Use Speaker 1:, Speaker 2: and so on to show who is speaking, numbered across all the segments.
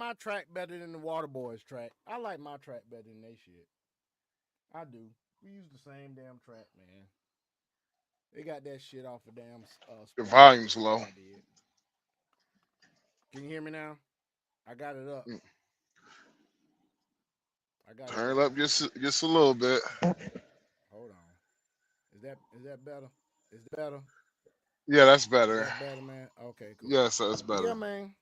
Speaker 1: my track better than the Water Boys track. I like my track better than they shit. I do. We use the same damn track, man. They got that shit off of damn.
Speaker 2: The volume's low.
Speaker 1: Can you hear me now? I got it up.
Speaker 2: Turn it up just a little bit.
Speaker 1: Hold on. Is that better? Is that better?
Speaker 2: Yeah, that's better.
Speaker 1: Is that better, man? Okay, cool.
Speaker 2: Yes, that's better.
Speaker 1: Yeah, man.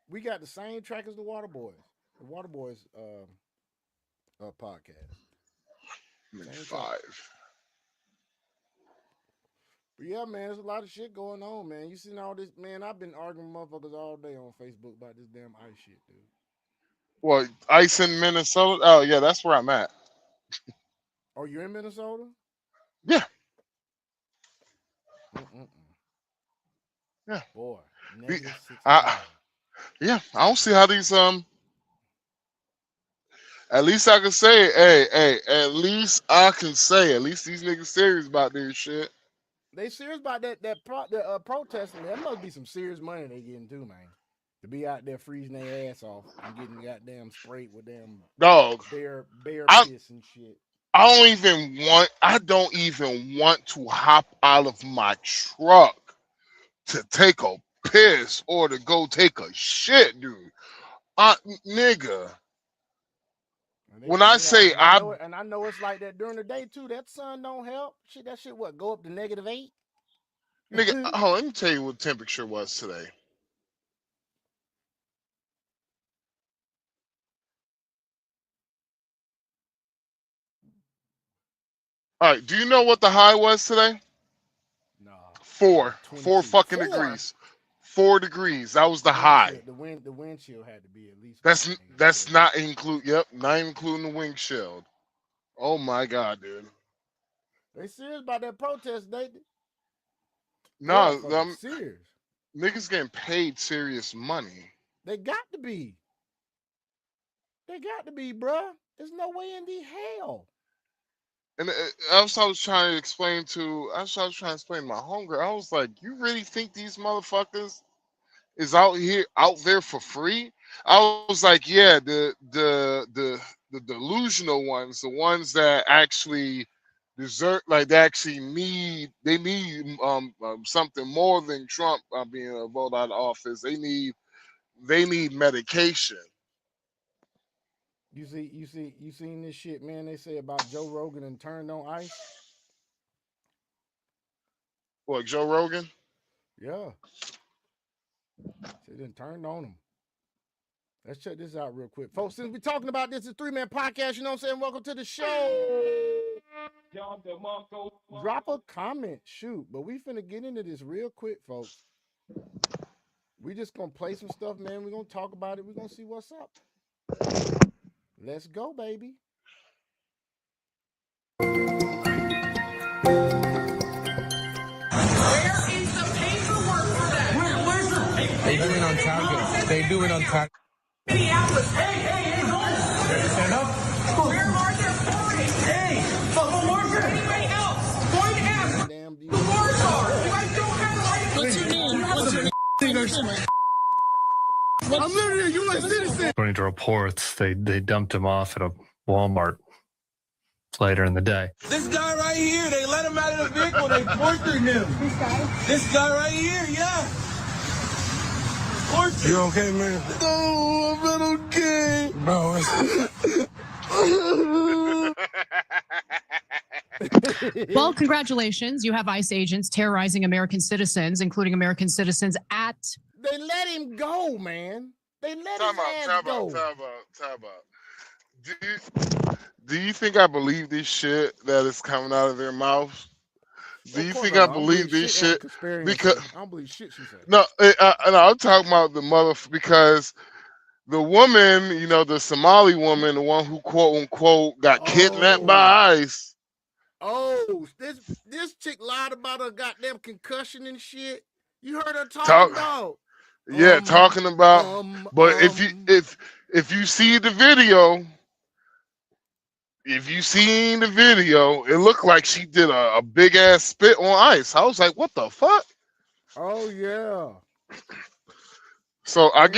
Speaker 1: We got the same track as the Water Boys. The Water Boys podcast. Same
Speaker 2: 5.
Speaker 1: track. But yeah, man, there's a lot of shit going on, man. You seen all this, man? I've been arguing with motherfuckers all day on Facebook about this damn ice shit, dude.
Speaker 2: Well, ice in Minnesota? Oh, yeah, that's where I'm at.
Speaker 1: Oh, you're in Minnesota?
Speaker 2: Yeah.
Speaker 1: Yeah. Boy,
Speaker 2: yeah, I don't see how these at least I can say, hey, at least I can say, at least these niggas serious about this shit.
Speaker 1: They serious about that protesting. That must be some serious money they getting too, man. To be out there freezing their ass off and getting goddamn sprayed with damn
Speaker 2: dog
Speaker 1: bear piss and shit.
Speaker 2: I don't even want to hop out of my truck to take a piss or to go take a shit, dude. Nigga. When I say
Speaker 1: I know it's like that during the day too. That sun don't help. Shit, that shit what go up to -8?
Speaker 2: Nigga, oh, let me tell you what the temperature was today. All right, do you know what the high was today?
Speaker 1: No.
Speaker 2: 4 fucking degrees. 4 degrees. That was the high.
Speaker 1: The wind chill had to be at least.
Speaker 2: That's not include. Yep, not including the wind shield. Oh my god, dude.
Speaker 1: They serious about that protest, they?
Speaker 2: No,
Speaker 1: serious.
Speaker 2: Niggas getting paid serious money.
Speaker 1: They got to be. Bruh. There's no way in the hell.
Speaker 2: And I was trying to explain to my homegirl. I was like, you really think these motherfuckers is out there for free? I was like, yeah, the delusional ones, the ones that actually deserve, like they need something more than Trump being voted out of office. They need medication.
Speaker 1: You seen this shit, man? They say about Joe Rogan and turned on ice.
Speaker 2: What, Joe Rogan?
Speaker 1: Yeah. They done turned on him. Let's check this out real quick. Folks, since we're talking about this, it's a 3-man podcast, you know what I'm saying? Welcome to the show. Drop a comment, shoot. But we finna get into this real quick, folks. We just gonna play some stuff, man. We're gonna talk about it. We're gonna see what's up. Let's go, baby.
Speaker 3: Where is the paperwork for that? Where's the paperwork?
Speaker 4: They do it on target. They do it on target.
Speaker 3: Minneapolis. Hey, stand up. Where are their 40? Hey, Buffalo Market. Anybody else? Going to ask
Speaker 1: Damn,
Speaker 3: the wars are. You guys don't have the right. What's your name?
Speaker 4: I'm literally a U.S. citizen.
Speaker 5: According to reports, they dumped him off at a Walmart later in the day.
Speaker 4: This guy right here, they let him out of the vehicle. They tortured him. This guy? This guy right here, yeah. Torture. You okay, man? No, I'm not okay. Bro,
Speaker 6: Well, congratulations. You have ICE agents terrorizing American citizens, including American citizens at...
Speaker 1: They let him go, man. They let his ass go.
Speaker 2: Time out. Do you think I believe this shit that is coming out of their mouths? Do you think I believe this shit? Because
Speaker 1: I don't believe shit she said.
Speaker 2: No, I'm talking about the because the woman, you know, the Somali woman, the one who quote unquote got kidnapped by ICE.
Speaker 1: Oh, this chick lied about her goddamn concussion and shit. You heard her talking about?
Speaker 2: Yeah, talking about. But if you see the video, it looked like she did a big ass spit on ICE. I was like, what the fuck?
Speaker 1: Oh yeah.
Speaker 2: So I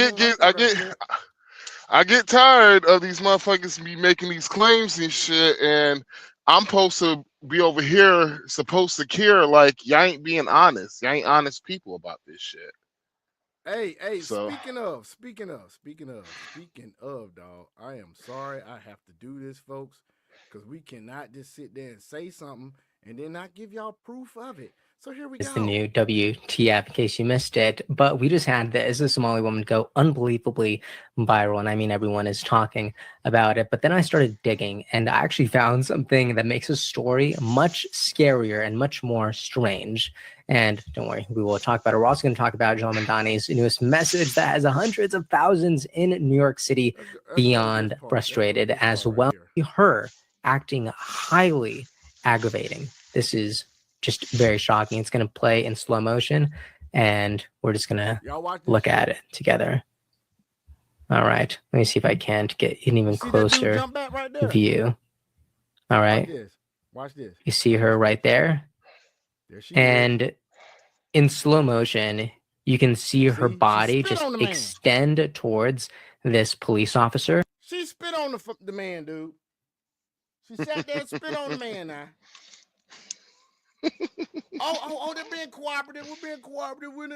Speaker 2: I get tired of these motherfuckers be making these claims and shit, and I'm supposed to be over here, supposed to care like y'all ain't being honest. Y'all ain't honest people about this shit.
Speaker 1: Hey,
Speaker 2: So-
Speaker 1: speaking of, dog, I am sorry I have to do this, folks, because we cannot just sit there and say something and then not give y'all proof of it. So here we go.
Speaker 7: It's the new WTF in case you missed it. But we just had this Somali woman go unbelievably viral. And I mean, everyone is talking about it. But then I started digging and I actually found something that makes a story much scarier and much more strange. And don't worry, we will talk about it. We're also going to talk about Joe Mandani's newest message that has hundreds of thousands in New York City beyond frustrated, as well as her acting highly aggravating. This is just very shocking. It's going to play in slow motion, and we're just going to look at it together. All right. Let me see if I can get an even closer view. All right.
Speaker 1: Watch this.
Speaker 7: You see her right there? And in slow motion, you can see her body just extend towards this police officer.
Speaker 1: She spit on the man, dude. She sat there and spit on the man now. They're being cooperative. We're being cooperative. We're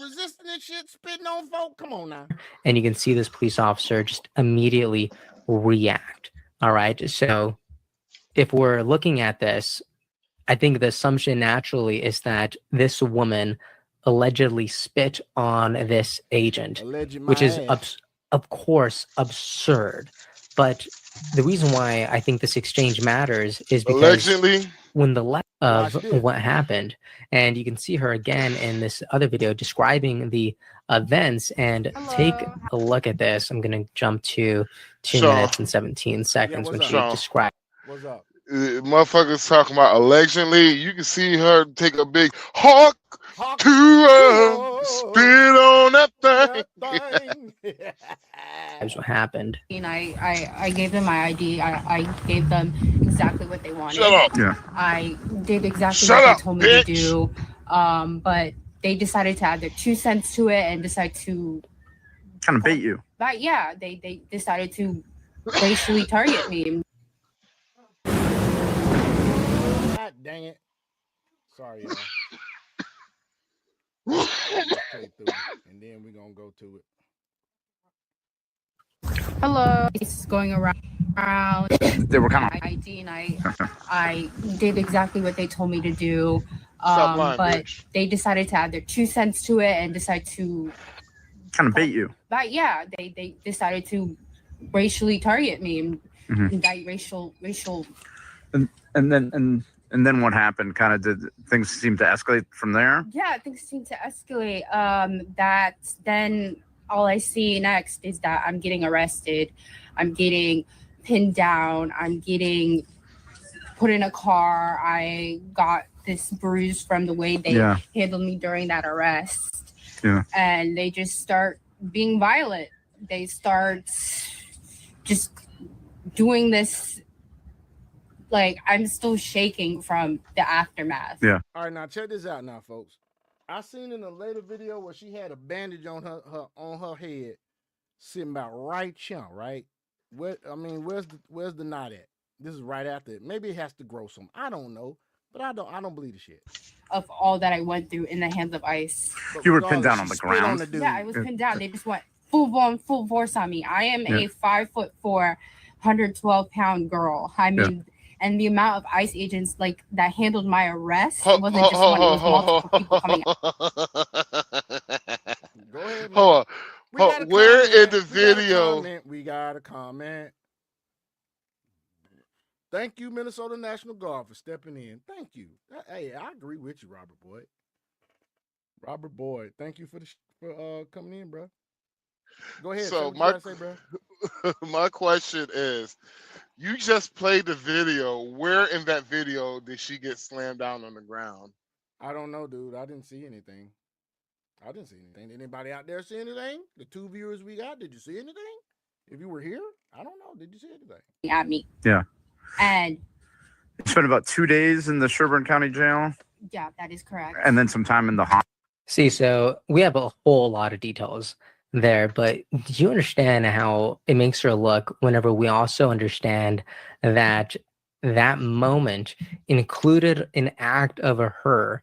Speaker 1: resisting this shit, spitting on folk. Come on now.
Speaker 7: And you can see this police officer just immediately react. All right. So if we're looking at this, I think the assumption naturally is that this woman allegedly spit on this agent, which is, of course, absurd. But the reason why I think this exchange matters is because
Speaker 2: allegedly,
Speaker 7: when the left of what happened, and you can see her again in this other video describing the events, and take a look at this. I'm going to jump to 2 minutes and 17 seconds when she described.
Speaker 1: What's up?
Speaker 2: Motherfuckers talking about allegedly. You can see her take a big hawk to spit on that thing.
Speaker 7: That's what happened.
Speaker 8: And I gave them my ID. I gave them exactly what they wanted.
Speaker 2: Shut up.
Speaker 8: Yeah. I did exactly what they told me to do. But they decided to add their 2 cents to it and decide to
Speaker 9: kind of bait you.
Speaker 8: But yeah, they decided to racially target me.
Speaker 1: God dang it. Sorry, y'all. And then we're going to go to it.
Speaker 8: Hello. It's going around.
Speaker 9: They were kind of
Speaker 8: ID, and I did exactly what they told me to do. But they decided to add their 2 cents to it and decide to
Speaker 9: kind of bait you.
Speaker 8: But yeah, they decided to racially target me and indict racial.
Speaker 9: And then what happened? Kind of did things seem to escalate from there?
Speaker 8: Yeah, things seem to escalate. That then all I see next is that I'm getting arrested. I'm getting pinned down. I'm getting put in a car. I got this bruise from the way they handled me during that arrest. Yeah. And they just start being violent. They start just doing this. Like, I'm still shaking from the aftermath.
Speaker 9: Yeah.
Speaker 1: All right, now check this out now, folks. I seen in a later video where she had a bandage on her head, sitting about right here, right? Where's the knot at? This is right after it. Maybe it has to grow some. I don't know, but I don't believe the shit.
Speaker 8: Of all that I went through in the hands of ICE.
Speaker 9: But you were pinned down on the ground.
Speaker 8: Yeah, I was pinned down. They just went full force on me. I am a 5'4", 112-pound girl. I mean. And the amount of ICE agents like that handled my arrest wasn't just one; it was multiple people coming out.
Speaker 1: Go ahead, man.
Speaker 2: Hold on. Where in the video?
Speaker 1: We got a comment. Thank you, Minnesota National Guard, for stepping in. Thank you. Hey, I agree with you, Robert Boyd. Robert Boyd, thank you for coming in, bro. Go ahead.
Speaker 2: So
Speaker 1: my
Speaker 2: question is, you just played the video. Where in that video did she get slammed down on the ground?
Speaker 1: I don't know, dude. I didn't see anything. Did anybody out there see anything? The 2 viewers we got, did you see anything? If you were here, I don't know. Did you see anything?
Speaker 8: At me.
Speaker 9: Yeah.
Speaker 8: And
Speaker 9: you spent about 2 days in the Sherburne County Jail.
Speaker 8: Yeah, that is correct.
Speaker 9: And then some time in the hospital.
Speaker 7: See, so we have a whole lot of details there, but do you understand how it makes her look whenever we also understand that that moment included an act of her?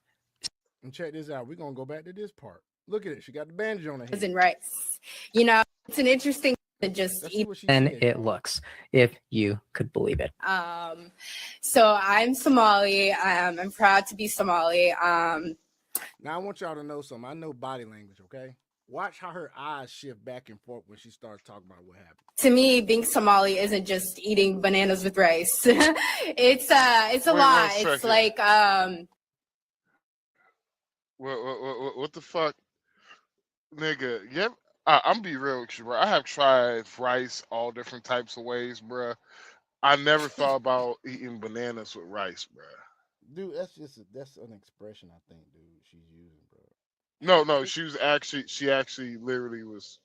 Speaker 1: And check this out. We're gonna go back to this part. Look at it. She got the bandage on her head.
Speaker 8: And rice. You know, it's an interesting to just
Speaker 1: Let's see
Speaker 8: eat.
Speaker 1: what she
Speaker 7: And
Speaker 1: said,
Speaker 7: it
Speaker 1: y'all.
Speaker 7: looks, if you could believe it.
Speaker 8: So I'm Somali. I'm proud to be Somali.
Speaker 1: Now I want y'all to know something. I know body language, okay? Watch how her eyes shift back and forth when she starts talking about what happened.
Speaker 8: To me, being Somali isn't just eating bananas with rice. It's a
Speaker 2: Wait,
Speaker 8: lot.
Speaker 2: 1
Speaker 8: It's
Speaker 2: second.
Speaker 8: like
Speaker 2: What the fuck, nigga? Yep. I'm be real with you, bro. I have tried rice all different types of ways, bro. I never thought about eating bananas with rice, bro.
Speaker 1: Dude, that's an expression I think, dude, she's using, bro.
Speaker 2: No, she actually literally was.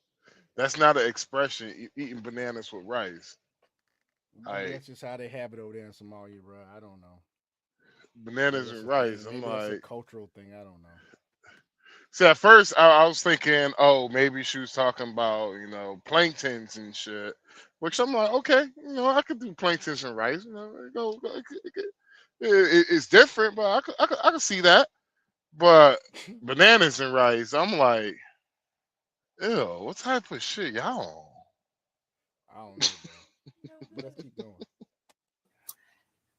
Speaker 2: That's not an expression. Eating bananas with rice.
Speaker 1: Maybe that's just how they have it over there in Somalia, bro. I don't know.
Speaker 2: Bananas and rice. I'm
Speaker 1: Maybe that's a
Speaker 2: like,
Speaker 1: cultural thing. I don't know.
Speaker 2: see, at first I was thinking, oh, maybe she was talking about planktons and shit, which I'm like, okay, I could do planktons and rice. It's different, but I could see that. But bananas and rice, I'm like, ew, what type of shit y'all?
Speaker 1: I don't know, bro. But let's keep going.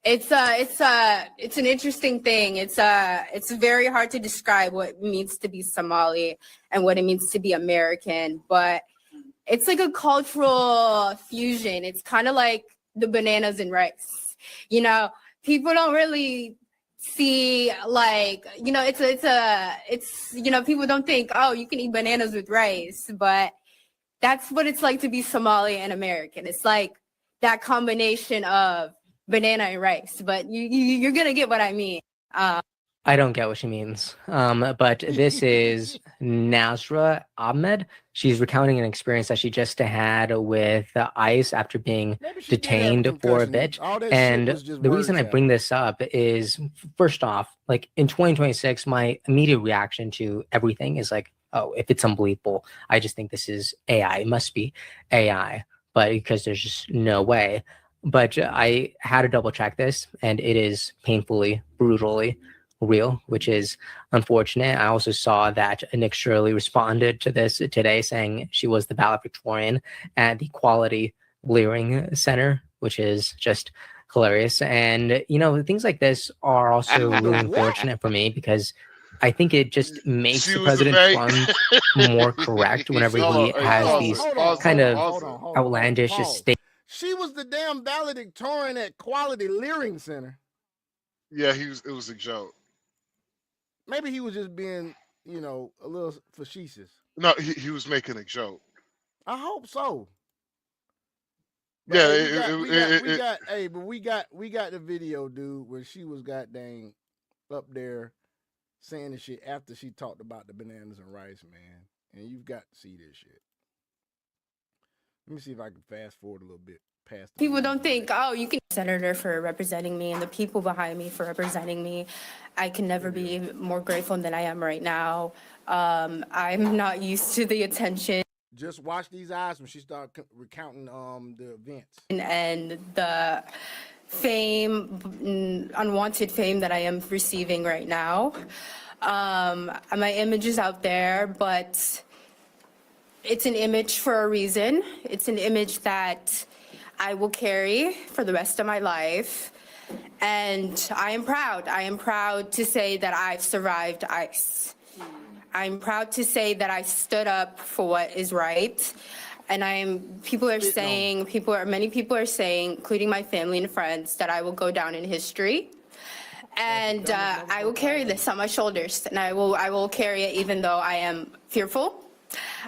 Speaker 8: it's an interesting thing. It's very hard to describe what it means to be Somali and what it means to be American, but it's like a cultural fusion. It's kind of like the bananas and rice. People don't really see, like, it's people don't think, oh, you can eat bananas with rice, but that's what it's like to be Somali and American. It's like that combination of banana and rice, but you're gonna get what I mean.
Speaker 7: I don't get what she means. But this is Nazra Ahmed. She's recounting an experience that she just had with ICE after being detained for a bit. And the reason I bring this up is, first off, like in 2026, my immediate reaction to everything is like, oh, if it's unbelievable, I just think this is AI. It must be AI, but because there's just no way. But I had to double check this, and it is painfully, brutally real, which is unfortunate. I also saw that Nick Shirley responded to this today, saying she was the valedictorian at the Quality Leering Center, which is just hilarious. And things like this are also really unfortunate for me, because I think it just makes the President Trump more correct whenever he has these kind of outlandish statements.
Speaker 1: She was the damn valedictorian at Quality Leering Center.
Speaker 2: Yeah, it was a joke.
Speaker 1: Maybe he was just being, a little facetious.
Speaker 2: No, he was making a joke.
Speaker 1: I hope so. But
Speaker 2: yeah,
Speaker 1: we got the video, dude, where she was goddamn up there saying the shit after she talked about the bananas and rice, man. And you've got to see this shit. Let me see if I can fast forward a little bit past.
Speaker 8: People don't think, oh, you can senator for representing me and the people behind me for representing me. I can never be more grateful than I am right now. I'm not used to the attention.
Speaker 1: Just watch these eyes when she started recounting the events
Speaker 8: and the fame, unwanted fame that I am receiving right now. My image is out there, but it's an image for a reason. It's an image that I will carry for the rest of my life. And I am proud. I am proud to say that I've survived ICE. I'm proud to say that I stood up for what is right. And many people are saying, including my family and friends, that I will go down in history. And I will carry this on my shoulders, and I will carry it even though I am fearful.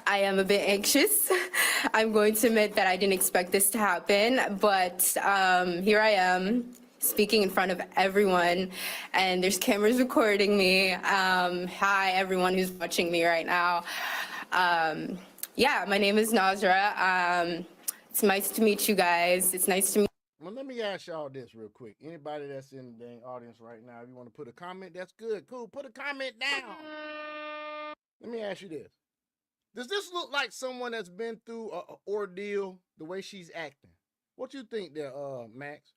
Speaker 8: I am a bit anxious. I'm going to admit that I didn't expect this to happen, but here I am speaking in front of everyone, and there's cameras recording me. Hi, everyone who's watching me right now. Yeah, my name is Nazra. It's nice to meet you guys. It's nice to meet.
Speaker 1: Well, let me ask y'all this real quick. Anybody that's in the dang audience right now, if you want to put a comment, that's good. Cool. Put a comment down. Let me ask you this. Does this look like someone that's been through a ordeal the way she's acting? What you think there, Max?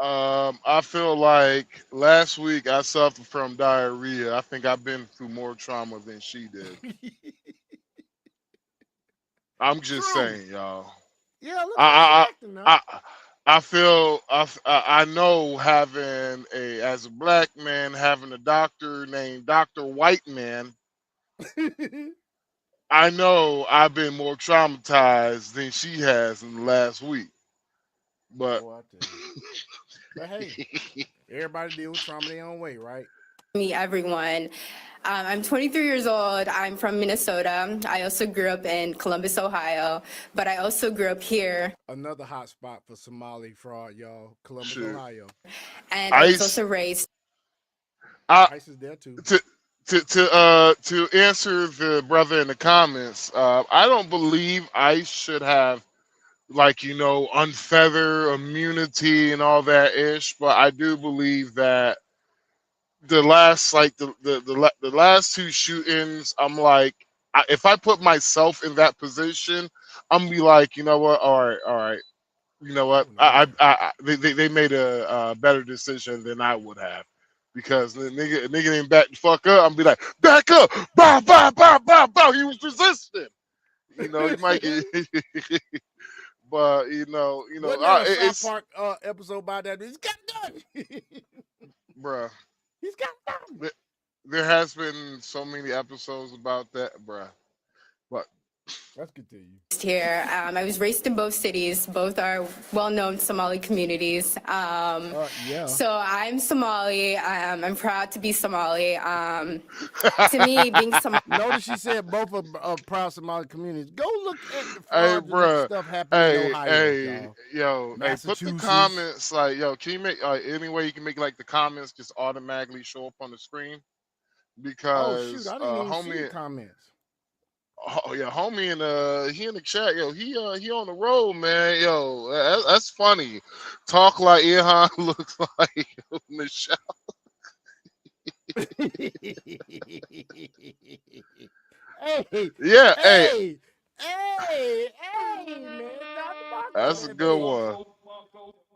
Speaker 2: I feel like last week I suffered from diarrhea. I think I've been through more trauma than she did. I'm just
Speaker 1: True.
Speaker 2: saying, y'all.
Speaker 1: Yeah, look how she
Speaker 2: I
Speaker 1: acting now.
Speaker 2: I feel I know having as a black man having a doctor named Dr. White Man. I know I've been more traumatized than she has in the last week. But
Speaker 1: Boy, I tell you. But hey, everybody deal with trauma their own way, right?
Speaker 8: Me, everyone. I'm 23 years old. I'm from Minnesota. I also grew up in Columbus, Ohio, but I also grew up here.
Speaker 1: Another hot spot for Somali fraud, y'all. Columbus,
Speaker 2: Shit.
Speaker 1: Ohio.
Speaker 8: And I was
Speaker 2: Ice,
Speaker 8: also raised.
Speaker 1: Ice is there too.
Speaker 2: to answer the brother in the comments, I don't believe ICE should have like unfeather immunity and all that ish, but I do believe that the last the last two shootings, I'm like, if I put myself in that position, I'm gonna be like, you know what, all right, you know what, they made a better decision than I would have. Because the nigga didn't back the fuck up. I'm be like, back up, bow, bow, bow, bow, bow. He was resisting. You might get, but
Speaker 1: Wasn't there a South
Speaker 2: it's
Speaker 1: Park episode about that? He's got a gun.
Speaker 2: bruh.
Speaker 1: He's got a gun.
Speaker 2: There has been so many episodes about that, bruh. But
Speaker 1: let's continue.
Speaker 8: Here, I was raised in both cities. Both are well-known Somali communities.
Speaker 1: Yeah.
Speaker 8: So I'm Somali. I'm proud to be Somali. To me, being Somali.
Speaker 1: Notice she said both are proud Somali communities. Go look at the
Speaker 2: hey,
Speaker 1: fraudulent
Speaker 2: bruh.
Speaker 1: stuff happening in Ohio,
Speaker 2: Hey,
Speaker 1: y'all.
Speaker 2: hey, put the comments like, can you make any way you can make like the comments just automatically show up on the screen?
Speaker 1: Oh shoot,
Speaker 2: Because
Speaker 1: I didn't even see the
Speaker 2: homie,
Speaker 1: comments.
Speaker 2: oh yeah, homie he in the chat, he on the road, man, that's funny. Talk like Ilhan looks like Michelle.
Speaker 1: Hey,
Speaker 2: Yeah,
Speaker 1: hey, man,
Speaker 2: that's a good one.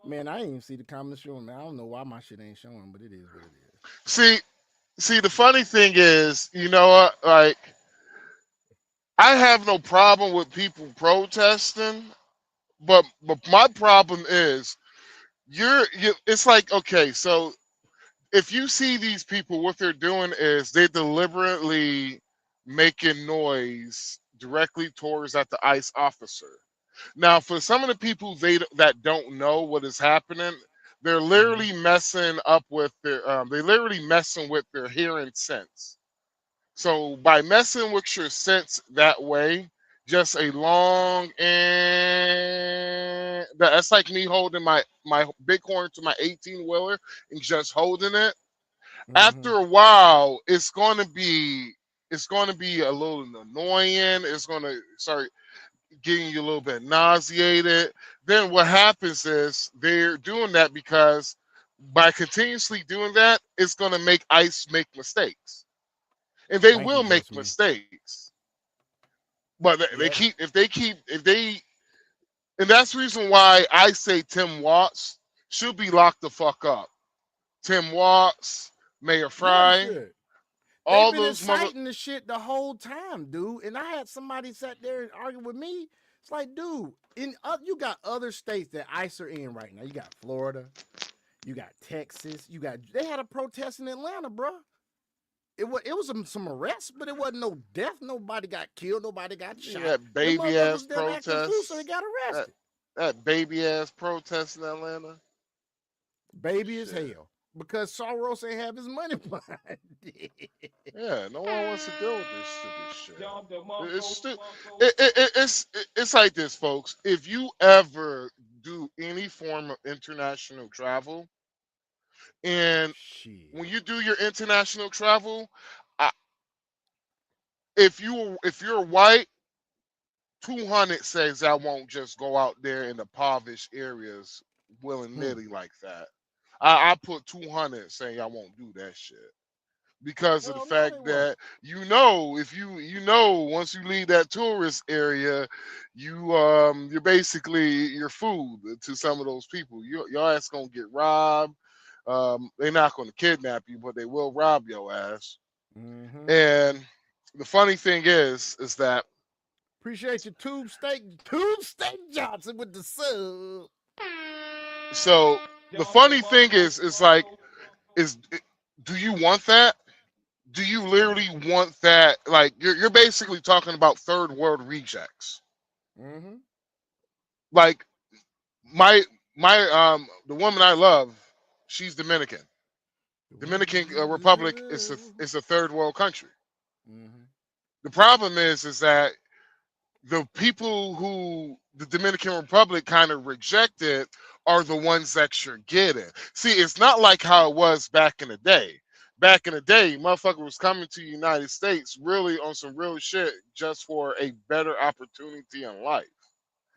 Speaker 1: Man, I didn't even see the comments showing. Man, I don't know why my shit ain't showing, but it is what it is.
Speaker 2: See, the funny thing is, you know what? Like, I have no problem with people protesting, but my problem is it's like, okay, so if you see these people, what they're doing is they deliberately making noise directly towards at the ICE officer. Now, for some of the people that don't know what is happening, they're literally messing up with they're literally messing with their hearing sense. So by messing with your sense that way, just a long and that's like me holding my bighorn to my 18-wheeler and just holding it. After a while, it's going to be a little annoying. It's going to start getting you a little bit nauseated. Then what happens is they're doing that because by continuously doing that, it's going to make ICE make mistakes, and they will make mistakes. But and that's the reason why I say Tim Watts should be locked the fuck up. Tim Watts, Mayor Fry, all
Speaker 1: They've been
Speaker 2: those
Speaker 1: inciting the shit the whole time, dude. And I had somebody sat there and argue with me. It's like, dude, you got other states that ICE are in right now. You got Florida, you got Texas, they had a protest in Atlanta, bro. It was some arrests, but it wasn't no death. Nobody got killed. Nobody got shot.
Speaker 2: That baby ass protest.
Speaker 1: So they got arrested.
Speaker 2: That baby ass protest in Atlanta.
Speaker 1: Baby as hell. Because Soros ain't have his money behind it.
Speaker 2: Yeah, no one wants to deal with this stupid shit. It's like this, folks. If you ever do any form of international travel, and when you do your international travel, if you're white, 200 says I won't just go out there in the impoverished areas willy-nilly like that. I put 200 saying I won't do that shit. because of the
Speaker 1: Hell no,
Speaker 2: fact
Speaker 1: they won't.
Speaker 2: that if you know once you leave that tourist area, you're basically your food to some of those people. Your ass gonna get robbed. They're not gonna kidnap you, but they will rob your ass.
Speaker 1: Mm-hmm.
Speaker 2: And the funny thing is that
Speaker 1: Appreciate your Tube Steak Johnson with the sub.
Speaker 2: so the funny thing is like do you want that? Do you literally want that? Like you're basically talking about third world rejects.
Speaker 1: Mm-hmm.
Speaker 2: Like my the woman I love, she's Dominican. Dominican Republic is a third world country.
Speaker 1: Mm-hmm.
Speaker 2: The problem is that the people who the Dominican Republic kind of rejected are the ones that you're getting. See, it's not like how it was back in the day. Back in the day, motherfucker was coming to the United States really on some real shit just for a better opportunity in life.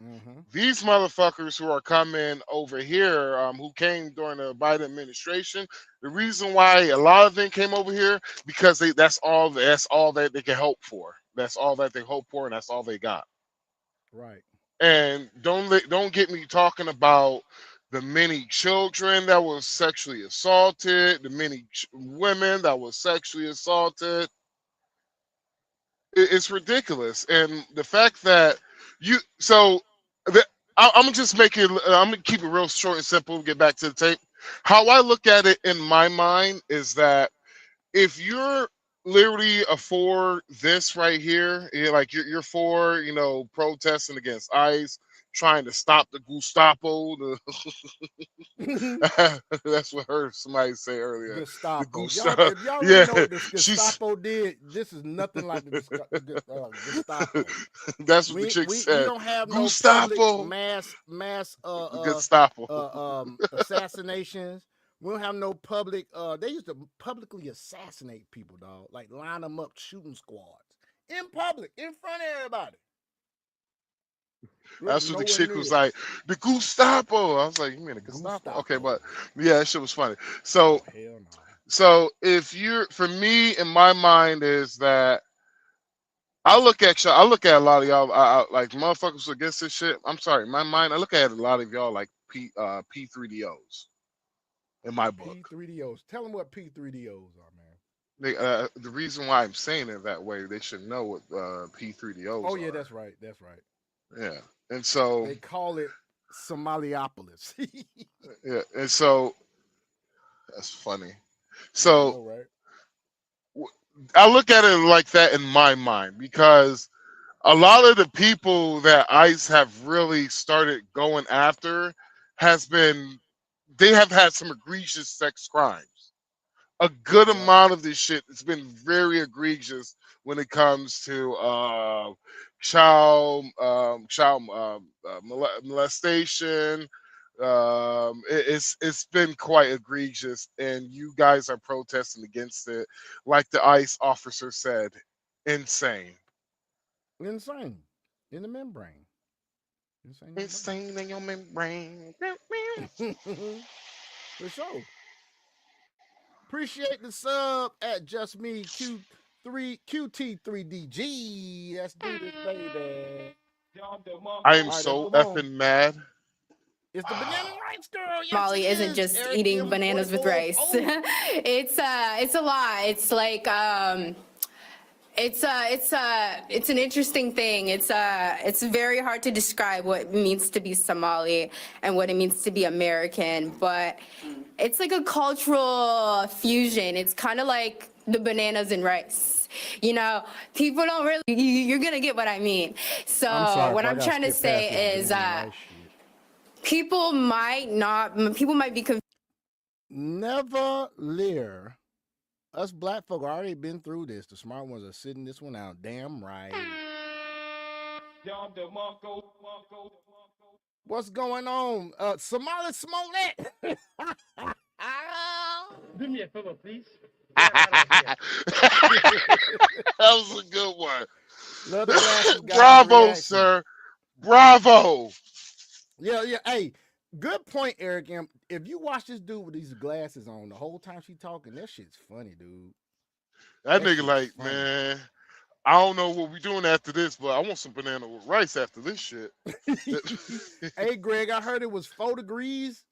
Speaker 1: Mm-hmm.
Speaker 2: These motherfuckers who are coming over here, who came during the Biden administration, the reason why a lot of them came over here because that's all that they can hope for. That's all that they hope for, and that's all they got.
Speaker 1: Right.
Speaker 2: And don't get me talking about the many children that was sexually assaulted, the many women that was sexually assaulted. It's ridiculous, and the fact that I'm gonna just make it. I'm gonna keep it real short and simple. Get back to the tape. How I look at it in my mind is that if you're literally for this right here, like you're for protesting against ICE, trying to stop the Gestapo. That's what I heard somebody say earlier.
Speaker 1: Gestapo.
Speaker 2: The
Speaker 1: Y'all, if y'all really know what the Gestapo did, this is nothing like the Gestapo.
Speaker 2: That's what the chick said.
Speaker 1: We don't have no
Speaker 2: Gestapo.
Speaker 1: public mass
Speaker 2: Gestapo.
Speaker 1: assassinations. We don't have no public. They used to publicly assassinate people, dog. Like line them up, shooting squads in public, in front of everybody.
Speaker 2: That's what the chick was like. The Gestapo. I was like, you mean the Gestapo? Okay, but yeah, that shit was funny. So,
Speaker 1: hell no.
Speaker 2: So for me, in my mind, is that I look at y'all. I look at a lot of y'all. I like motherfuckers against this shit. I'm sorry, in my mind, I look at a lot of y'all like P3DOs. In my book,
Speaker 1: P3DOs. Tell them what P3DOs are, man.
Speaker 2: The reason why I'm saying it that way, they should know what P3DOs.
Speaker 1: Oh yeah,
Speaker 2: are.
Speaker 1: that's right. That's right.
Speaker 2: Yeah, and so
Speaker 1: they call it Somaliopolis.
Speaker 2: Yeah, and so that's funny. So I look at it like that in my mind because a lot of the people that ICE have really started going after they have had some egregious sex crimes. A good amount of this shit has been very egregious when it comes to child molestation. It's been quite egregious, and you guys are protesting against it, like the ICE officer said, insane
Speaker 1: in the membrane.
Speaker 2: Insane in your membrane.
Speaker 1: For sure. Appreciate the sub at Just Me QT3DG. Let's do this, baby.
Speaker 2: I am so effing mad.
Speaker 1: It's the banana rice girl. Yes,
Speaker 8: Molly isn't just eating bananas with rice. It's a lot. It's like it's an interesting thing. It's very hard to describe what it means to be Somali and what it means to be American, but it's like a cultural fusion. It's kind of like the bananas and rice. You know, people don't really, you're gonna get what I mean. So what I'm trying to say is people might be confused.
Speaker 1: Never lear. Us black folk already been through this. The smart ones are sitting this one out. Damn right. What's going on? Somali Smollett.
Speaker 3: Do me a favor, please.
Speaker 2: That was a good one.
Speaker 1: Bravo,
Speaker 2: sir. Bravo.
Speaker 1: Yeah. Hey, good point, Eric. If you watch this dude with these glasses on the whole time she talking, that shit's funny, dude.
Speaker 2: That
Speaker 1: That
Speaker 2: nigga
Speaker 1: shit
Speaker 2: like,
Speaker 1: funny.
Speaker 2: man, I don't know what we doing after this, but I want some banana with rice after this shit.
Speaker 1: Hey, Greg, I heard it was 4 degrees.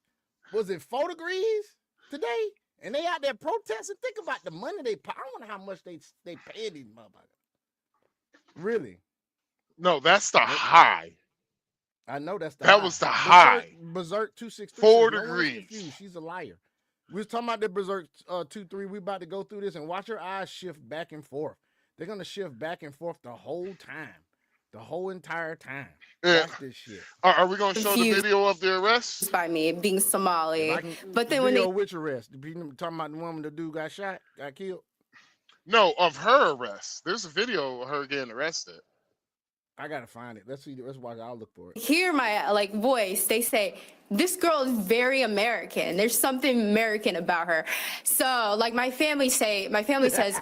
Speaker 1: Was it 4 degrees today? And they out there protesting. Think about the money they pay. I wonder how much they pay these motherfuckers. Really?
Speaker 2: No, that's the
Speaker 1: Nope.
Speaker 2: high.
Speaker 1: I know that's the
Speaker 2: That
Speaker 1: high.
Speaker 2: was the high.
Speaker 1: Berserk 263
Speaker 2: 4
Speaker 1: says, no one's
Speaker 2: degrees.
Speaker 1: confused. She's a liar. We was talking about the Berserk 2-3. We about to go through this and watch your eyes shift back and forth. They're gonna shift back and forth the whole time, the whole entire time.
Speaker 2: Yeah.
Speaker 1: Watch this shit.
Speaker 2: Are we gonna show the
Speaker 8: Confused.
Speaker 2: video of the arrest?
Speaker 8: By me being Somali.
Speaker 1: If I can,
Speaker 8: But
Speaker 1: the
Speaker 8: then when
Speaker 1: video
Speaker 8: they
Speaker 1: which arrest? Talking about the woman, the dude got shot, got killed.
Speaker 2: No, of her arrest. There's a video of her getting arrested.
Speaker 1: I gotta find it. Let's see. Let's watch. I'll look for it.
Speaker 8: hear my like voice, they say this girl is very American. There's something American about her. So like my family says,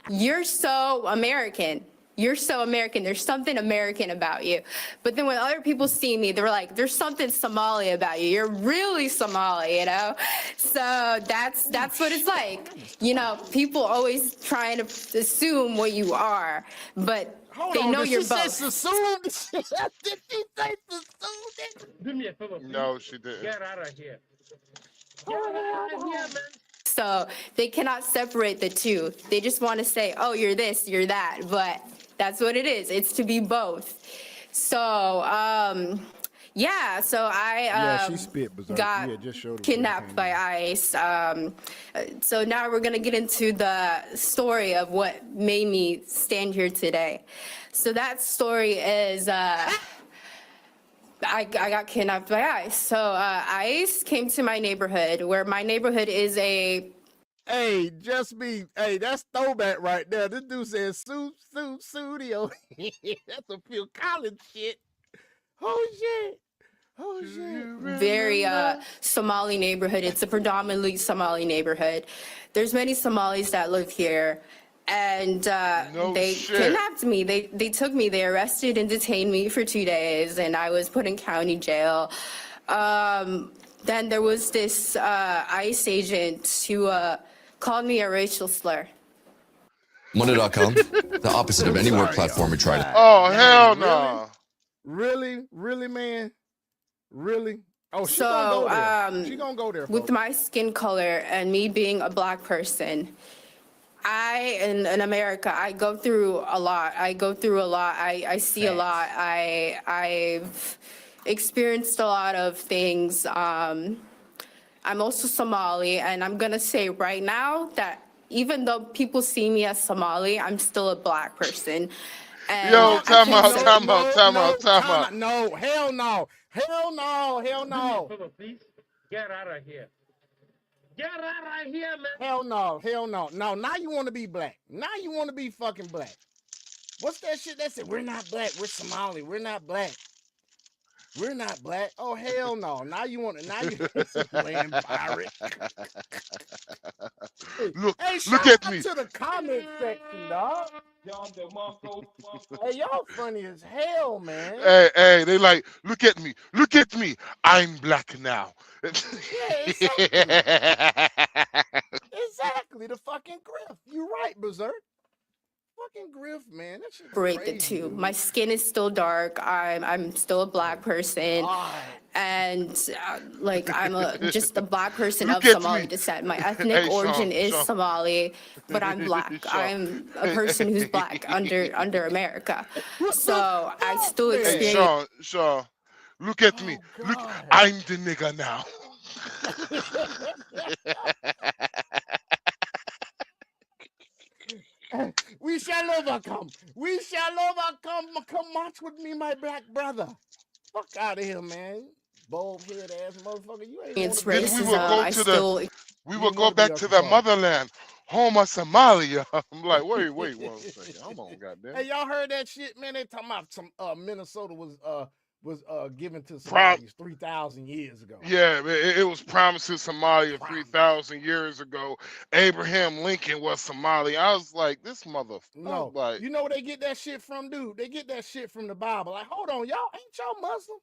Speaker 8: you're so American. You're so American. There's something American about you. But then when other people see me, they're like, there's something Somali about you. You're really Somali, you know? So that's what it's like. You know, people always trying to assume what you are, but
Speaker 1: Hold
Speaker 8: they
Speaker 1: on,
Speaker 8: know
Speaker 1: did
Speaker 8: you're
Speaker 1: she say
Speaker 8: both.
Speaker 1: Sassoon? Did she say Sassoon?
Speaker 3: Do me a favor, please.
Speaker 2: No, she didn't.
Speaker 3: Get out of here. Get out of here, man.
Speaker 8: So they cannot separate the two. They just want to say, oh, you're this, you're that. But that's what it is. It's to be both. So, yeah, so I
Speaker 1: she spit, Berserk.
Speaker 8: got
Speaker 1: Yeah, just showed it
Speaker 8: kidnapped by ICE. So now we're going to get into the story of what made me stand here today. So that story is I got kidnapped by ICE. So ICE came to my neighborhood, where my neighborhood is a
Speaker 1: Hey, just me. Hey, that's throwback right there. This dude says studio. That's a Phil Collins shit. Oh shit. Oh shit.
Speaker 8: very Somali neighborhood. It's a predominantly Somali neighborhood. There's many Somalis that live here. And
Speaker 2: No
Speaker 8: they
Speaker 2: shit.
Speaker 8: kidnapped me. They took me. They arrested and detained me for 2 days, and I was put in county jail. Then there was this ICE agent who called me a racial slur.
Speaker 10: Monday.com, the opposite of any work platform we tried.
Speaker 2: Oh, hell
Speaker 1: Really?
Speaker 2: no.
Speaker 1: Really, man? Really? Oh, she
Speaker 8: So,
Speaker 1: gonna go there. She gonna go there,
Speaker 8: With
Speaker 1: folks.
Speaker 8: my skin color and me being a black person, in America, I go through a lot. I see a lot. I've experienced a lot of things. I'm also Somali, and I'm gonna say right now that even though people see me as Somali, I'm still a black person. And
Speaker 2: Yo,
Speaker 8: I
Speaker 2: time
Speaker 8: can't
Speaker 2: out,
Speaker 8: say-
Speaker 2: time out, time out, time out.
Speaker 1: No, hell no. Hell no. Hell
Speaker 3: Do me a
Speaker 1: no.
Speaker 3: favor, please. Get out of here. Get out of here, man.
Speaker 1: Hell no. Hell no. No, now you want to be black. Now you want to be fucking black. What's that shit that said, we're not black, we're Somali, we're not black. We're not black. Oh, hell no. Now you want to, now you playing pirate.
Speaker 2: Look,
Speaker 1: Hey,
Speaker 2: look
Speaker 1: shout
Speaker 2: at
Speaker 1: out
Speaker 2: me.
Speaker 1: to the comment section, dog. Hey, y'all funny as hell, man.
Speaker 2: Hey, they like, look at me. I'm black now.
Speaker 1: Exactly. Exactly. The fucking griff. You're right, Berserk. Fucking griff, man. That shit
Speaker 8: separate
Speaker 1: crazy,
Speaker 8: the two.
Speaker 1: dude.
Speaker 8: My skin is still dark. I'm still a black person,
Speaker 1: God.
Speaker 8: and like I'm just a black person
Speaker 2: Look
Speaker 8: of
Speaker 2: at
Speaker 8: Somali
Speaker 2: me.
Speaker 8: descent. My ethnic
Speaker 2: Hey,
Speaker 8: origin
Speaker 2: Sean,
Speaker 8: is
Speaker 2: Sean.
Speaker 8: Somali, but I'm black.
Speaker 2: Sean.
Speaker 8: I'm a person who's black under America. So I still
Speaker 1: Hey,
Speaker 2: Hey,
Speaker 8: experience.
Speaker 2: Sean, look at me.
Speaker 1: Oh,
Speaker 2: Look,
Speaker 1: God.
Speaker 2: I'm the nigga now.
Speaker 1: We shall overcome. We shall overcome. Come march with me, my black brother. Fuck out of here, man. Bald head ass motherfucker. You ain't
Speaker 8: It's
Speaker 1: wanna be-
Speaker 2: Then we
Speaker 8: racism.
Speaker 2: will go
Speaker 8: I
Speaker 2: to the-
Speaker 8: still
Speaker 2: We
Speaker 1: You
Speaker 2: will go
Speaker 1: wanna be
Speaker 2: back
Speaker 1: up
Speaker 2: to
Speaker 1: to
Speaker 2: the
Speaker 1: par.
Speaker 2: motherland, home of Somalia. I'm like, wait 1 second. Hold on, goddamn.
Speaker 1: Hey, y'all heard that shit, man? They talking about some Minnesota was given to
Speaker 2: Prom-
Speaker 1: Somalis 3,000 years ago.
Speaker 2: Yeah, it was promised to Somalia
Speaker 1: Promise.
Speaker 2: 3,000 years ago. Abraham Lincoln was Somali. I was like, this motherfucker.
Speaker 1: No,
Speaker 2: Like,
Speaker 1: you know where they get that shit from, dude? They get that shit from the Bible. Like, hold on, y'all, ain't y'all Muslim?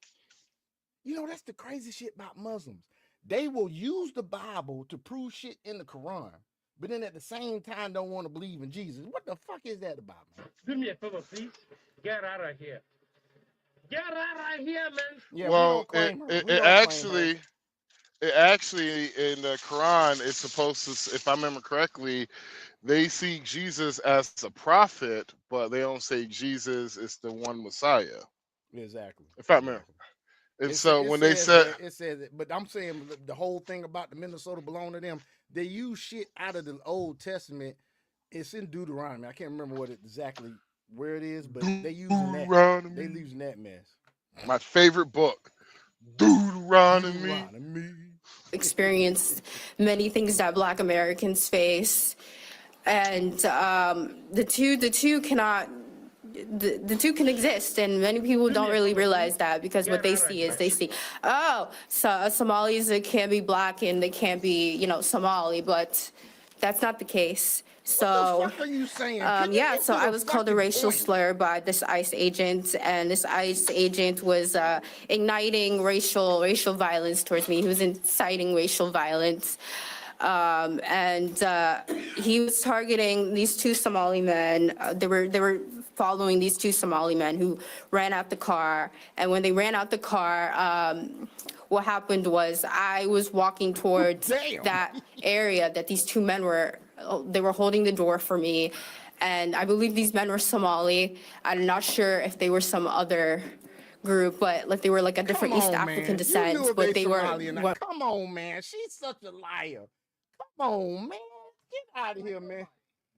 Speaker 1: You know, that's the crazy shit about Muslims. They will use the Bible to prove shit in the Quran. but then at the same time don't want to believe in Jesus. What the fuck is that about, man?
Speaker 3: Do me a favor, please. Get out of here. Get out of here, man.
Speaker 1: Yeah, we
Speaker 2: Well,
Speaker 1: don't claim her. We
Speaker 2: it
Speaker 1: don't claim her.
Speaker 2: actually in the Quran is supposed to, if I remember correctly, they see Jesus as a prophet, but they don't say Jesus is the one Messiah.
Speaker 1: Exactly.
Speaker 2: If I remember. And so when they said,
Speaker 1: it says it, but I'm saying the whole thing about the Minnesota belong to them. They use shit out of the Old Testament. It's in Deuteronomy. I can't remember what exactly where it is, but they using that. They using that mess.
Speaker 2: My favorite book, Deuteronomy.
Speaker 8: Experienced many things that Black Americans face, and the two cannot. The two can exist, and many people don't really realize that, because what they see is they see, oh, so Somalis can't be Black and they can't be, Somali, but that's not the case. So,
Speaker 1: what the fuck are you saying?
Speaker 8: yeah, so I was called a racial slur by this ICE agent, and this ICE agent was igniting racial violence towards me. He was inciting racial violence. And he was targeting these two Somali men. They were following these two Somali men who ran out the car. And when they ran out the car, what happened was I was walking towards that area that these two men were holding the door for me. And I believe these men were Somali. I'm not sure if they were some other group, but like they were like a different East African descent. But they were.
Speaker 1: Come on, man. She's such a liar. Come on, man. Get out of here, man.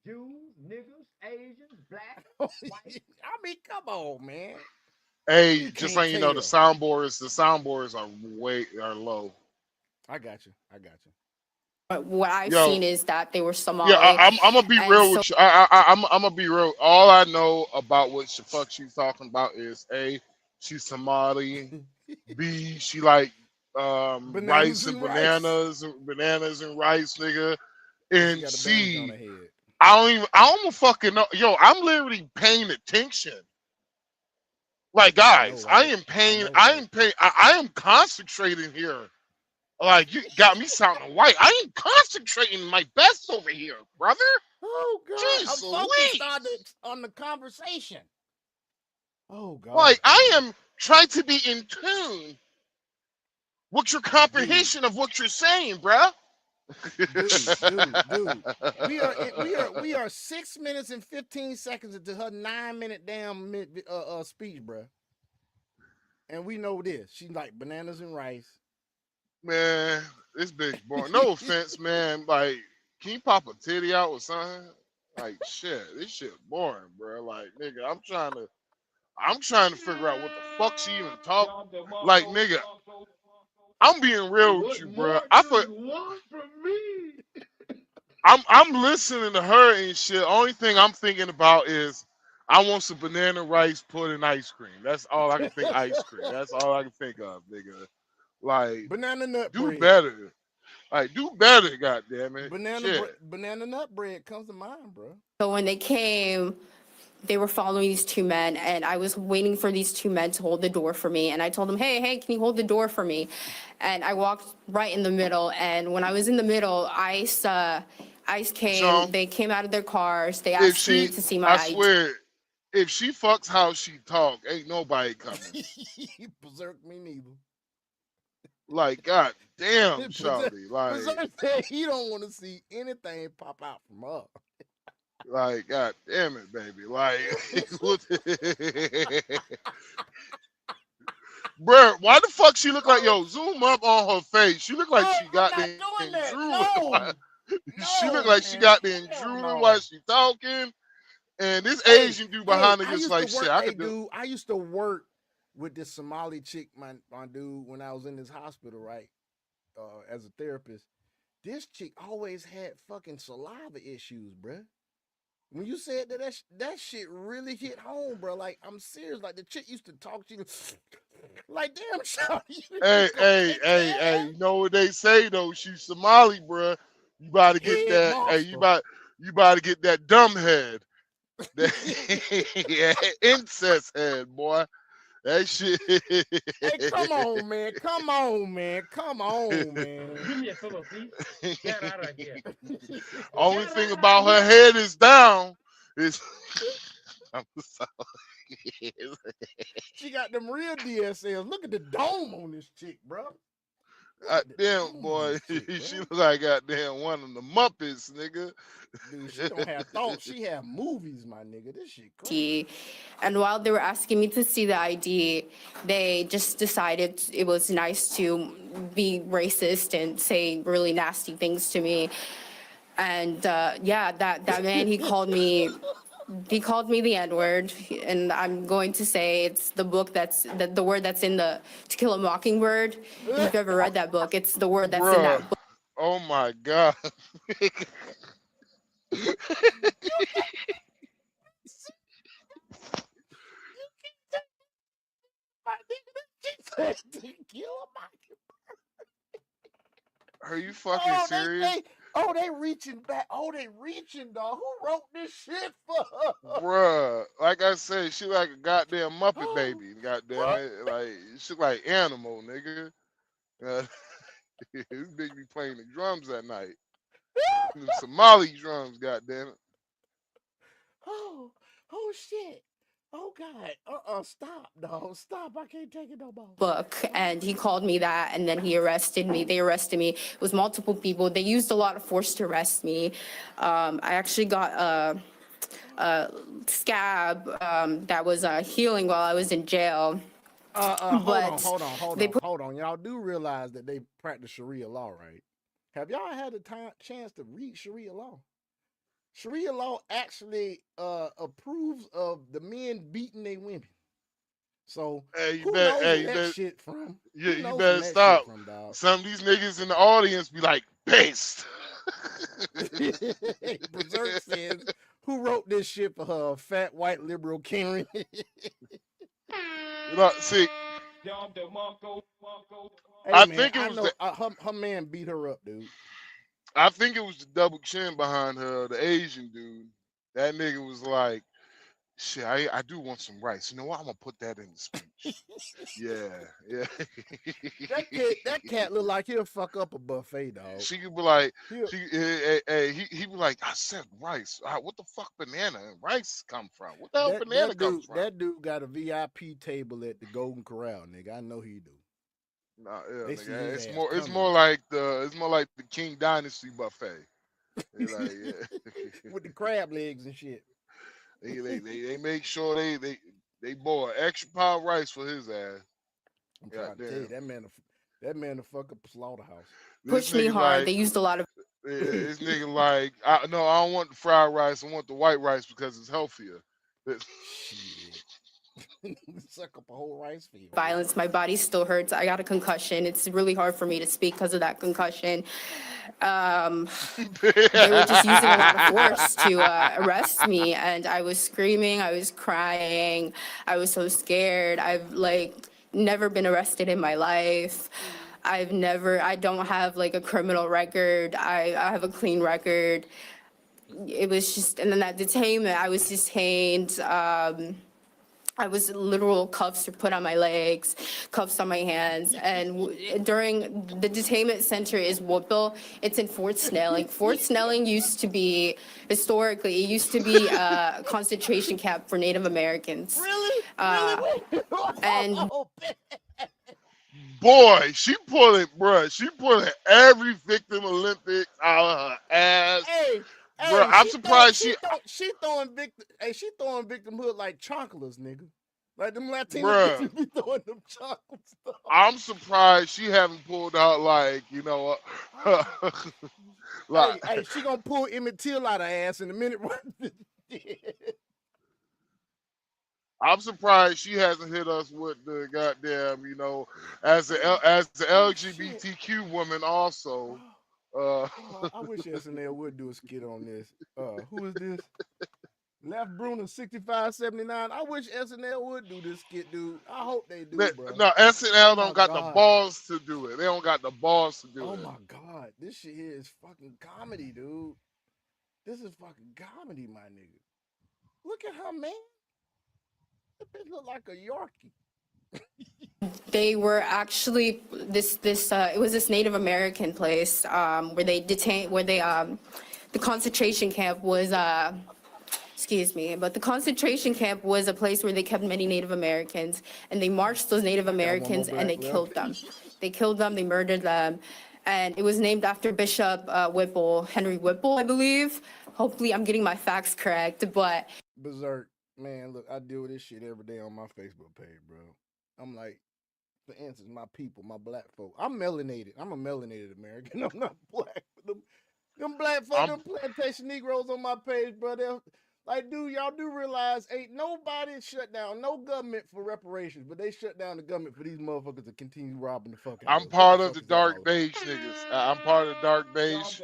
Speaker 3: Jews, niggas, Asians, Black,
Speaker 1: I mean, come on, man.
Speaker 2: Hey, just like you know, the soundboards are low.
Speaker 1: I got you.
Speaker 8: But what I've seen is that they were Somali.
Speaker 2: Yeah, I'm gonna be real with you. I'm gonna be real. All I know about what the fuck she's talking about is A, she's Somali. B, she like rice and bananas and rice, nigga. And C, I don't fucking know. Yo, I'm literally paying attention. Like, guys, I am concentrating here. Like, you got me sounding white. I am concentrating my best over here, brother.
Speaker 1: Oh God,
Speaker 2: Jeez,
Speaker 1: I'm focused on the conversation. Oh God,
Speaker 2: like I am trying to be in tune with your comprehension of what you're saying, bruh.
Speaker 1: Dude. We are 6 minutes and 15 seconds into her 9-minute damn speech, bruh. And we know this. She like bananas and rice.
Speaker 2: Man, this bitch boring. No offense, man. Like, can you pop a titty out or something? Like, shit, this shit boring, bro. Like, nigga, I'm trying to figure out what the fuck she even talk. Like, nigga, I'm being real with you, bro. I'm listening to her and shit. Only thing I'm thinking about is I want some banana rice pudding ice cream. That's all I can think. Ice cream. That's all I can think of, nigga. Like,
Speaker 1: banana nut
Speaker 2: do
Speaker 1: bread.
Speaker 2: better. Like, do better, goddammit.
Speaker 1: Banana nut bread comes to mind, bro.
Speaker 8: So when they came, they were following these two men, and I was waiting for these two men to hold the door for me. And I told them, hey, can you hold the door for me? And I walked right in the middle. And when I was in the middle, ICE came.
Speaker 2: Sean,
Speaker 8: they came out of their cars. They asked me to see my
Speaker 2: I swear, if she fucks how she talk, ain't nobody coming.
Speaker 1: Berserk me neither.
Speaker 2: Like, god damn, shawty. Like,
Speaker 1: he don't want to see anything pop out from her.
Speaker 2: Like, god damn it, baby. Like, bro, why the fuck she look like, yo, zoom up on her face. She look like she got the drooling. She look like she got the drooling while she talking. And this Asian dude behind her just like, shit,
Speaker 1: I used to work with this Somali chick, my dude, when I was in this hospital, right? As a therapist. This chick always had fucking saliva issues, bruh. When you said that shit really hit home, bro. Like, I'm serious. Like, the chick used to talk to you like, damn, shawty.
Speaker 2: Hey, you know what they say though? She's Somali, bro. You about to get that. Monster. Hey, you about to get that dumb head, that incest head, boy. That shit.
Speaker 1: Hey, come on, man. Come on, man. Come on, man.
Speaker 3: Give me a pillow, please. Get out of here.
Speaker 2: Only thing about her head is down is. I'm sorry.
Speaker 1: She got them real DSLs. Look at the dome on this chick, bro.
Speaker 2: Damn, boy, she look like goddamn one of the Muppets, nigga.
Speaker 1: Dude, she don't have thoughts. She have movies, my nigga. This shit crazy.
Speaker 8: And while they were asking me to see the ID, they just decided it was nice to be racist and say really nasty things to me. And yeah, that man, he called me the N-word, and I'm going to say it's the book the word that's in the To Kill a Mockingbird. If you've ever read that book, it's the word that's in that book.
Speaker 2: Oh my god. Are you fucking serious?
Speaker 1: They reaching back. Oh, they reaching, dog. Who wrote this shit for her?
Speaker 2: Bruh, like I said, she like a goddamn Muppet baby. Goddamn it. Like, she like Animal, nigga. This bitch be playing the drums at night. Them Somali drums, goddamn it.
Speaker 1: Oh shit. Oh God. Stop, dog. Stop. I can't take it no more.
Speaker 8: Book, and he called me that, and then he arrested me. They arrested me. It was multiple people. They used a lot of force to arrest me. I actually got a scab that was healing while I was in jail.
Speaker 1: Hold on. Y'all do realize that they practice Sharia law, right? Have y'all had a chance to read Sharia law? Sharia law actually approves of the men beating their women. So who knows that shit from?
Speaker 2: Yeah, you better stop. Some of these niggas in the audience be like, based.
Speaker 1: Berserk says, who wrote this shit for her? Fat white liberal Karen.
Speaker 2: See,
Speaker 1: I think it was her man beat her up, dude.
Speaker 2: I think it was the double chin behind her, the Asian dude. That nigga was like, shit, I do want some rice. You know what? I'm gonna put that in the speech. Yeah.
Speaker 1: that cat look like he'll fuck up a buffet, dog.
Speaker 2: She could be like, he be like, I said rice. What the fuck banana and rice come from? What the hell banana come from?
Speaker 1: That dude got a VIP table at the Golden Corral, nigga. I know he do.
Speaker 2: Nah, yeah, nigga, it's more like the King Dynasty buffet. Like, yeah.
Speaker 1: With the crab legs and shit.
Speaker 2: They make sure they boil extra pound rice for his ass.
Speaker 1: I'm trying to tell you, that man the fuck up slaughterhouse.
Speaker 8: Pushed me hard. They used a lot of.
Speaker 2: This nigga like, I don't want the fried rice. I want the white rice because it's healthier.
Speaker 1: Shit. Suck up a whole rice field.
Speaker 8: Violence. My body still hurts. I got a concussion. It's really hard for me to speak because of that concussion. They were just using a lot of force to arrest me, and I was screaming. I was crying. I was so scared. I've never been arrested in my life. I don't have a criminal record. I have a clean record. It was just, and then that detainment, I was detained. I was literal cuffs were put on my legs, cuffs on my hands, and during the detainment center is Woodville. It's in Fort Snelling. Fort Snelling used to be, historically, it used to be a concentration camp for Native Americans.
Speaker 1: Really?
Speaker 8: And
Speaker 2: boy, she pulling every victim Olympics out of her ass.
Speaker 1: Hey,
Speaker 2: bro, I'm surprised she
Speaker 1: throwing victimhood like chocolates, nigga. Like them Latino
Speaker 2: Bruh.
Speaker 1: bitches be throwing them chocolates.
Speaker 2: I'm surprised she haven't pulled out
Speaker 1: Hey, she gonna pull Emmett Till out her ass in a minute.
Speaker 2: I'm surprised she hasn't hit us with the goddamn, as the LGBTQ woman also.
Speaker 1: I wish SNL would do a skit on this. Who is this? Left Bruner 6579. I wish SNL would do this skit, dude. I hope they do, bro.
Speaker 2: No, SNL don't got the balls to do it. They don't got the balls to do it.
Speaker 1: Oh my god, this shit here is fucking comedy, dude. This is fucking comedy, my nigga. Look at her, man. That bitch look like a Yorkie.
Speaker 8: They were actually it was this Native American place where they detained the concentration camp was excuse me, but the concentration camp was a place where they kept many Native Americans, and they marched those Native Americans and they killed them. They killed them, they murdered them, and it was named after Bishop Whipple, Henry Whipple, I believe. Hopefully I'm getting my facts correct, but
Speaker 1: Berserk, man, look, I deal with this shit every day on my Facebook page, bro. I'm like, for instance, my people, my black folk. I'm melanated. I'm a melanated American. I'm not black. Them black folk, them plantation Negroes on my page, bro. Like, dude, y'all do realize ain't nobody shut down no government for reparations, but they shut down the government for these motherfuckers to continue robbing the fuck out.
Speaker 2: I'm part of the dark beige niggas. I'm part of the dark beige.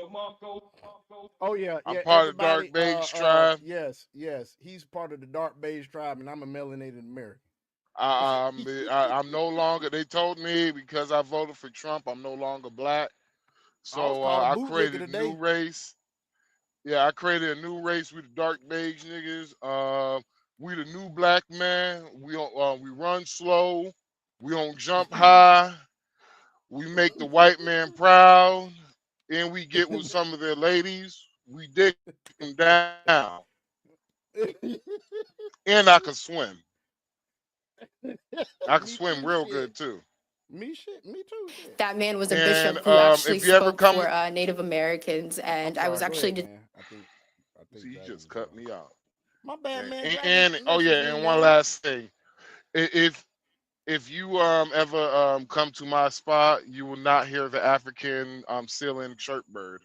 Speaker 1: Oh yeah,
Speaker 2: I'm part of the dark beige tribe.
Speaker 1: Yes. He's part of the dark beige tribe, and I'm a melanated American.
Speaker 2: I'm no longer. They told me because I voted for Trump, I'm no longer black. So I created a new race. Yeah, I created a new race with the dark beige niggas. We the new black man. We run slow. We don't jump high. We make the white man proud, and we get with some of their ladies. We dick them down, and I can swim. I can swim real good too.
Speaker 1: Me too. Shit.
Speaker 8: That man was a bishop who actually spoke for Native Americans, and I was actually.
Speaker 2: So you just cut me off.
Speaker 1: My bad, man.
Speaker 2: And one last thing, if you ever come to my spot, you will not hear the African ceiling chirp bird.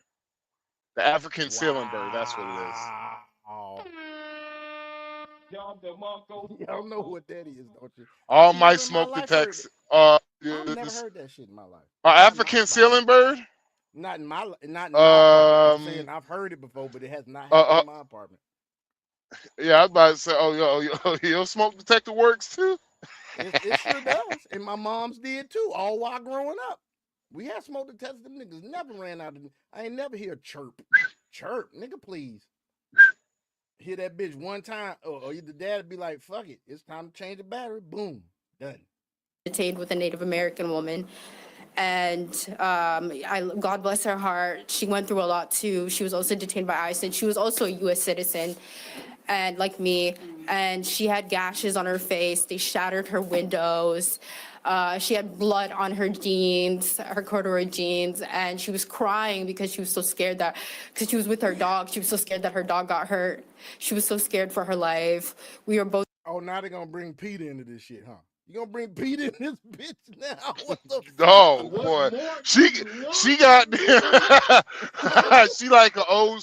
Speaker 2: The African ceiling bird. That's what it is.
Speaker 1: Oh. Y'all know what that is, don't you?
Speaker 2: All my smoke detectors.
Speaker 1: I've never heard that shit in my life.
Speaker 2: African ceiling bird?
Speaker 1: Not in my apartment. I'm saying I've heard it before, but it has not happened in my apartment.
Speaker 2: Yeah, I was about to say, your smoke detector works too?
Speaker 1: It sure does. And my mom's did too, all while growing up. We had smoke detectors. Them niggas never ran out of I ain't never hear chirp. Chirp, nigga, please. Hear that bitch one time, or the dad would be like, fuck it, it's time to change the battery. Boom, done.
Speaker 8: Detained with a Native American woman. And God bless her heart, she went through a lot too. She was also detained by ICE, and she was also a U.S. citizen, and like me, and she had gashes on her face. They shattered her windows. She had blood on her jeans, her corduroy jeans, and she was crying because she was so scared because she was with her dog, she was so scared that her dog got hurt. She was so scared for her life. We were both.
Speaker 1: Oh, now they're gonna bring Peter into this shit, huh? You gonna bring Peter in this bitch now? What the
Speaker 2: fuck? Boy. She got she like an old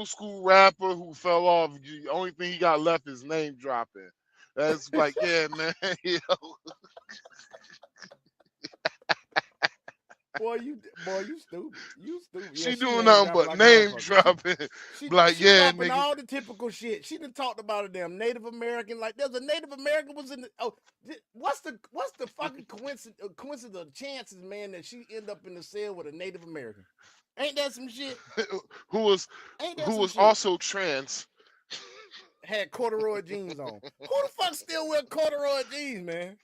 Speaker 2: school rapper who fell off. The only thing he got left is name dropping. That's like, yeah, man. Yo.
Speaker 1: Boy, you stupid. You stupid.
Speaker 2: She doing nothing but name dropping.
Speaker 1: She
Speaker 2: yeah,
Speaker 1: dropping
Speaker 2: nigga.
Speaker 1: all the typical shit. She done talked about a damn Native American. Like there's a Native American was in the. Oh, what's the fucking coincidence of chances, man, that she end up in the cell with a Native American? Ain't that some shit?
Speaker 2: who was also trans.
Speaker 1: Had corduroy jeans on. Who the fuck still wear corduroy jeans, man?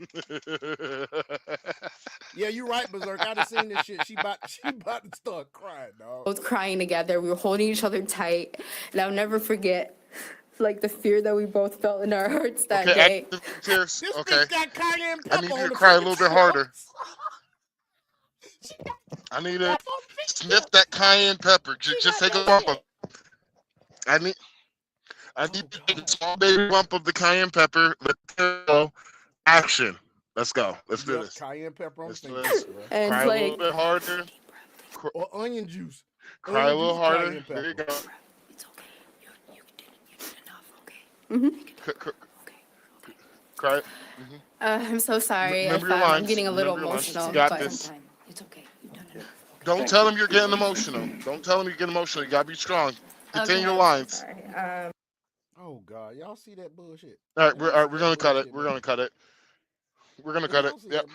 Speaker 1: Yeah, you right, Berserk. I done seen this shit. She about to start crying, dog.
Speaker 8: Both crying together. We were holding each other tight, and I'll never forget, like the fear that we both felt in our hearts that day.
Speaker 2: Tears.
Speaker 1: This
Speaker 2: okay.
Speaker 1: bitch got cayenne pepper.
Speaker 2: I need you to cry a little bit harder. I need to sniff that cayenne pepper. Just take a bump of. I need to take a small baby bump of the cayenne pepper. Let's go. Action. Let's go. Let's do this.
Speaker 1: Cayenne pepper on the
Speaker 8: and
Speaker 2: cry
Speaker 8: like,
Speaker 2: a little bit harder.
Speaker 1: Or onion juice.
Speaker 2: Cry a little harder. There you go.
Speaker 8: It's okay. You did enough, okay?
Speaker 2: Cry.
Speaker 8: I'm so sorry if
Speaker 2: Remember your lines.
Speaker 8: I'm getting a little
Speaker 2: Remember
Speaker 8: emotional.
Speaker 2: You got
Speaker 8: but
Speaker 2: this.
Speaker 8: it's okay. You've done enough. Okay.
Speaker 2: Don't tell him you're getting emotional. Don't tell him you're getting emotional. You gotta be strong. Continue your lines.
Speaker 8: Sorry.
Speaker 1: Oh God, y'all see that bullshit?
Speaker 2: All right, we're gonna cut it. We're gonna cut it. We're gonna cut it. Yep.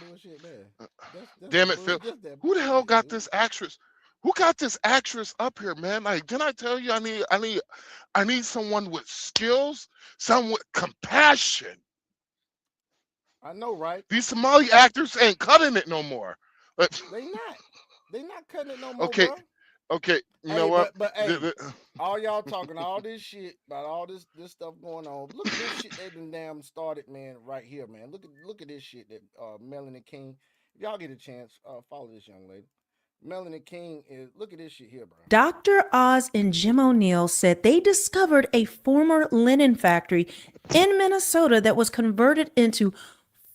Speaker 2: Damn it, Phil. Who the hell got this actress? Who got this actress up here, man? Like, didn't I tell you I need someone with skills, someone with compassion.
Speaker 1: I know, right?
Speaker 2: These Somali actors ain't cutting it no more.
Speaker 1: They not. They not cutting it no more,
Speaker 2: Okay,
Speaker 1: bro.
Speaker 2: okay. You
Speaker 1: Hey,
Speaker 2: know what?
Speaker 1: but hey, all y'all talking all this shit about all this stuff going on. Look at this shit they done damn started, man, right here, man. Look at this shit that Melanie King. If y'all get a chance, follow this young lady. Melanie King is look at this shit here, bro.
Speaker 11: Dr. Oz and Jim O'Neill said they discovered a former linen factory in Minnesota that was converted into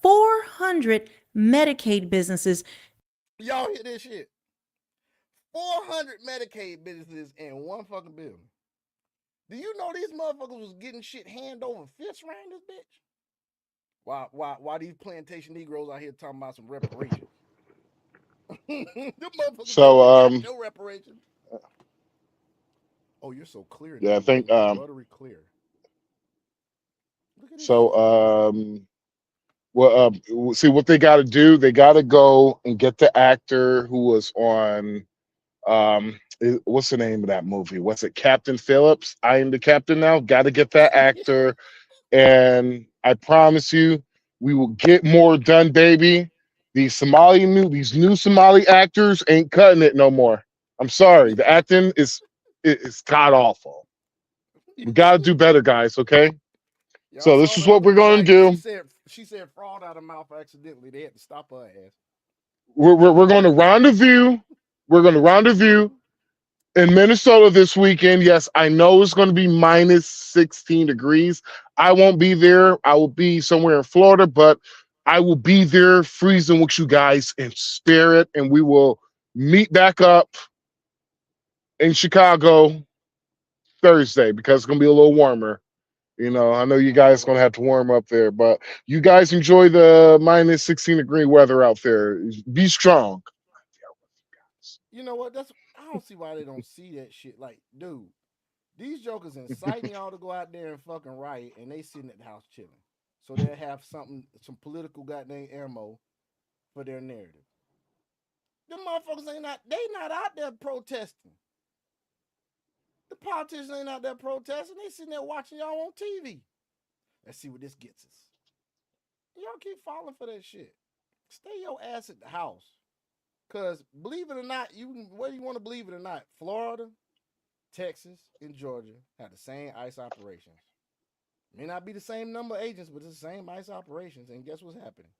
Speaker 11: 400 Medicaid businesses.
Speaker 1: Y'all hear this shit? 400 Medicaid businesses in one fucking building. Do you know these motherfuckers was getting shit hand over fist around this bitch? Why these plantation Negroes out here talking about some reparations? The motherfuckers
Speaker 2: So
Speaker 1: no reparations. Oh, you're so clear.
Speaker 2: Yeah,
Speaker 1: Now,
Speaker 2: I think
Speaker 1: buttery clear. Look at this shit.
Speaker 2: well see what they got to do. They got to go and get the actor who was on what's the name of that movie? What's it? Captain Phillips. I am the captain now. Got to get that actor, and I promise you, we will get more done, baby. These new Somali actors ain't cutting it no more. I'm sorry, the acting is god awful. We gotta do better, guys. Okay.
Speaker 1: Y'all
Speaker 2: So this
Speaker 1: saw
Speaker 2: is
Speaker 1: the
Speaker 2: what
Speaker 1: other
Speaker 2: we're going to
Speaker 1: right?
Speaker 2: do.
Speaker 1: She said fraud out of mouth accidentally. They had to stop her ass.
Speaker 2: We're going to rendezvous. We're going to rendezvous in Minnesota this weekend. Yes, I know it's going to be minus 16 degrees. I won't be there. I will be somewhere in Florida, but I will be there freezing with you guys in spirit, and we will meet back up in Chicago Thursday because it's going to be a little warmer. You know, I know you guys going to have to warm up there, but you guys enjoy the minus 16 degree weather out there. Be strong.
Speaker 1: You know what? I don't see why they don't see that shit. Like, dude, these jokers inciting y'all to go out there and fucking riot, and they sitting at the house chilling. So they'll have some political goddamn ammo for their narrative. Them motherfuckers they not out there protesting. The politicians ain't out there protesting. They sitting there watching y'all on TV. Let's see what this gets us. Y'all keep falling for that shit. Stay your ass at the house. Cause believe it or not, whether you want to believe it or not, Florida, Texas, and Georgia have the same ICE operations. May not be the same number of agents, but it's the same ICE operations. And guess what's happening?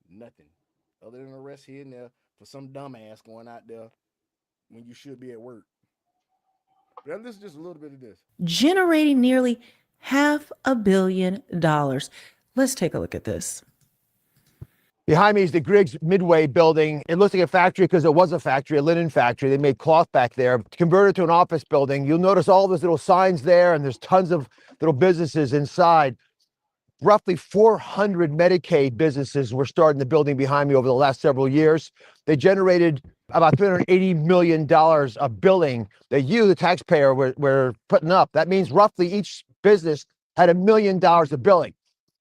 Speaker 1: Nothing. Other than arrest here and there for some dumbass going out there when you should be at work. Now, this is just a little bit of this.
Speaker 11: Generating nearly $500 million. Let's take a look at this.
Speaker 12: Behind me is the Griggs Midway building. It looks like a factory because it was a factory, a linen factory. They made cloth back there, converted to an office building. You'll notice all those little signs there, and there's tons of little businesses inside. Roughly 400 Medicaid businesses were started in the building behind me over the last several years. They generated about $380 million of billing that you, the taxpayer, were putting up. That means roughly each business had $1 million of billing.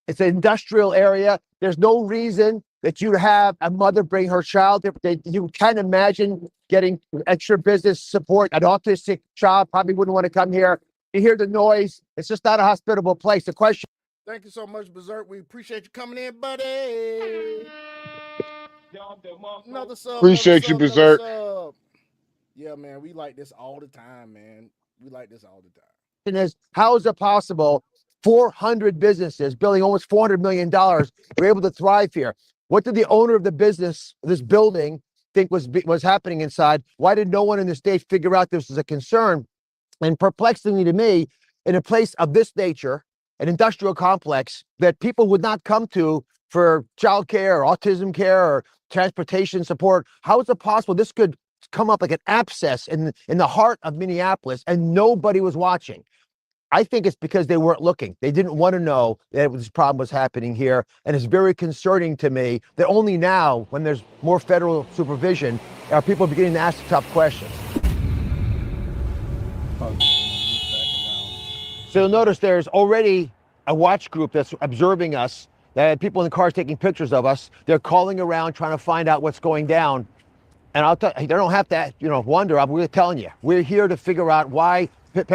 Speaker 12: It's an industrial area. There's no reason that you'd have a mother bring her child. You can imagine getting extra business support. An autistic child probably wouldn't want to come here. You hear the noise. It's just not a hospitable place. The question.
Speaker 1: Thank you so much, Berserk. We appreciate you coming in, buddy. Another sub.
Speaker 2: Appreciate you, Berserk.
Speaker 1: Yeah, man, we like this all the time, man. We like this all the time.
Speaker 12: Is how is it possible 400 businesses billing almost $400 million were able to thrive here? What did the owner of the business, this building, think was happening inside? Why did no one in the state figure out this was a concern? And perplexingly to me, in a place of this nature, an industrial complex that people would not come to for childcare or autism care or transportation support, how is it possible this could come up like an abscess in the heart of Minneapolis and nobody was watching? I think it's because they weren't looking. They didn't want to know that this problem was happening here. And it's very concerning to me that only now, when there's more federal supervision, are people beginning to ask the tough questions. So you'll notice there's already a watch group that's observing us. That people in the cars taking pictures of us. They're calling around trying to find out what's going down. And I'll tell you, they don't have to, wonder. I'm really telling you, we're here to figure out why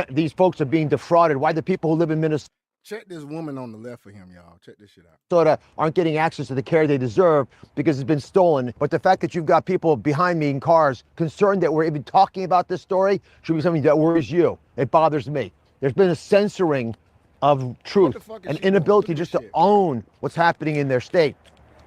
Speaker 12: these folks are being defrauded, why the people who live in Minnesota.
Speaker 1: Check this woman on the left for him, y'all. Check this shit out.
Speaker 12: Minnesota aren't getting access to the care they deserve because it's been stolen. But the fact that you've got people behind me in cars concerned that we're even talking about this story should be something that worries you. It bothers me. There's been a censoring of truth, an inability just to own what's happening in their state.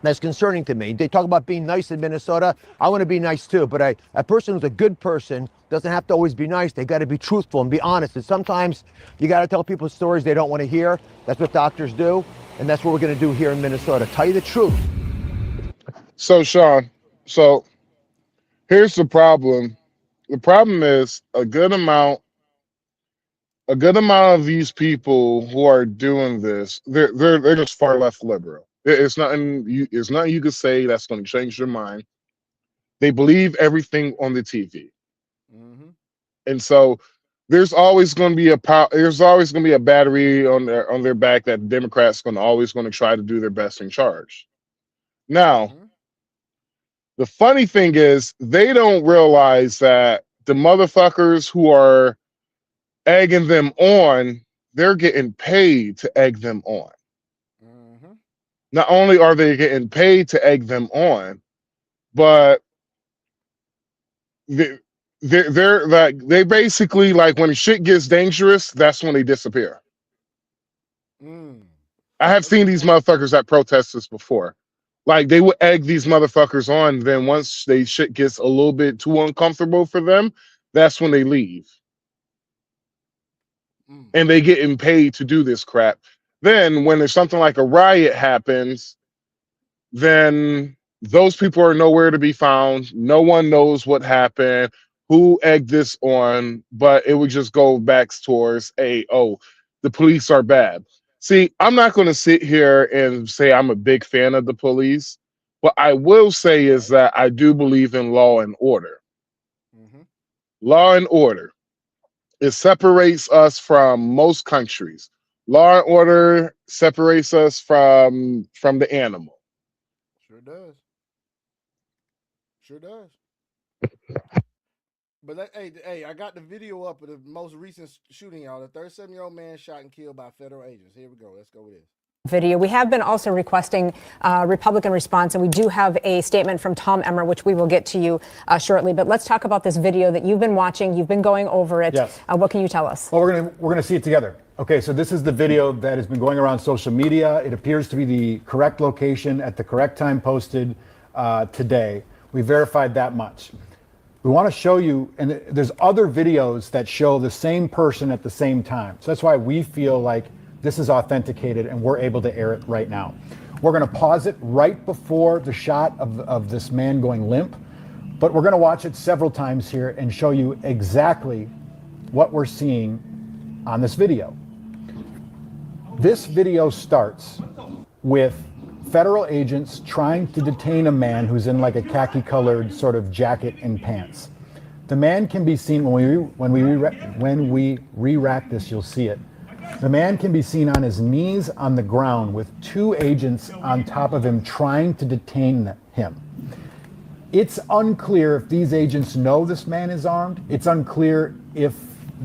Speaker 12: That's concerning to me. They talk about being nice in Minnesota. I want to be nice too, but a person who's a good person doesn't have to always be nice. They got to be truthful and be honest. And sometimes you got to tell people stories they don't want to hear. That's what doctors do. And that's what we're going to do here in Minnesota. Tell you the truth.
Speaker 2: So, Sean, here's the problem. The problem is a good amount of these people who are doing this, they're just far left liberal. It's nothing you could say that's going to change their mind. They believe everything on the TV.
Speaker 1: Mm-hmm.
Speaker 2: And so there's always going to be a battery on their back that Democrats always going to try to do their best in charge. Now, the funny thing is they don't realize that the motherfuckers who are egging them on, they're getting paid to egg them on.
Speaker 1: Mm-hmm.
Speaker 2: Not only are they getting paid to egg them on, but they're like, they basically, like, when shit gets dangerous, that's when they disappear. I have seen these motherfuckers at protests before. Like, they would egg these motherfuckers on, then once shit gets a little bit too uncomfortable for them, that's when they leave. And they getting paid to do this crap. Then when there's something like a riot happens, then those people are nowhere to be found. No one knows what happened, who egged this on, but it would just go back towards the police are bad. See, I'm not going to sit here and say I'm a big fan of the police. What I will say is that I do believe in law and order.
Speaker 1: Mm-hmm.
Speaker 2: Law and order. It separates us from most countries. Law and order separates us from the animal.
Speaker 1: Sure does. Sure does. But hey, I got the video up of the most recent shooting, y'all. The 37-year-old man shot and killed by federal agents. Here we go. Let's go with this.
Speaker 13: Video. We have been also requesting Republican response, and we do have a statement from Tom Emmer, which we will get to you shortly. But let's talk about this video that you've been watching. You've been going over it.
Speaker 14: Yes.
Speaker 13: What can you tell us?
Speaker 14: Well, we're gonna see it together. Okay, so this is the video that has been going around social media. It appears to be the correct location at the correct time posted today. We verified that much. We want to show you, and there's other videos that show the same person at the same time. So that's why we feel like this is authenticated and we're able to air it right now. We're going to pause it right before the shot of this man going limp, but we're going to watch it several times here and show you exactly what we're seeing on this video. This video starts with federal agents trying to detain a man who's in like a khaki colored sort of jacket and pants. The man can be seen when we re-rack this, you'll see it. The man can be seen on his knees on the ground with two agents on top of him trying to detain him. It's unclear if these agents know this man is armed. It's unclear if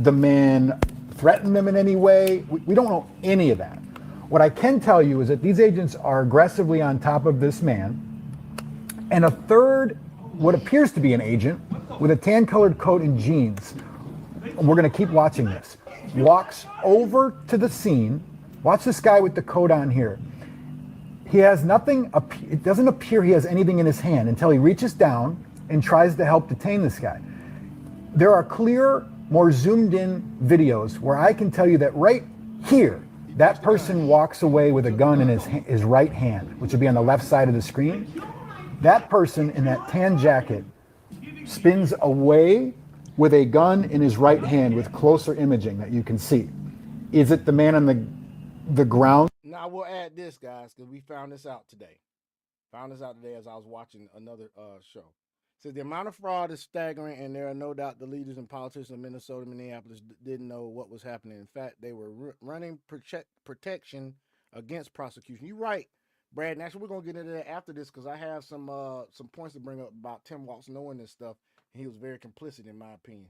Speaker 14: the man threatened them in any way. We don't know any of that. What I can tell you is that these agents are aggressively on top of this man, and a third, what appears to be an agent, with a tan-colored coat and jeans, and we're going to keep watching this, walks over to the scene. Watch this guy with the coat on here. He has nothing, it doesn't appear he has anything in his hand until he reaches down and tries to help detain this guy. There are clear, more zoomed in videos where I can tell you that right here, that person walks away with a gun in his right hand, which would be on the left side of the screen. That person in that tan jacket spins away with a gun in his right hand with closer imaging that you can see. Is it the man on the ground?
Speaker 1: Now, we'll add this, guys, because we found this out today. As I was watching another show. Says the amount of fraud is staggering, and there are no doubt the leaders and politicians of Minnesota and Minneapolis didn't know what was happening. In fact, they were running protection against prosecution. You're right, Brad. And actually, we're going to get into that after this because I have some points to bring up about Tim Walz knowing this stuff, and he was very complicit, in my opinion.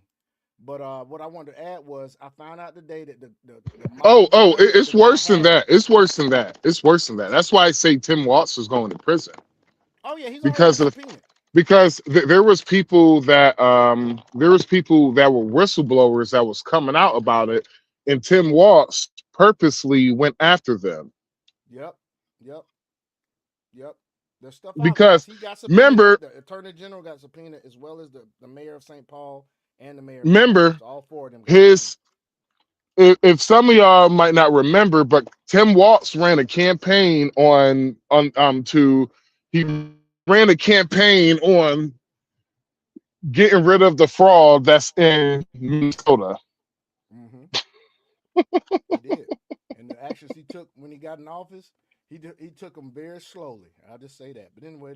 Speaker 1: But what I wanted to add was I found out today that the
Speaker 2: It's worse than that. It's worse than that. It's worse than that. That's why I say Tim Watts is going to prison.
Speaker 1: Oh yeah, he's
Speaker 2: because
Speaker 1: already
Speaker 2: of
Speaker 1: subpoenaed.
Speaker 2: because there was people that were whistleblowers that was coming out about it, and Tim Watts purposely went after them.
Speaker 1: Yep. There's stuff out
Speaker 2: Because
Speaker 1: he got subpoenaed.
Speaker 2: remember,
Speaker 1: The Attorney General got subpoenaed as well as the mayor of St. Paul and the mayor.
Speaker 2: remember
Speaker 1: So all four of them.
Speaker 2: his. If some of y'all might not remember, but Tim Watts ran a campaign on getting rid of the fraud that's in Minnesota.
Speaker 1: He did. And the actions he took when he got in office, he took them very slowly. I'll just say that. But anyway,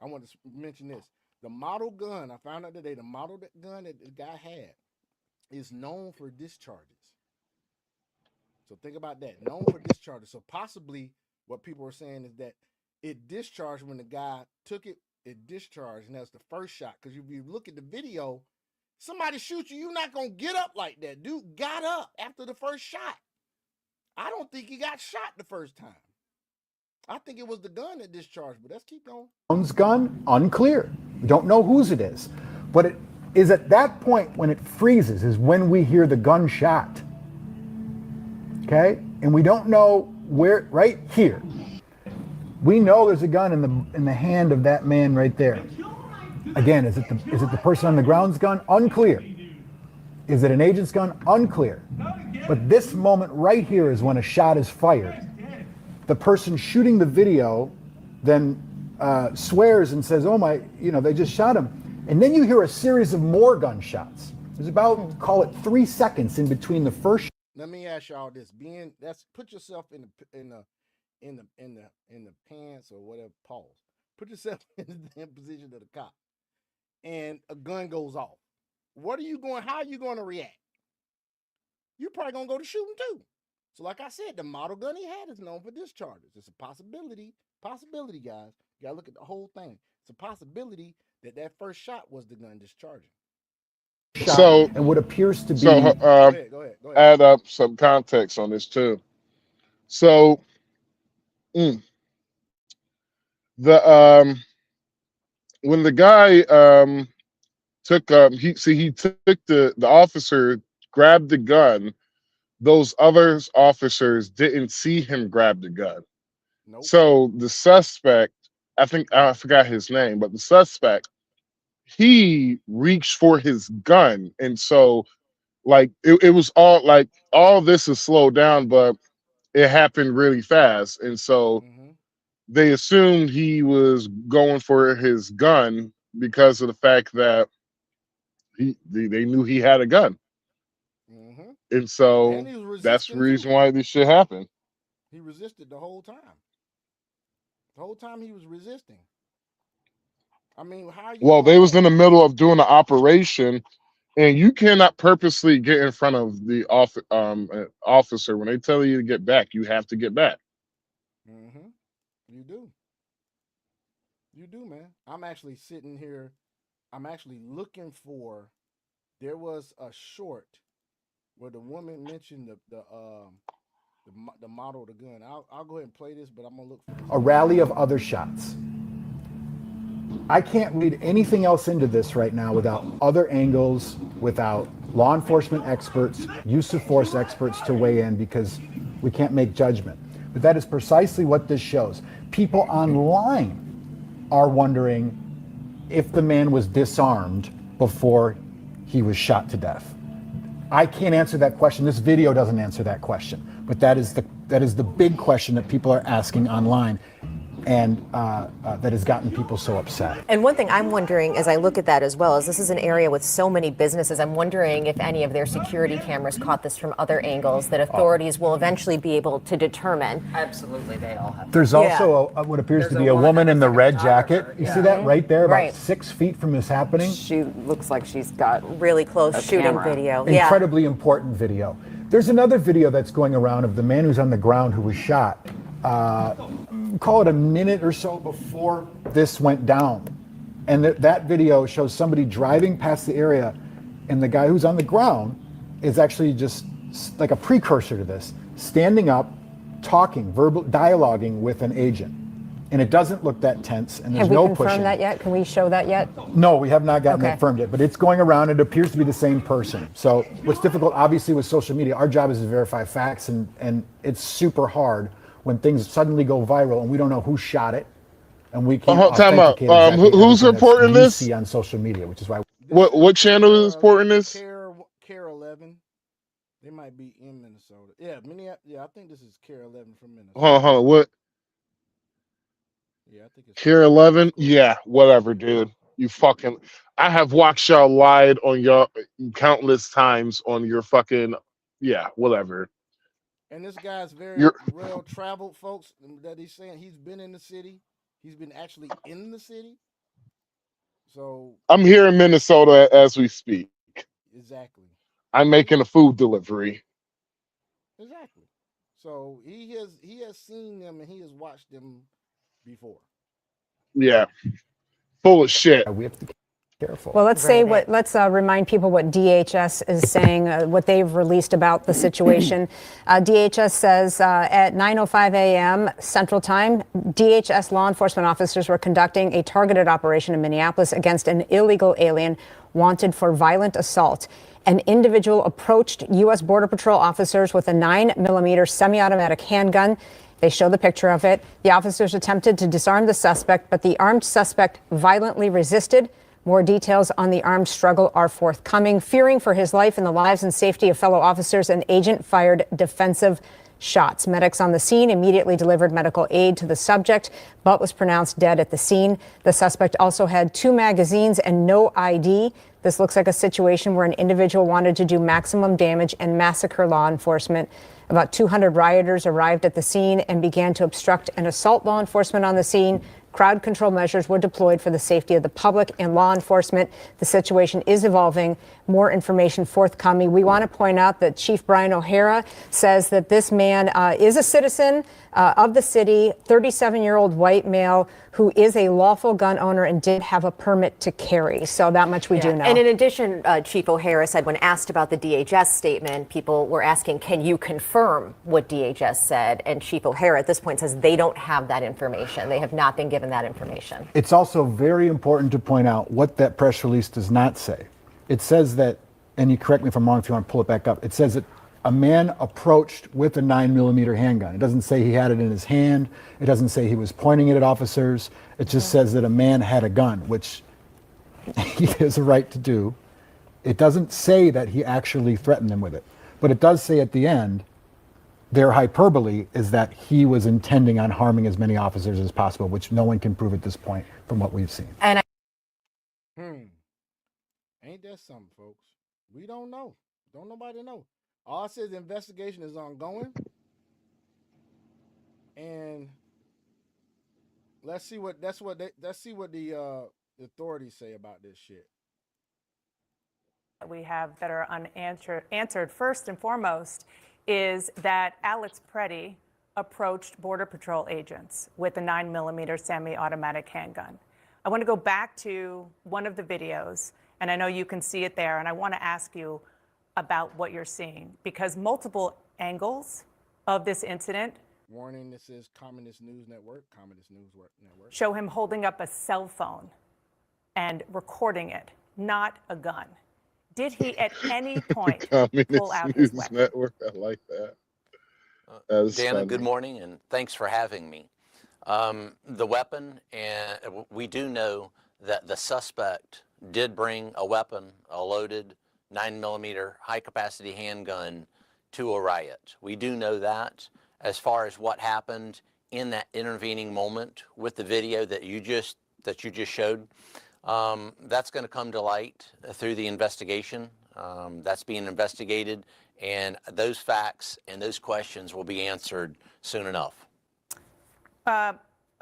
Speaker 1: I want to mention this. The model gun, I found out today, the model gun that the guy had is known for discharges. So think about that. Known for discharges. So possibly what people are saying is that it discharged when the guy took it, it discharged, and that's the first shot. Because if you look at the video, somebody shoots you, you're not going to get up like that. Dude got up after the first shot. I don't think he got shot the first time. I think it was the gun that discharged, but let's keep going.
Speaker 14: Brown's gun, unclear. We don't know whose it is. But it is at that point when it freezes is when we hear the gunshot. Okay? And we don't know where, right here. We know there's a gun in the hand of that man right there. Again, is it the person on the ground's gun? Unclear. Is it an agent's gun? Unclear. But this moment right here is when a shot is fired. The person shooting the video then swears and says, oh my, they just shot him. And then you hear a series of more gunshots. There's about, call it 3 seconds in between the first.
Speaker 1: Let me ask y'all this: put yourself in the pants or whatever. Pause. Put yourself in the position of the cop, and a gun goes off. How are you going to react? You're probably gonna go to shooting too. So, like I said, the model gun he had is known for discharges. It's a possibility, guys. You gotta look at the whole thing. It's a possibility that first shot was the gun discharging.
Speaker 2: So,
Speaker 14: and what appears to be.
Speaker 2: So,
Speaker 1: go ahead.
Speaker 2: Add up some context on this too. So, when the guy took the officer grabbed the gun. Those other officers didn't see him grab the gun. Nope. So the suspect, I forgot his name, but the suspect, he reached for his gun. And so like it was all this is slowed down, but it happened really fast. And so they assumed he was going for his gun because of the fact that they knew he had a gun. And so that's the reason why this shit happened.
Speaker 1: He resisted the whole time. The whole time he was resisting. I mean, how you?
Speaker 2: Well, they was in the middle of doing the operation, and you cannot purposely get in front of the officer when they tell you to get back. You have to get back.
Speaker 1: You do, man. I'm actually sitting here. I'm actually looking for. There was a short where the woman mentioned the model of the gun. I'll go ahead and play this, but I'm gonna look for
Speaker 14: a rally of other shots. I can't read anything else into this right now without other angles, without law enforcement experts, use of force experts to weigh in, because we can't make judgment. But that is precisely what this shows. People online are wondering if the man was disarmed before he was shot to death. I can't answer that question. This video doesn't answer that question, but that is the big question that people are asking online, and that has gotten people so upset.
Speaker 15: And one thing I'm wondering as I look at that as well is this is an area with so many businesses. I'm wondering if any of their security cameras caught this from other angles that authorities will eventually be able to determine.
Speaker 16: Absolutely, they all have.
Speaker 14: There's also what appears to be a woman in the red jacket. You see that right there, about 6 feet from this happening?
Speaker 15: She looks like she's got really close shooting video.
Speaker 14: Incredibly important video. There's another video that's going around of the man who's on the ground who was shot. Call it a minute or so before this went down. And that video shows somebody driving past the area And the guy who's on the ground is actually just like a precursor to this, standing up, talking, verbal dialoguing with an agent. And it doesn't look that tense, and there's
Speaker 13: Have we
Speaker 14: no
Speaker 13: confirmed
Speaker 14: pushing.
Speaker 13: that yet? Can we show that yet?
Speaker 14: No, we have not gotten
Speaker 13: Okay.
Speaker 14: that confirmed yet, but it's going around. It appears to be the same person. So what's difficult, obviously, with social media, our job is to verify facts, and it's super hard when things suddenly go viral and we don't know who shot it, and we can't
Speaker 2: Time out.
Speaker 14: authenticate exactly
Speaker 2: Who's
Speaker 14: everything
Speaker 2: reporting
Speaker 14: that you
Speaker 2: this?
Speaker 14: see on social media, which is why.
Speaker 2: What channel is reporting this?
Speaker 1: Care 11. They might be in Minnesota. Yeah, I think this is Care 11 from Minnesota.
Speaker 2: Hold on. What?
Speaker 1: Yeah, I think it's
Speaker 2: Care 11? Yeah, whatever, dude. You fucking. I have watched y'all lied on your countless times on your fucking. Yeah, whatever.
Speaker 1: And this guy's very
Speaker 2: You're-
Speaker 1: well traveled, folks. That he's saying he's been in the city. He's been actually in the city. So
Speaker 2: I'm here in Minnesota as we speak.
Speaker 1: exactly.
Speaker 2: I'm making a food delivery.
Speaker 1: Exactly. So he has seen them and he has watched them before.
Speaker 2: Yeah. Full of shit.
Speaker 14: We have to be careful.
Speaker 13: Well, let's remind people what DHS is saying, what they've released about the situation. DHS says at 9:05 a.m. Central Time, DHS law enforcement officers were conducting a targeted operation in Minneapolis against an illegal alien wanted for violent assault. An individual approached U.S. Border Patrol officers with a 9mm semi-automatic handgun. They show the picture of it. The officers attempted to disarm the suspect, but the armed suspect violently resisted. More details on the armed struggle are forthcoming. Fearing for his life and the lives and safety of fellow officers, an agent fired defensive shots. Medics on the scene immediately delivered medical aid to the subject, but was pronounced dead at the scene. The suspect also had 2 magazines and no ID. This looks like a situation where an individual wanted to do maximum damage and massacre law enforcement. About 200 rioters arrived at the scene and began to obstruct and assault law enforcement on the scene. Crowd control measures were deployed for the safety of the public and law enforcement. The situation is evolving. More information forthcoming. We want to point out that Chief Brian O'Hara says that this man is a citizen of the city, 37-year-old white male who is a lawful gun owner and did have a permit to carry. So that much we do know.
Speaker 15: And in addition, Chief O'Hara said when asked about the DHS statement, people were asking, can you confirm what DHS said? And Chief O'Hara at this point says they don't have that information. They have not been given that information.
Speaker 14: It's also very important to point out what that press release does not say. It says that, and you correct me if I'm wrong if you want to pull it back up, it says that a man approached with a 9mm handgun. It doesn't say he had it in his hand. It doesn't say he was pointing it at officers. It just says that a man had a gun, which he has a right to do. It doesn't say that he actually threatened them with it. But it does say at the end, their hyperbole is that he was intending on harming as many officers as possible, which no one can prove at this point from what we've seen.
Speaker 15: And
Speaker 1: Ain't that something, folks? We don't know. Don't nobody know. All it says the investigation is ongoing. And let's see what the authorities say about this shit.
Speaker 16: We have that are unanswered. First and foremost is that Alex Preddy approached Border Patrol agents with a 9mm semi-automatic handgun. I want to go back to one of the videos, and I know you can see it there, and I want to ask you about what you're seeing, because multiple angles of this incident
Speaker 1: Warning, this is Communist News Network, Network.
Speaker 16: show him holding up a cell phone and recording it, not a gun. Did he at any point pull out his
Speaker 2: Communist News
Speaker 16: weapon?
Speaker 2: Network. I like that. That's
Speaker 17: Dana,
Speaker 2: funny.
Speaker 17: good morning, and thanks for having me. The weapon, and we do know that the suspect did bring a weapon, a loaded 9mm high-capacity handgun to a riot. We do know that. As far as what happened in that intervening moment with the video that you just showed, that's going to come to light through the investigation. That's being investigated, and those facts and those questions will be answered soon enough.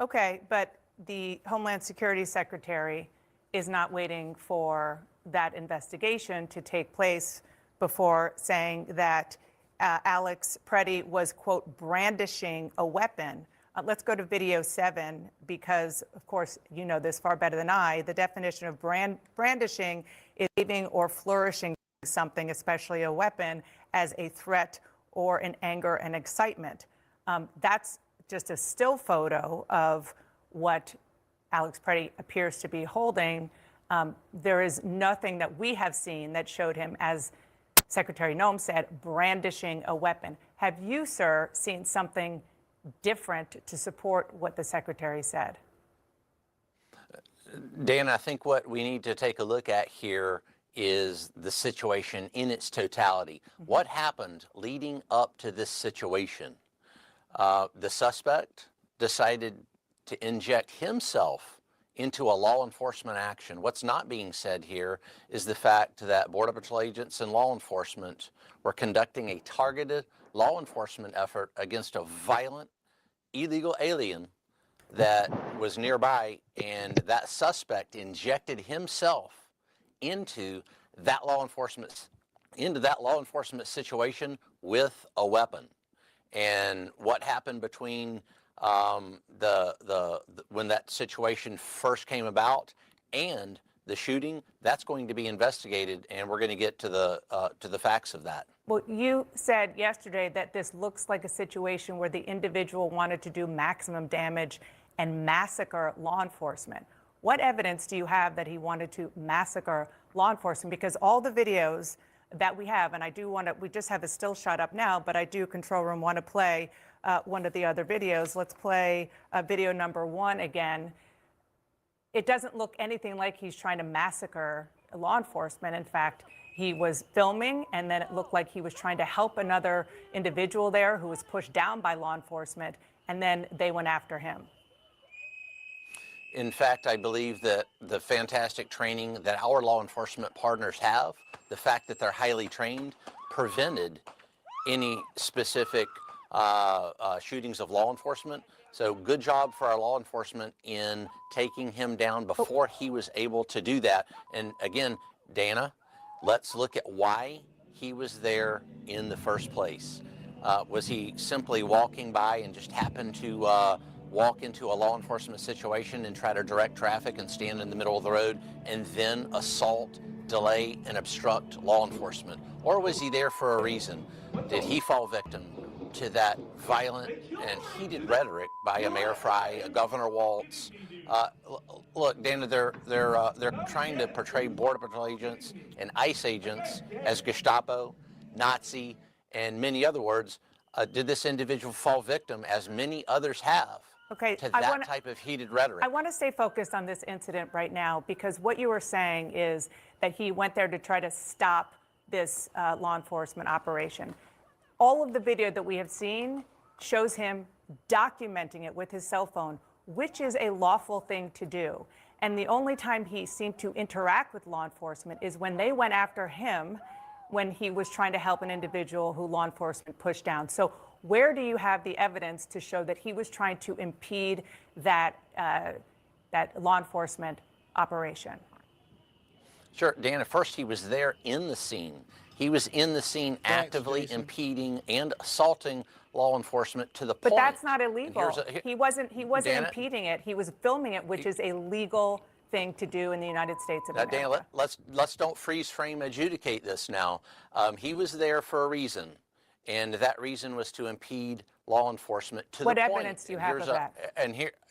Speaker 16: Okay, but the Homeland Security Secretary is not waiting for that investigation to take place before saying that Alex Preddy was, quote, brandishing a weapon. Let's go to video 7 because, of course, you know this far better than I. The definition of brandishing is waving or flourishing something, especially a weapon, as a threat or an anger and excitement. That's just a still photo of what Alex Preddy appears to be holding. There is nothing that we have seen that showed him, as Secretary Noem said, brandishing a weapon. Have you, sir, seen something different to support what the Secretary said?
Speaker 17: Dan, I think what we need to take a look at here is the situation in its totality. What happened leading up to this situation? The suspect decided to inject himself into a law enforcement action. What's not being said here is the fact that Border Patrol agents and law enforcement were conducting a targeted law enforcement effort against a violent, illegal alien that was nearby, and that suspect injected himself into that law enforcement situation with a weapon. And what happened between when that situation first came about and the shooting, that's going to be investigated, and we're going to get to the facts of that.
Speaker 16: Well, you said yesterday that this looks like a situation where the individual wanted to do maximum damage and massacre law enforcement. What evidence do you have that he wanted to massacre law enforcement? Because all the videos that we have, and I do want to, we just have a still shot up now, but I do, control room, want to play one of the other videos. Let's play video number 1 again. It doesn't look anything like he's trying to massacre law enforcement. In fact, he was filming, and then it looked like he was trying to help another individual there who was pushed down by law enforcement, and then they went after him.
Speaker 17: In fact, I believe that the fantastic training that our law enforcement partners have, the fact that they're highly trained, prevented any specific shootings of law enforcement. So good job for our law enforcement in taking him down before he was able to do that. And again, Dana, let's look at why he was there in the first place. Was he simply walking by and just happened to walk into a law enforcement situation and try to direct traffic and stand in the middle of the road and then assault, delay, and obstruct law enforcement? Or was he there for a reason? Did he fall victim to that violent and heated rhetoric by a Mayor Fry, a Governor Waltz? Look, Dana, they're trying to portray Border Patrol agents and ICE agents as Gestapo, Nazi, and many other words. Did this individual fall victim, as many others have, to that type of heated rhetoric?
Speaker 16: I want to stay focused on this incident right now, because what you were saying is that he went there to try to stop this law enforcement operation. All of the video that we have seen shows him documenting it with his cell phone, which is a lawful thing to do. And the only time he seemed to interact with law enforcement is when they went after him when he was trying to help an individual who law enforcement pushed down. So where do you have the evidence to show that he was trying to impede that, that law enforcement operation?
Speaker 17: Sure, Dan, at first he was there in the scene. He was in the scene actively impeding and assaulting law enforcement to the point.
Speaker 16: But that's not illegal. He wasn't
Speaker 17: Dana,
Speaker 16: impeding it. He was filming it, which is a legal thing to do in the United States of America.
Speaker 17: Dana, let's don't freeze frame adjudicate this now. He was there for a reason, and that reason was to impede law enfortement to the point.
Speaker 16: What evidence do you have of that?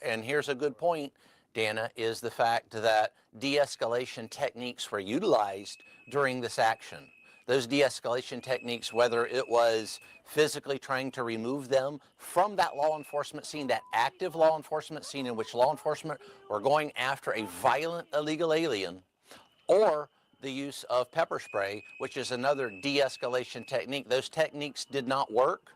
Speaker 17: And here's a good point, Dana, is the fact that de-escalation techniques were utilized during this action. Those de-escalation techniques, whether it was physically trying to remove them from that law enforcement scene, that active law enforcement scene in which law enforcement were going after a violent illegal alien, or the use of pepper spray, which is another de-escalation technique. Those techniques did not work.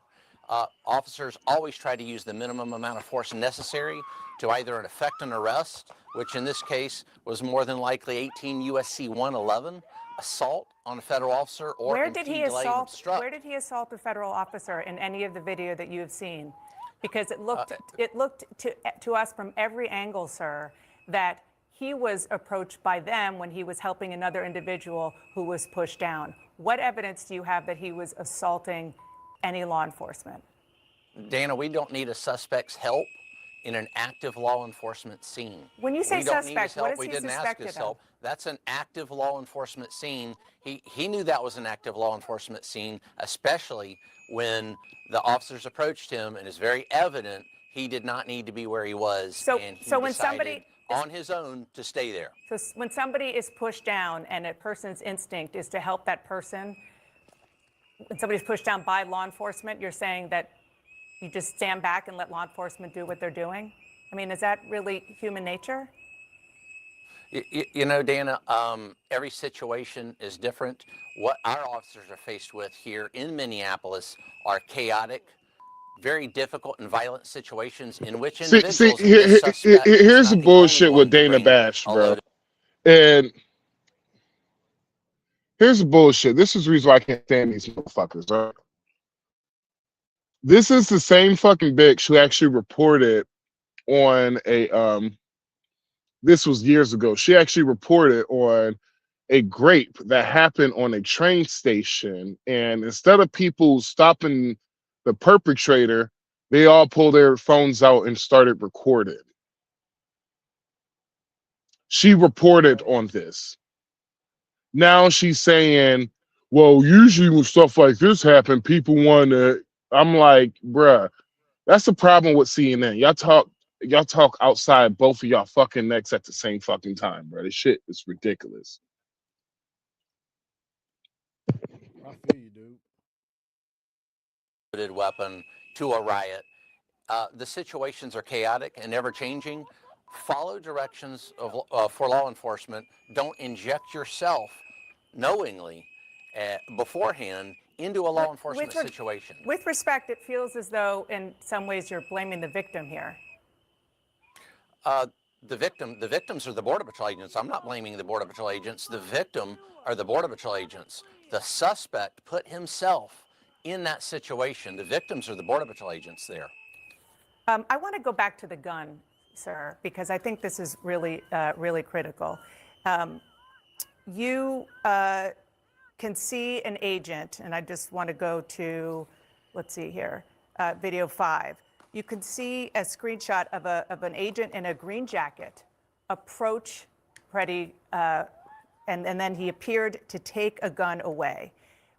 Speaker 17: Officers always try to use the minimum amount of force necessary to either effect an arrest, which in this case was more than likely 18 U.S.C. 111, assault on a federal officer, or
Speaker 16: where did he assault
Speaker 17: a
Speaker 16: federal officer in any of the video that you have seen? Because it looked to us from every angle, sir, that he was approached by them when he was helping another individual who was pushed down. What evidence do you have that he was assaulting any law enforcement?
Speaker 17: Dana, we don't need a suspect's help in an active law enforcement scene.
Speaker 16: When you say
Speaker 17: We don't need
Speaker 16: suspect,
Speaker 17: his
Speaker 16: what
Speaker 17: help.
Speaker 16: is
Speaker 17: We
Speaker 16: he
Speaker 17: didn't ask
Speaker 16: suspected
Speaker 17: his
Speaker 16: of?
Speaker 17: help. That's an active law enforcement scene. He knew that was an active law enforcement scene, especially when the officers approached him, and it's very evident he did not need to be where he was, and he
Speaker 16: when
Speaker 17: decided
Speaker 16: somebody
Speaker 17: on his own to stay there.
Speaker 16: So when somebody is pushed down and a person's instinct is to help that person, when somebody's pushed down by law enforcement, you're saying that you just stand back and let law enforcement do what they're doing? I mean, is that really human nature?
Speaker 17: You know, Dana, every situation is different. What our officers are faced with here in Minneapolis are chaotic, very difficult and violent situations in which individuals, this suspect is
Speaker 2: Here's the
Speaker 17: not the only
Speaker 2: bullshit
Speaker 17: one
Speaker 2: with
Speaker 17: to
Speaker 2: Dana
Speaker 17: bring
Speaker 2: Bash,
Speaker 17: a
Speaker 2: bro.
Speaker 17: load.
Speaker 2: And here's the bullshit. This is the reason why I can't stand these motherfuckers, right? This is the same fucking bitch who actually reported on a this was years ago. She actually reported on a grape that happened on a train station, and instead of people stopping the perpetrator, they all pulled their phones out and started recording. She reported on this. Now she's saying, well, usually when stuff like this happen, people want to. I'm like, bruh, that's the problem with CNN. Y'all talk outside both of y'all fucking necks at the same fucking time, bro. This shit is ridiculous.
Speaker 1: I feel you, dude.
Speaker 17: Loaded weapon to a riot. The situations are chaotic and ever changing. Follow directions for law enforcement. Don't inject yourself knowingly beforehand into a law enforcement situation.
Speaker 16: With respect, it feels as though in some ways you're blaming the victim here.
Speaker 17: The victims are the Border Patrol agents. I'm not blaming the Border Patrol agents. The victim are the Border Patrol agents. The suspect put himself in that situation. The victims are the Border Patrol agents there.
Speaker 16: I want to go back to the gun, sir, because I think this is really, really critical. You can see an agent, and I just want to go to, let's see here, video 5. You can see a screenshot of an agent in a green jacket approach Preddy, and then he appeared to take a gun away.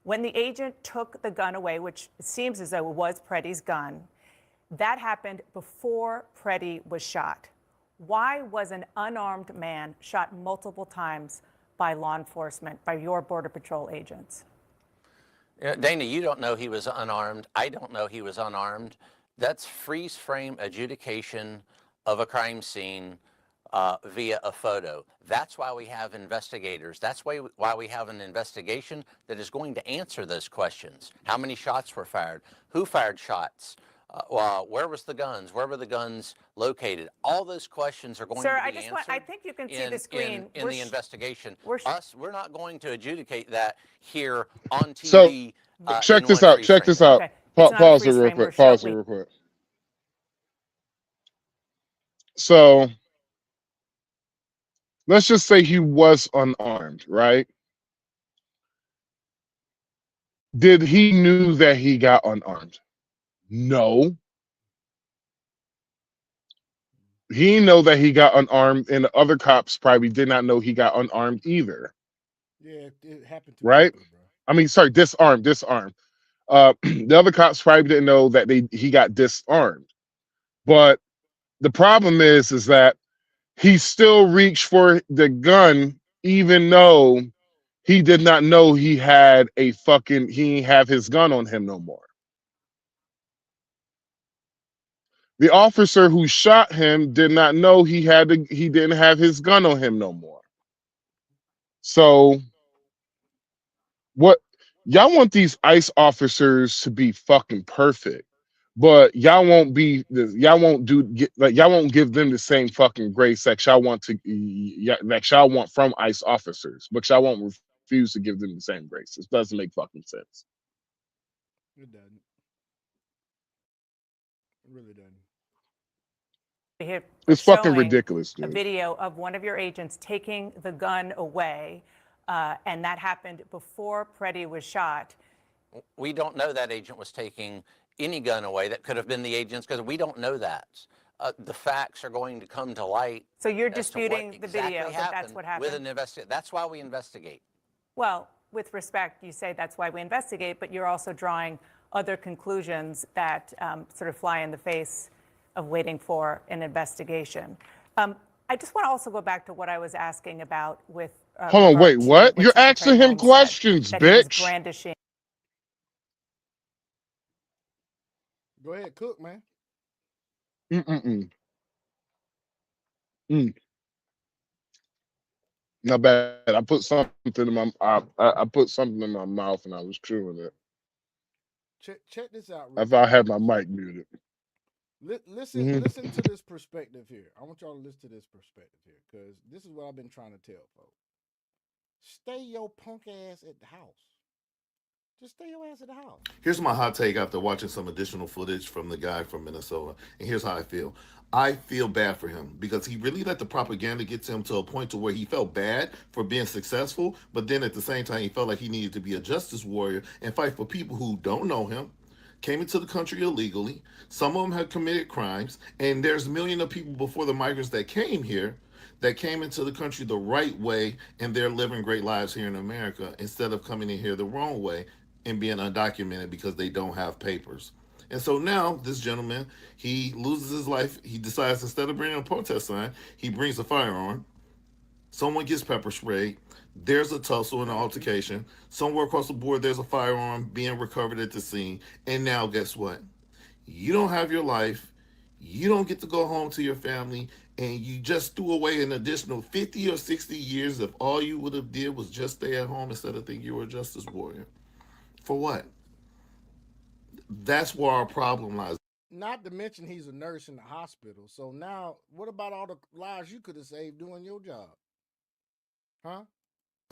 Speaker 16: When the agent took the gun away, which it seems as though it was Preddy's gun, that happened before Preddy was shot. Why was an unarmed man shot multiple times by law enforcement, by your Border Patrol agents?
Speaker 17: Dana, you don't know he was unarmed. I don't know he was unarmed. That's freeze frame adjudication of a crime scene via a photo. That's why we have investigators. That's why we have an investigation that is going to answer those questions. How many shots were fired? Who fired shots? Where was the guns? Where were the guns located? All those questions are going to be answered.
Speaker 16: I think you can see the screen.
Speaker 17: In the investigation. We're not going to adjudicate that here on
Speaker 2: So
Speaker 17: TV.
Speaker 2: check this out. Check this out. Pause it real quick. Pause it real quick. So let's just say he was unarmed, right? Did he knew that he got unarmed? No. He didn't know that he got unarmed, and the other cops probably did not know he got unarmed either.
Speaker 1: Yeah, it happened to
Speaker 2: right?
Speaker 1: people, bro.
Speaker 2: I mean, sorry, disarmed. The other cops probably didn't know that he got disarmed. But the problem is that he still reached for the gun, even though he did not know he had he didn't have his gun on him no more. The officer who shot him did not know he didn't have his gun on him no more. So what y'all want these ICE officers to be fucking perfect, but y'all won't give them the same fucking grace that y'all want from ICE officers, but y'all won't refuse to give them the same grace. It doesn't make fucking sense.
Speaker 1: It doesn't. It really doesn't.
Speaker 16: Here,
Speaker 2: it's fucking ridiculous, dude.
Speaker 16: A video of one of your agents taking the gun away, and that happened before Preddy was shot.
Speaker 17: We don't know that agent was taking any gun away. That could have been the agent's, because we don't know that. the facts are going to come to light.
Speaker 16: So you're
Speaker 17: as to
Speaker 16: disputing
Speaker 17: what
Speaker 16: the
Speaker 17: exactly
Speaker 16: video, that that's what happened?
Speaker 17: with an investigation. That's why we investigate.
Speaker 16: Well, with respect, you say that's why we investigate, but you're also drawing other conclusions that sort of fly in the face of waiting for an investigation. I just want to also go back to what I was asking about with.
Speaker 2: Hold on, wait, what? You're asking him questions,
Speaker 16: that he was
Speaker 2: bitch.
Speaker 16: brandishing.
Speaker 1: Go ahead, cook, man.
Speaker 2: Not bad. I put something in my I put something in my mouth and I was chewing it.
Speaker 1: Check this out.
Speaker 2: I thought I had my mic muted.
Speaker 1: Listen to this perspective here. I want y'all to listen to this perspective here because this is what I've been trying to tell folks. Stay your punk ass at the house. Just stay your ass at the house.
Speaker 18: Here's my hot take after watching some additional footage from the guy from Minnesota. And here's how I feel. I feel bad for him because he really let the propaganda get to him to a point to where he felt bad for being successful. But then at the same time, he felt like he needed to be a justice warrior and fight for people who don't know him, came into the country illegally. Some of them had committed crimes. And there's millions of people before the migrants that came here that came into the country the right way, and they're living great lives here in America instead of coming in here the wrong way and being undocumented because they don't have papers. And so now this gentleman, he loses his life. He decides instead of bringing a protest sign, he brings a firearm. Someone gets pepper sprayed. There's a tussle and an altercation. Somewhere across the board, there's a firearm being recovered at the scene. And now guess what? You don't have your life. You don't get to go home to your family. And you just threw away an additional 50 or 60 years if all you would have did was just stay at home instead of thinking you were a justice warrior. For what? That's where our problem lies.
Speaker 1: Not to mention he's a nurse in the hospital. So now, what about all the lives you could have saved doing your job? Huh?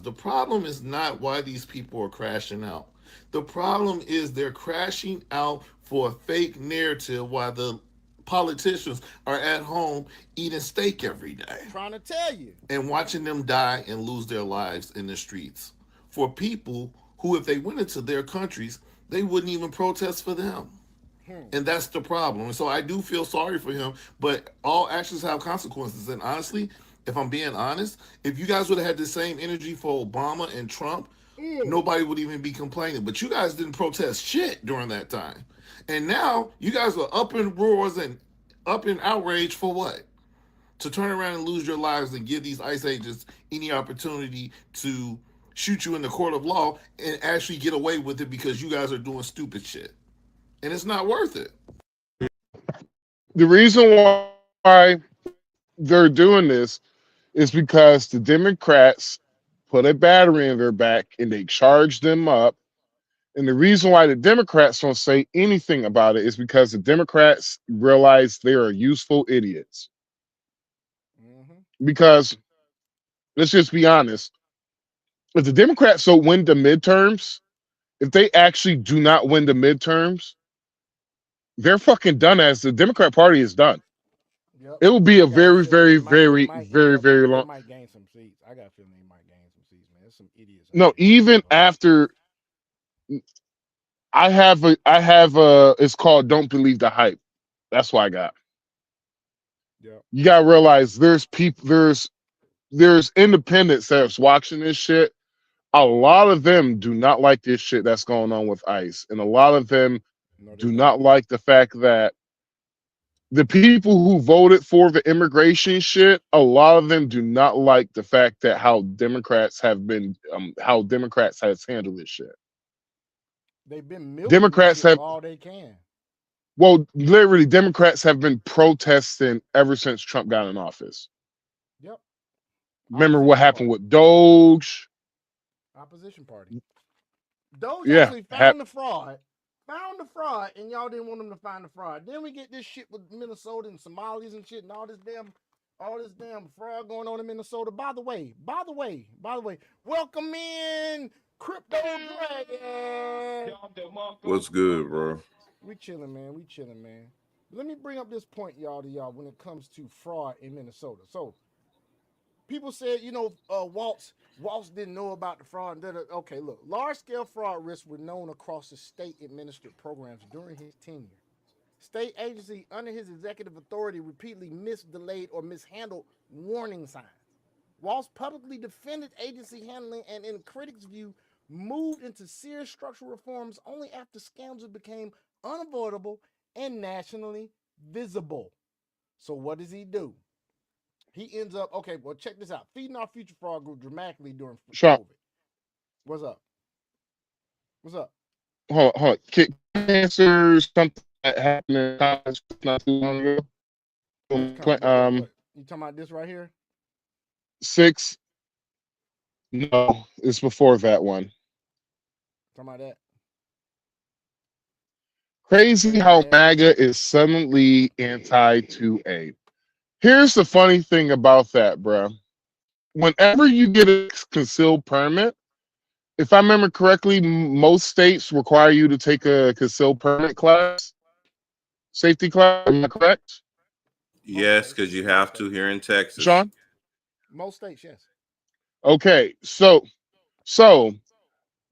Speaker 18: The problem is not why these people are crashing out. The problem is they're crashing out for a fake narrative while the politicians are at home eating steak every day.
Speaker 1: Trying to tell you.
Speaker 18: And watching them die and lose their lives in the streets. For people who, if they went into their countries, they wouldn't even protest for them. And that's the problem. And so I do feel sorry for him, but all actions have consequences. And honestly, if I'm being honest, if you guys would have had the same energy for Obama and Trump, nobody would even be complaining. But you guys didn't protest shit during that time. And now you guys are up in roars and up in outrage for what? To turn around and lose your lives and give these ICE agents any opportunity to shoot you in the court of law and actually get away with it because you guys are doing stupid shit. And it's not worth it.
Speaker 2: The reason why they're doing this is because the Democrats put a battery in their back and they charged them up. And the reason why the Democrats don't say anything about it is because the Democrats realize they are useful idiots. Because let's just be honest, if the Democrats don't win the midterms, if they actually do not win the midterms, they're fucking done. As the Democrat Party is done. Yep. It will be a very, very, very, very long.
Speaker 1: They might gain some seats. I got a feeling they might gain some seats, man. There's some idiots.
Speaker 2: No, even after I have a it's called Don't Believe the Hype. That's what I got.
Speaker 1: Yep.
Speaker 2: You gotta realize there's people, there's independents that's watching this shit. A lot of them do not like this shit that's going on with ICE. And a lot of them do not like the fact that the people who voted for the immigration shit, a lot of them do not like the fact that how Democrats have been, how Democrats has handled this shit.
Speaker 1: They've been milking
Speaker 2: Democrats have
Speaker 1: all they can.
Speaker 2: Well, literally, Democrats have been protesting ever since Trump got in office.
Speaker 1: Yep.
Speaker 2: Remember what happened with Doge?
Speaker 1: Opposition party. Doge
Speaker 2: Yeah,
Speaker 1: actually found the fraud. And y'all didn't want them to find the fraud. Then we get this shit with Minnesota and Somalis and shit and all this damn fraud going on in Minnesota. By the way, welcome in Crypto Dragon.
Speaker 19: What's good, bro?
Speaker 1: We chilling, man. Let me bring up this point, y'all, to y'all when it comes to fraud in Minnesota. So people said, Waltz didn't know about the fraud. Okay, look, large-scale fraud risks were known across the state-administered programs during his tenure. State agency under his executive authority repeatedly missed, delayed, or mishandled warning signs. Walz publicly defended agency handling and, in critics' view, moved into serious structural reforms only after scandals became unavoidable and nationally visible. So what does he do? He ends up, okay, well, check this out. Feeding Our Future fraud grew dramatically during
Speaker 2: Sean,
Speaker 1: COVID. What's up? What's up?
Speaker 2: hold on. Can you answer something that happened in college not too long ago?
Speaker 1: What? You talking about this right here?
Speaker 2: 6. No, it's before that one.
Speaker 1: Talking about that?
Speaker 2: Crazy how MAGA is suddenly anti-2A. Here's the funny thing about that, bro. Whenever you get a concealed permit, if I remember correctly, most states require you to take a concealed permit class, safety class. Am I correct?
Speaker 19: Yes, because you have to here in Texas.
Speaker 2: Sean?
Speaker 1: Most states, yes.
Speaker 2: Okay, so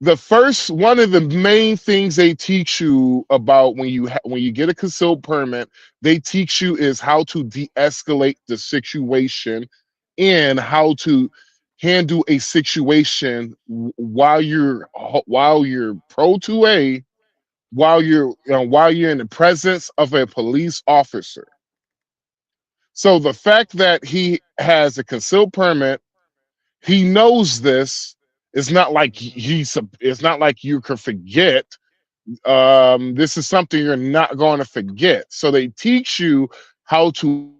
Speaker 2: the first one of the main things they teach you about when you get a concealed permit, they teach you is how to de-escalate the situation and how to handle a situation while you're pro 2A, while you're in the presence of a police officer. So the fact that he has a concealed permit, he knows this. It's not like it's not like you can forget. This is something you're not going to forget. So they teach you how to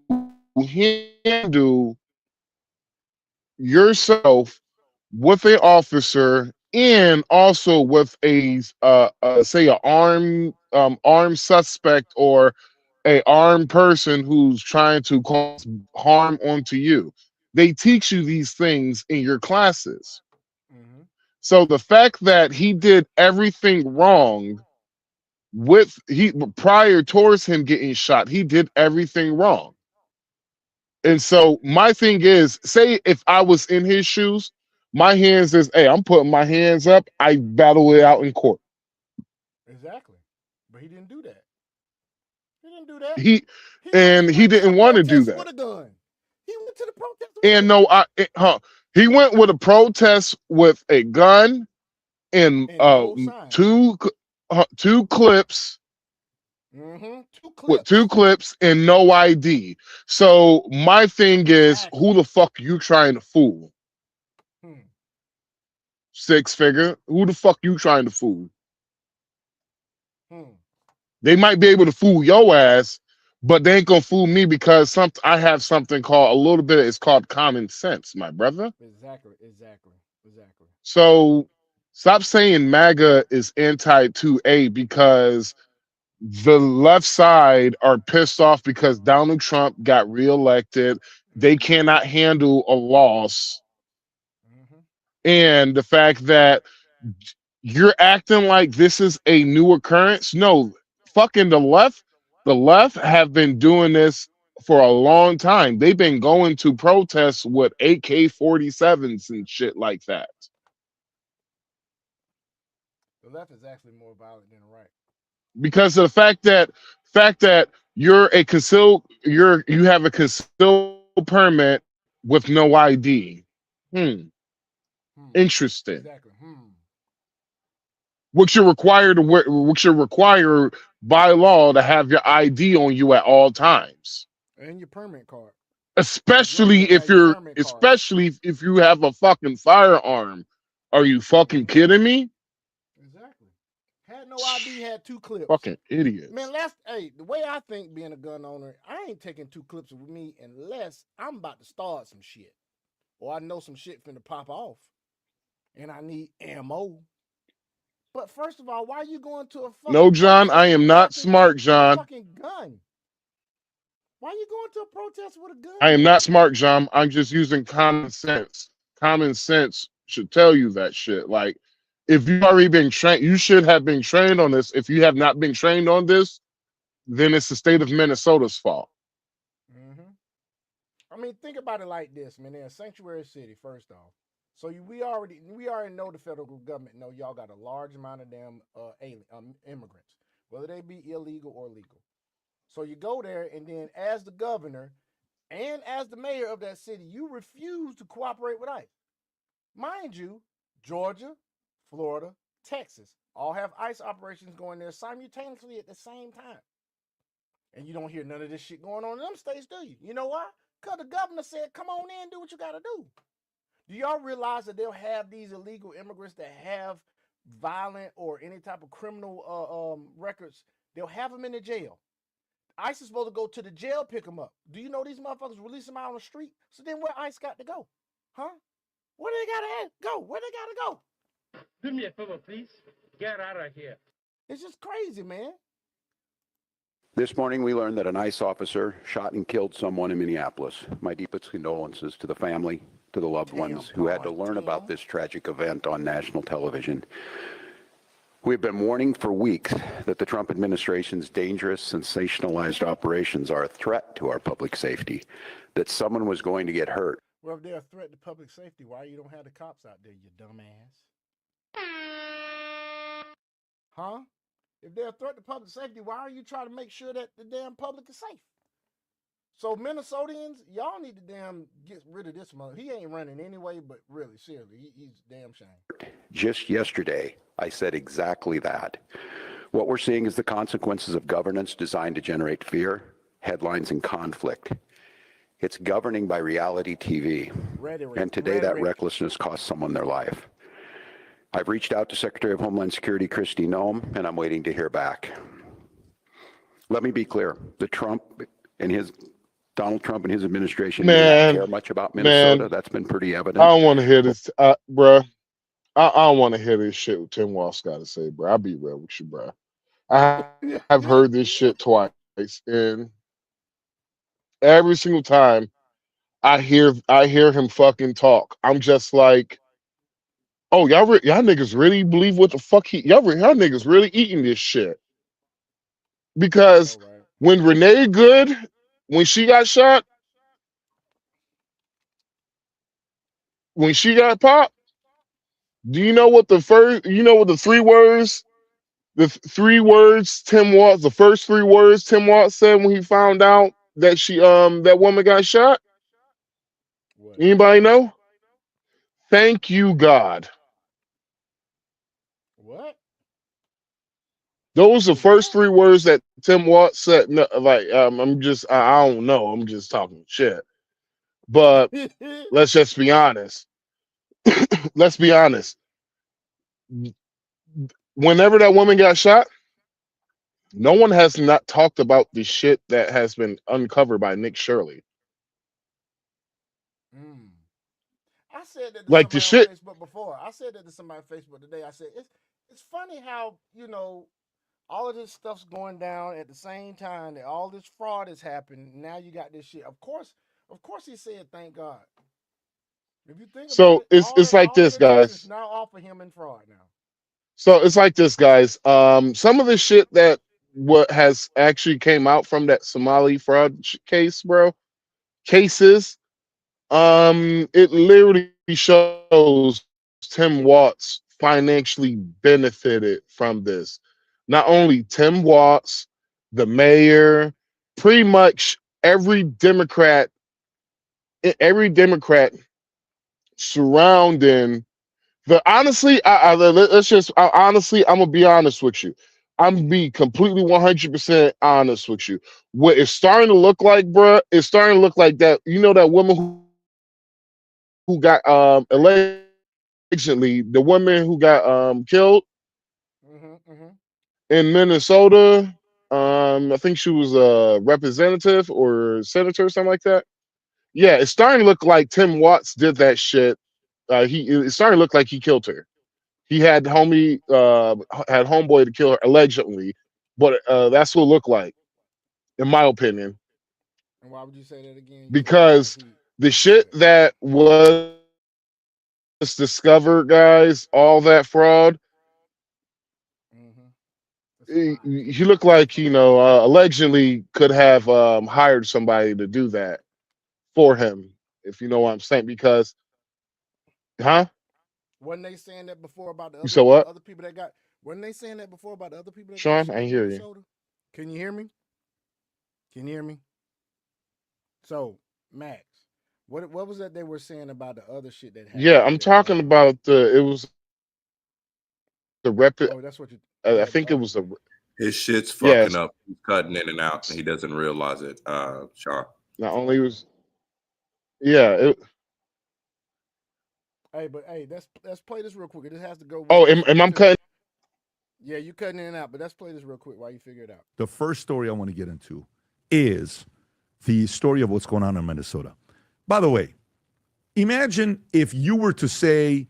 Speaker 2: handle yourself with an officer and also with a say a armed suspect or a armed person who's trying to cause harm onto you. They teach you these things in your classes. So the fact that he did everything wrong prior towards him getting shot, he did everything wrong. And so my thing is, say if I was in his shoes, my hands is, hey, I'm putting my hands up. I battle it out in court.
Speaker 1: Exactly. But he didn't do that. He didn't do that.
Speaker 2: He didn't want to do that.
Speaker 1: With a gun. He went to the protest.
Speaker 2: And no, he went with a protest with a gun and two clips. With 2 clips and no ID. So my thing is, who the fuck you trying to fool? 6 figure. Who the fuck you trying to fool? They might be able to fool your ass, but they ain't gonna fool me because I have something called a little bit. It's called common sense, my brother.
Speaker 1: Exactly.
Speaker 2: So stop saying MAGA is anti-2A because the left side are pissed off because Donald Trump got reelected. They cannot handle a loss. And the fact that you're acting like this is a new occurrence. No, fucking the left have been doing this for a long time. They've been going to protests with AK-47s and shit like that.
Speaker 1: The left is actually more violent than the right.
Speaker 2: Because of the fact that you have a concealed permit with no ID. Interesting.
Speaker 1: Exactly.
Speaker 2: Which you're required by law to have your ID on you at all times.
Speaker 1: And your permit card.
Speaker 2: Especially if you have a fucking firearm. Are you fucking kidding me?
Speaker 1: Exactly. Had no ID, had 2 clips.
Speaker 2: Fucking idiots.
Speaker 1: Man, the way I think being a gun owner, I ain't taking 2 clips with me unless I'm about to start some shit. Or I know some shit finna pop off. And I need ammo. But first of all, why are you going to a fucking
Speaker 2: No, John, I am not smart, John.
Speaker 1: Fucking gun? Why are you going to a protest with a gun?
Speaker 2: I am not smart, John. I'm just using common sense. Common sense should tell you that shit. Like, if you've already been trained, you should have been trained on this. If you have not been trained on this, then it's the state of Minnesota's fault.
Speaker 1: I mean, think about it like this, man. They're a sanctuary city, first off. So we already know the federal government know y'all got a large amount of damn immigrants, whether they be illegal or legal. So you go there, and then as the governor and as the mayor of that city, you refuse to cooperate with ICE. Mind you, Georgia, Florida, Texas all have ICE operations going there simultaneously at the same time. And you don't hear none of this shit going on in them states, do you? You know why? Because the governor said, come on in, do what you got to do. Do y'all realize that they'll have these illegal immigrants that have violent or any type of criminal records? They'll have them in the jail. ICE is supposed to go to the jail, pick them up. Do you know these motherfuckers release them out on the street? So then where ICE got to go? Huh? Where they got to go? Where they got to go?
Speaker 20: Do me a favor, please. Get out of here.
Speaker 1: It's just crazy, man.
Speaker 21: This morning, we learned that an ICE officer shot and killed someone in Minneapolis. My deepest condolences to the family, to the loved ones who had to learn about this tragic event on national television. We've been warning for weeks that the Trump administration's dangerous, sensationalized operations are a threat to our public safety, that someone was going to get hurt.
Speaker 1: Well, if they're a threat to public safety, why you don't have the cops out there, you dumbass? Huh? If they're a threat to public safety, why are you trying to make sure that the damn public is safe? So Minnesotans, y'all need to damn get rid of this mother. He ain't running anyway, but really, seriously, he's damn shame.
Speaker 21: Just yesterday, I said exactly that. What we're seeing is the consequences of governance designed to generate fear, headlines, and conflict. It's governing by reality TV. And today that recklessness cost someone their life. I've reached out to Secretary of Homeland Security Kristi Noem, and I'm waiting to hear back. Let me be clear. Donald Trump and his administration do not care much about Minnesota. That's been pretty evident.
Speaker 2: I don't want to hear this, bruh. I don't want to hear this shit what Tim Walsh got to say, bro. I'll be real with you, bro. I have heard this shit twice, and every single time I hear him fucking talk, I'm just like, oh, y'all niggas really believe what the fuck y'all niggas really eating this shit. Because when Renee Good, when she got shot, when she got popped, do you know what the three words Tim Watts, the first 3 words Tim Watts said when he found out that that woman got shot? What? Anybody know? Thank you, God.
Speaker 1: What?
Speaker 2: Those are the first 3 words that Tim Watts said. No, like, I don't know. I'm just talking shit. But let's just be honest. Let's be honest. Whenever that woman got shot, no one has not talked about the shit that has been uncovered by Nick Shirley.
Speaker 1: I said that to
Speaker 2: like the
Speaker 1: somebody
Speaker 2: shit.
Speaker 1: on Facebook before. I said that to somebody on Facebook today. I said it's funny how, all of this stuff's going down at the same time that all this fraud has happened. Now you got this shit. Of course he said thank God. If you think
Speaker 2: So
Speaker 1: about it,
Speaker 2: it's like this, guys.
Speaker 1: now off of him and fraud now.
Speaker 2: So it's like this, guys. Some of the shit that what has actually came out from that Somali fraud case, cases, it literally shows Tim Watts financially benefited from this. Not only Tim Watts, the mayor, pretty much every Democrat surrounding the honestly, honestly, I'm gonna be honest with you. I'm gonna be completely 100% honest with you. What it's starting to look like, bruh, it's starting to look like that. You know that woman who got allegedly the woman who got killed in Minnesota. I think she was a representative or senator or something like that. Yeah, it's starting to look like Tim Watts did that shit. It's starting to look like he killed her. He had homeboy to kill her allegedly, but that's what it looked like, in my opinion.
Speaker 1: And why would you say that again?
Speaker 2: Because the shit that was discovered, guys, all that fraud, he looked like, allegedly could have hired somebody to do that for him, if you know what I'm saying. Because,
Speaker 1: Wasn't they saying that before about the
Speaker 2: said what?
Speaker 1: other people that got? Wasn't they saying that before about the other people that
Speaker 2: Sean,
Speaker 1: got shot
Speaker 2: I
Speaker 1: in
Speaker 2: hear
Speaker 1: Minnesota? Can you hear me? Can you hear me? So, Max, what was that they were saying about the other shit that happened?
Speaker 2: Yeah, I'm talking about it was the rep.
Speaker 1: Oh, that's what you.
Speaker 2: I
Speaker 1: Yeah,
Speaker 2: think it was a.
Speaker 19: His shit's
Speaker 2: Yes.
Speaker 19: fucking up. He's cutting in and out, and he doesn't realize it. Sean.
Speaker 2: Not only was. Yeah.
Speaker 1: Hey, but hey, let's play this real quick. It has to go.
Speaker 2: Oh, am I cutting?
Speaker 1: Yeah, you cutting in and out, but let's play this real quick while you figure it out.
Speaker 5: The first story I want to get into is the story of what's going on in Minnesota. By the way, imagine if you were to say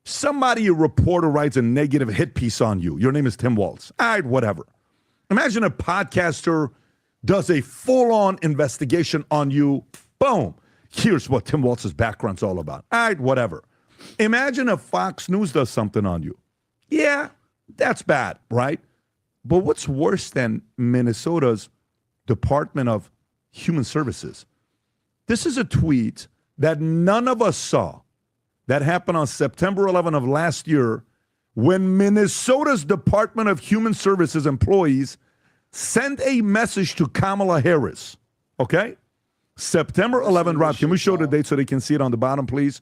Speaker 5: somebody, a reporter, writes a negative hit piece on you. Your name is Tim Waltz. All right, whatever. Imagine a podcaster does a full-on investigation on you. Boom. Here's what Tim Waltz's background's all about. All right, whatever. Imagine if Fox News does something on you. Yeah, that's bad, right? But what's worse than Minnesota's Department of Human Services? This is a tweet that none of us saw that happened on September 11 of last year when Minnesota's Department of Human Services employees sent a message to Kamala Harris, okay? September 11, Rob, can we show the date so they can see it on the bottom, please?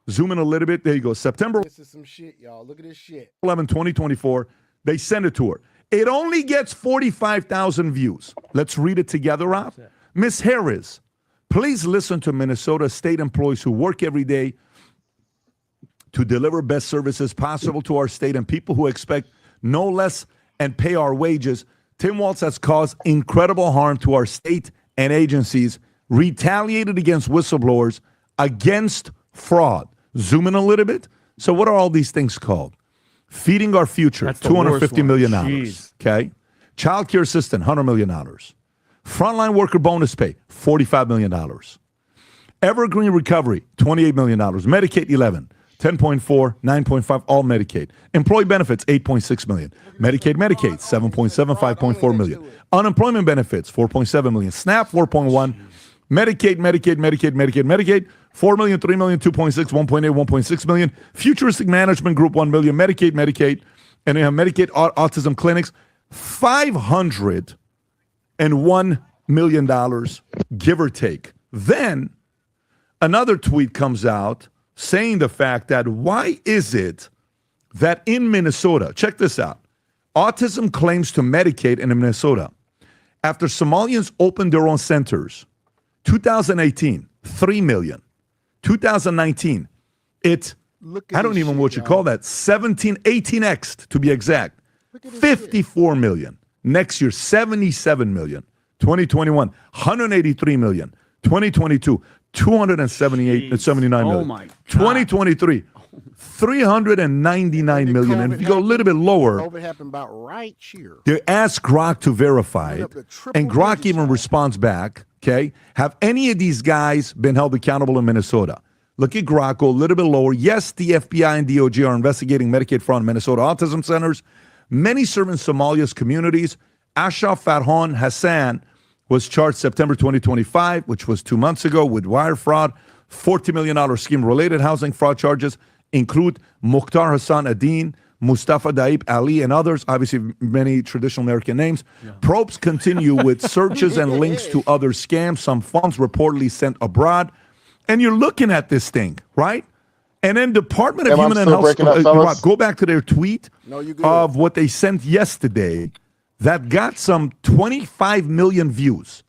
Speaker 5: Zoom in a little bit. There you go. September
Speaker 1: This is some shit, y'all. Look at this shit.
Speaker 5: 11, 2024. They send it to her. It only gets 45,000 views. Let's read it together, Rob. Miss Harris, please listen to Minnesota state employees who work every day to deliver best services possible to our state and people who expect no less and pay our wages. Tim Waltz has caused incredible harm to our state and agencies, retaliated against whistleblowers, against fraud. Zoom in a little bit. So what are all these things called? Feeding our future, $250 million. Okay. Child care assistant, $100 million. Frontline worker bonus pay, $45 million. Evergreen recovery, $28 million. Medicaid, 11. 10.4, 9.5, all Medicaid. Employee benefits, 8.6 million. Medicaid, 7.7, 5.4 million. Unemployment benefits, 4.7 million. SNAP, 4.1. Medicaid, 4 million, 3 million, 2.6, 1.8, 1.6 million. Futuristic Management Group, 1 million. Medicaid. And we have Medicaid autism clinics, $501 million, give or take. Then another tweet comes out saying the fact that why is it that in Minnesota, check this out, autism claims to Medicaid in Minnesota after Somalians opened their own centers. 2018, 3 million. 2019, I don't even know what you call that, 18x to be exact, 54 million. Next year, 77 million. 2021, 183 million. 2022, 279 million.
Speaker 22: Oh my God.
Speaker 5: 2023, 399 million. And if you go a little bit lower,
Speaker 1: COVID happened about right here.
Speaker 5: they ask Grok to verify it, and Grok even responds back, okay? Have any of these guys been held accountable in Minnesota? Look at Grok, go a little bit lower. Yes, the FBI and DOJ are investigating Medicaid fraud in Minnesota autism centers. Many serve in Somalia's communities. Ashraf Farhan Hassan was charged September 2025, which was 2 months ago, with wire fraud. $40 million scheme-related housing fraud charges include Mukhtar Hassan Adin, Mustafa Daib Ali, and others, obviously many traditional American names. Probes continue with searches and links to other scams, some funds reportedly sent abroad. And you're looking at this thing, right? And then Department of Human and Health, go back to their tweet of what they sent yesterday that got some 25 million views,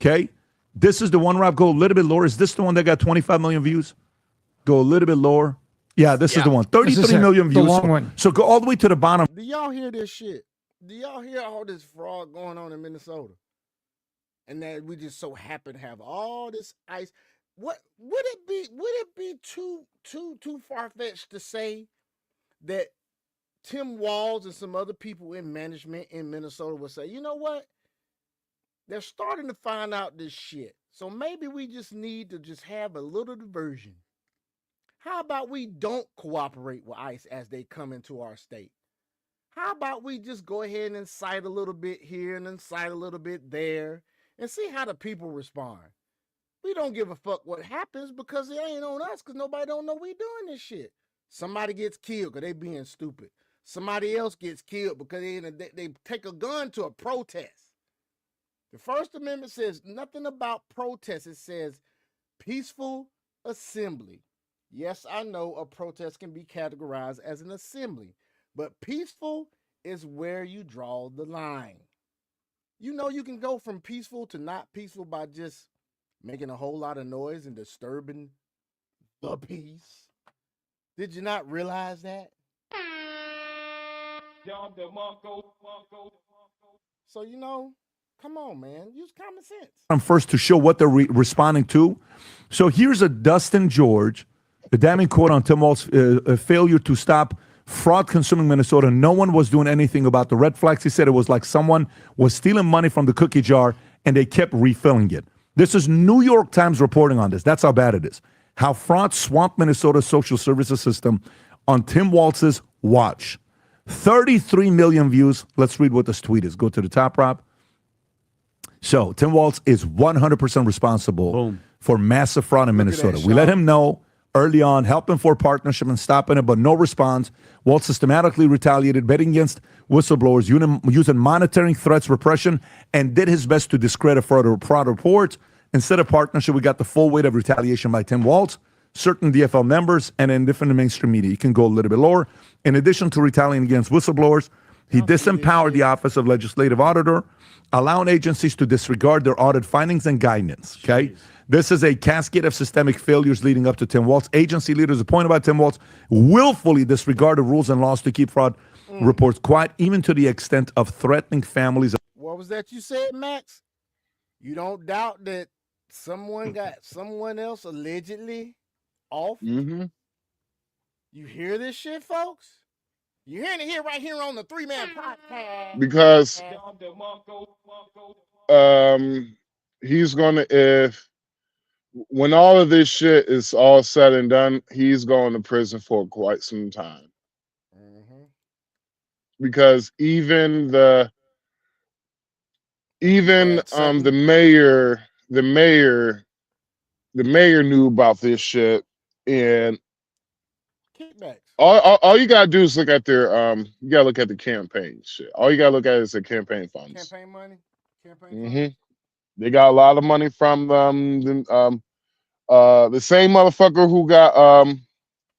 Speaker 5: okay? This is the one, Rob, go a little bit lower. Is this the one that got 25 million views? Go a little bit lower. Yeah, this is the one. 33 million views.
Speaker 22: The long one.
Speaker 5: So go all the way to the bottom.
Speaker 1: Do y'all hear this shit? Do y'all hear all this fraud going on in Minnesota? And that we just so happen to have all this ice. What would it be too far-fetched to say that Tim Walz and some other people in management in Minnesota would say, you know what? They're starting to find out this shit. So maybe we just need to just have a little diversion. How about we don't cooperate with ICE as they come into our state? How about we just go ahead and incite a little bit here and incite a little bit there and see how the people respond? We don't give a fuck what happens because it ain't on us because nobody don't know we doing this shit. Somebody gets killed because they being stupid. Somebody else gets killed because they take a gun to a protest. The First Amendment says nothing about protest. It says peaceful assembly. Yes, I know a protest can be categorized as an assembly, but peaceful is where you draw the line. You know, you can go from peaceful to not peaceful by just making a whole lot of noise and disturbing the peace. Did you not realize that? So, you know, come on, man. Use common sense.
Speaker 5: I'm first to show what they're responding to. So here's a Dustin George, a damning quote on Tim Walz's failure to stop fraud consuming Minnesota. No one was doing anything about the red flags. He said it was like someone was stealing money from the cookie jar and they kept refilling it. This is New York Times reporting on this. That's how bad it is. How fraud swamped Minnesota's social services system on Tim Walz's watch. 33 million views. Let's read what this tweet is. Go to the top, Rob. So Tim Walz is 100% responsible for massive fraud in Minnesota. We let him know early on, helping for partnership and stopping it, but no response. Walz systematically retaliated, betting against whistleblowers, using monitoring threats, repression, and did his best to discredit fraud reports. Instead of partnership, we got the full weight of retaliation by Tim Walz, certain DFL members, and in different mainstream media. You can go a little bit lower. In addition to retaliating against whistleblowers, he disempowered the Office of Legislative Auditor, allowing agencies to disregard their audit findings and guidance. Okay? This is a cascade of systemic failures leading up to Tim Walz. Agency leaders appointed by Tim Walz willfully disregarded rules and laws to keep fraud reports quiet, even to the extent of threatening families.
Speaker 1: What was that you said, Max? You don't doubt that someone got someone else allegedly off?
Speaker 2: Mm-hmm.
Speaker 1: You hear this shit, folks? You're hearing it here right here on the 3-Man Podcast.
Speaker 2: Because he's gonna, if when all of this shit is all said and done, he's going to prison for quite some time. Because even the mayor knew about this shit, and
Speaker 1: kickbacks.
Speaker 2: All you gotta do is look at their you gotta look at the campaign shit. All you gotta look at is the campaign funds.
Speaker 1: Campaign money. Campaign
Speaker 2: funds. They got a lot of money from the same motherfucker who got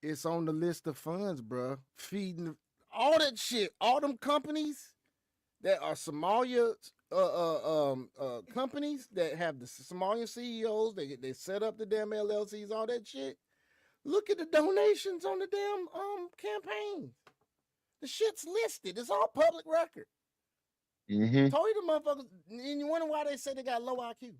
Speaker 1: It's on the list of funds, bro. Feeding all that shit. All them companies that are Somalia companies that have the Somalian CEOs. They set up the damn LLCs. All that shit. Look at the donations on the damn campaign. The shit's listed. It's all public record. Told you the motherfuckers, and you wonder why they say they got low IQ.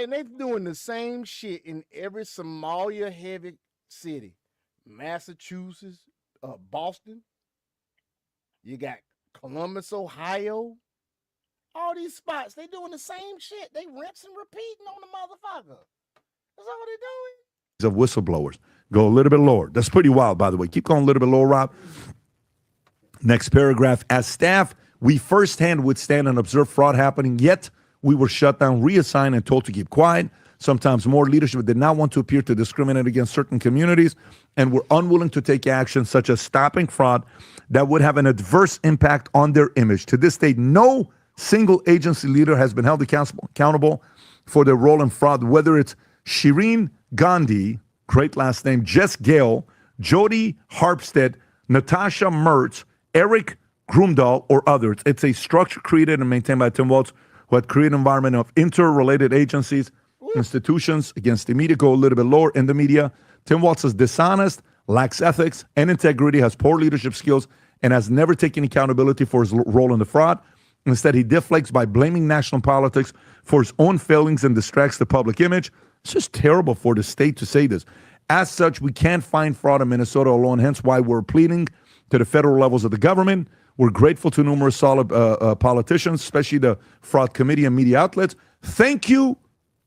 Speaker 1: They doing the same shit in every Somalia heavy city. Massachusetts, Boston. You got Columbus, Ohio. All these spots, they doing the same shit. They rinse and repeating on the motherfucker. That's all they doing.
Speaker 5: Of whistleblowers. Go a little bit lower. That's pretty wild, by the way. Keep going a little bit lower, Rob. Next paragraph. As staff, we firsthand withstand and observe fraud happening, yet we were shut down, reassigned, and told to keep quiet. Sometimes more leadership did not want to appear to discriminate against certain communities and were unwilling to take action such as stopping fraud that would have an adverse impact on their image. To this day, no single agency leader has been held accountable for their role in fraud, whether it's Shireen Gandhi, great last name, Jess Gale, Jody Harpstead, Natasha Mertz, Eric Grumdahl, or others. It's a structure created and maintained by Tim Walz, who had created an environment of interrelated agencies, institutions against the media. Go a little bit lower in the media. Tim Walz is dishonest, lacks ethics and integrity, has poor leadership skills, and has never taken accountability for his role in the fraud. Instead, he deflects by blaming national politics for his own failings and distracts the public image. It's just terrible for the state to say this. As such, we can't find fraud in Minnesota alone, hence why we're pleading to the federal levels of the government. We're grateful to numerous solid politicians, especially the fraud committee and media outlets. Thank you,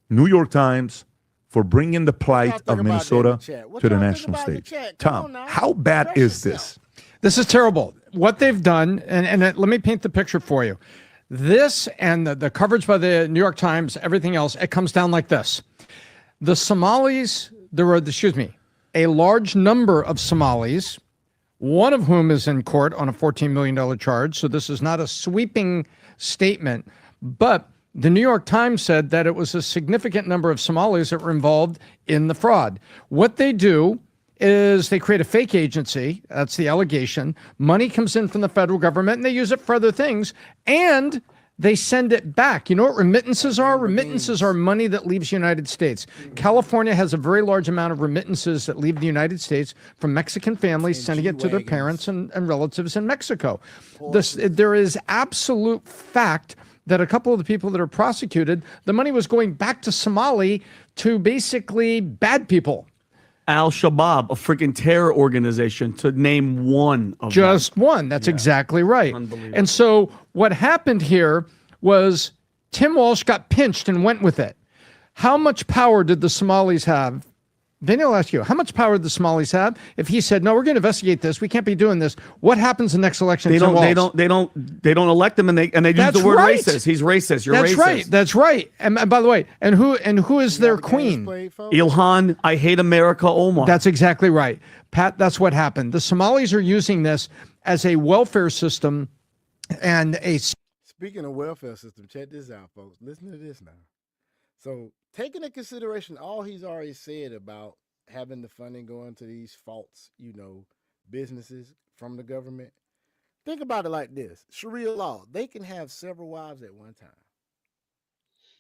Speaker 5: New York Times, for bringing the plight of Minnesota to the national stage. Tom, how bad is this?
Speaker 4: This is terrible. What they've done, and let me paint the picture for you. This and the coverage by the New York Times, everything else, it comes down like this. The Somalis, a large number of Somalis one of whom is in court on a $14 million charge. So this is not a sweeping statement, but the New York Times said that it was a significant number of Somalis that were involved in the fraud. What they do is they create a fake agency. That's the allegation. Money comes in from the federal government and they use it for other things. And they send it back. You know what remittances are? Remittances are money that leaves the United States. California has a very large amount of remittances that leave the United States from Mexican families sending it to their parents and relatives in Mexico. There is absolute fact that a couple of the people that are prosecuted, the money was going back to Somali to basically bad people.
Speaker 6: Al-Shabaab, a freaking terror organization, to name one of
Speaker 4: Just
Speaker 6: them.
Speaker 4: one. That's exactly right.
Speaker 6: Unbelievable.
Speaker 4: And so what happened here was Tim Walsh got pinched and went with it. How much power did the Somalis have? Vinny, I'll ask you, how much power did the Somalis have if he said, no, we're going to investigate this. We can't be doing this. What happens the next election?
Speaker 6: They don't elect him, and they use the word racist. He's racist. You're
Speaker 4: That's
Speaker 6: racist.
Speaker 4: right. That's right. And by the way, and who is their queen?
Speaker 6: Ilhan, I hate America, Omar.
Speaker 4: That's exactly right. Pat, that's what happened. The Somalis are using this as a welfare system and a...
Speaker 1: Speaking of welfare system, check this out, folks. Listen to this now. So, taking into consideration all he's already said about having the funding going to these false, businesses from the government, think about it like this. Sharia law, they can have several wives at one time.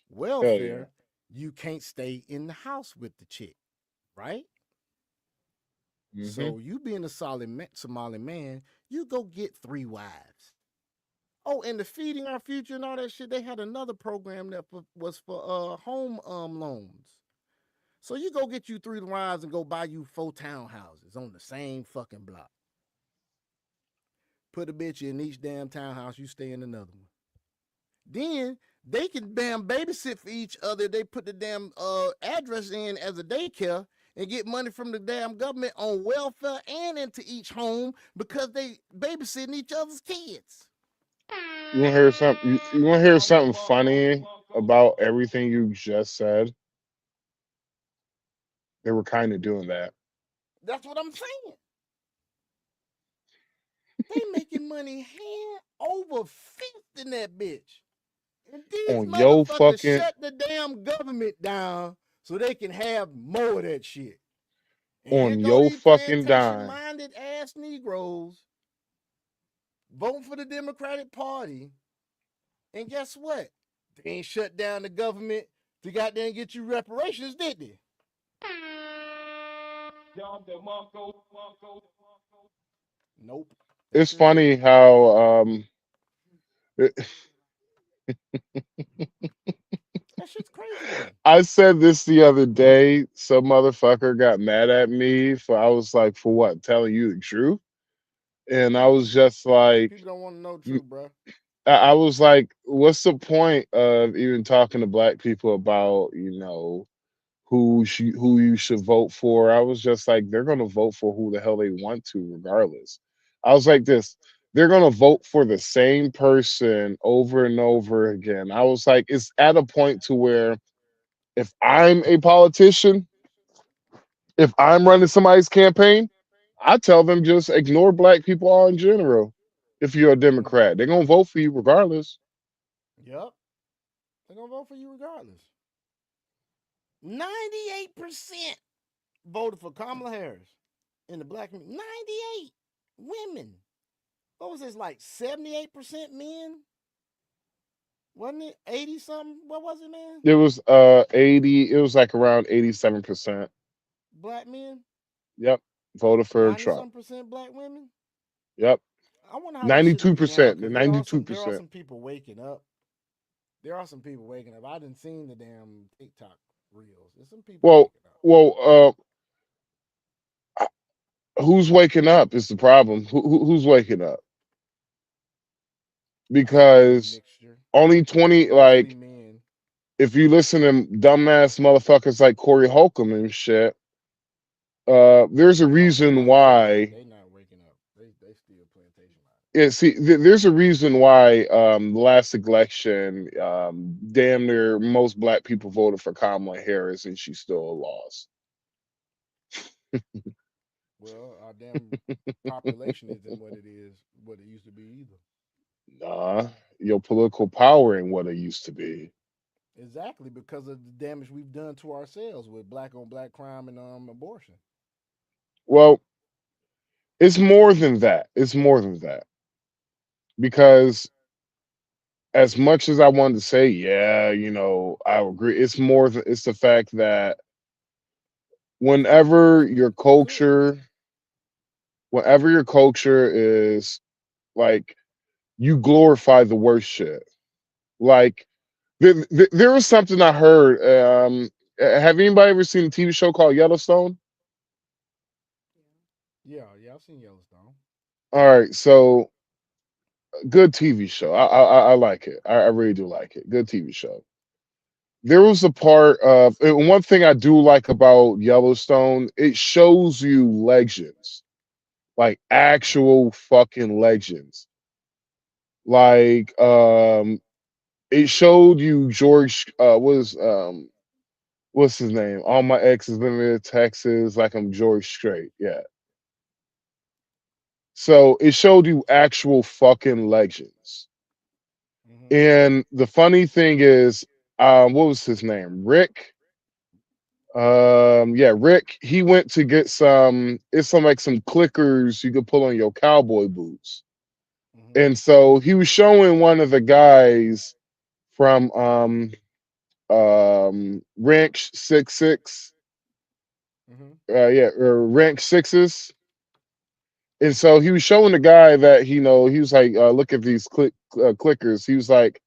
Speaker 1: Welfare, you can't stay in the house with the chick, right?
Speaker 2: Mm-hmm.
Speaker 1: So, you being a Somali man, you go get 3 wives. Oh, and the Feeding Our Future and all that shit, they had another program that was for home loans. So you go get you 3 wives and go buy you 4 townhouses on the same fucking block. Put a bitch in each damn townhouse, you stay in another one. Then they can damn babysit for each other. They put the damn address in as a daycare and get money from the damn government on welfare and into each home because they babysitting each other's kids.
Speaker 2: You want to hear something? You want to hear something funny about everything you just said? They were kind of doing that.
Speaker 1: That's what I'm saying. They making money hand over fist in that bitch. And these
Speaker 2: On your
Speaker 1: motherfuckers
Speaker 2: fucking-
Speaker 1: shut the damn government down so they can have more of that shit.
Speaker 2: On your fucking dime.
Speaker 1: Minded ass Negroes voting for the Democratic Party. And guess what? They ain't shut down the government to goddamn get you reparations, did they? Nope.
Speaker 2: It's funny how
Speaker 1: That shit's crazy.
Speaker 2: I said this the other day. Some motherfucker got mad at me I was like, for what? Telling you the truth? And I was just like,
Speaker 1: People don't want to know the truth, bro.
Speaker 2: I was like, what's the point of even talking to black people about, who you should vote for? I was just like, they're going to vote for who the hell they want to, regardless. I was like this, they're going to vote for the same person over and over again. I was like, it's at a point to where if I'm a politician, if I'm running somebody's campaign, I tell them just ignore black people all in general. If you're a Democrat, they're going to vote for you regardless.
Speaker 1: Yep. They're going to vote for you regardless. 98% voted for Kamala Harris in the black community. 98 women. What was this, like 78% men? Wasn't it 80 something? What was it, man?
Speaker 2: It was 80, it was like around 87%.
Speaker 1: Black men?
Speaker 2: Yep. Voted for Trump.
Speaker 1: 90% black women?
Speaker 2: Yep.
Speaker 1: I wonder how 92%.
Speaker 2: The 92%.
Speaker 1: There are some people waking up. There are some people waking up. I didn't see the damn TikTok reels. There's some people.
Speaker 2: Who's waking up is the problem. Who's waking up? Because only 20, like, if you listen to dumbass motherfuckers like Corey Holcomb and shit, there's a reason why.
Speaker 1: They not waking up. They still plantation.
Speaker 2: Yeah, see, there's a reason why the last election, damn near most black people voted for Kamala Harris and she still lost.
Speaker 1: Well, our damn population isn't what it is, what it used to be either.
Speaker 2: Nah, your political power ain't what it used to be.
Speaker 1: Exactly, because of the damage we've done to ourselves with black on black crime and abortion.
Speaker 2: Well, it's more than that. It's more than that. Because as much as I wanted to say, yeah, I agree, it's more it's the fact that whenever your culture is like, you glorify the worst shit. Like, there was something I heard. Have anybody ever seen a TV show called Yellowstone?
Speaker 1: Yeah, I've seen Yellowstone.
Speaker 2: All right, so good TV show. I like it. I really do like it. Good TV show. There was a part of, and one thing I do like about Yellowstone, it shows you legends, like actual fucking legends. Like, it showed you George, what's his name? All my exes living in Texas, like I'm George Strait. Yeah. So it showed you actual fucking legends. And the funny thing is, what was his name? Rick. Yeah, Rick. He went to get some. It's some clickers you could pull on your cowboy boots. And so he was showing one of the guys from Rank 66. Yeah, or Rank 6s. And so he was showing the guy that he was like, look at these clickers. He was like,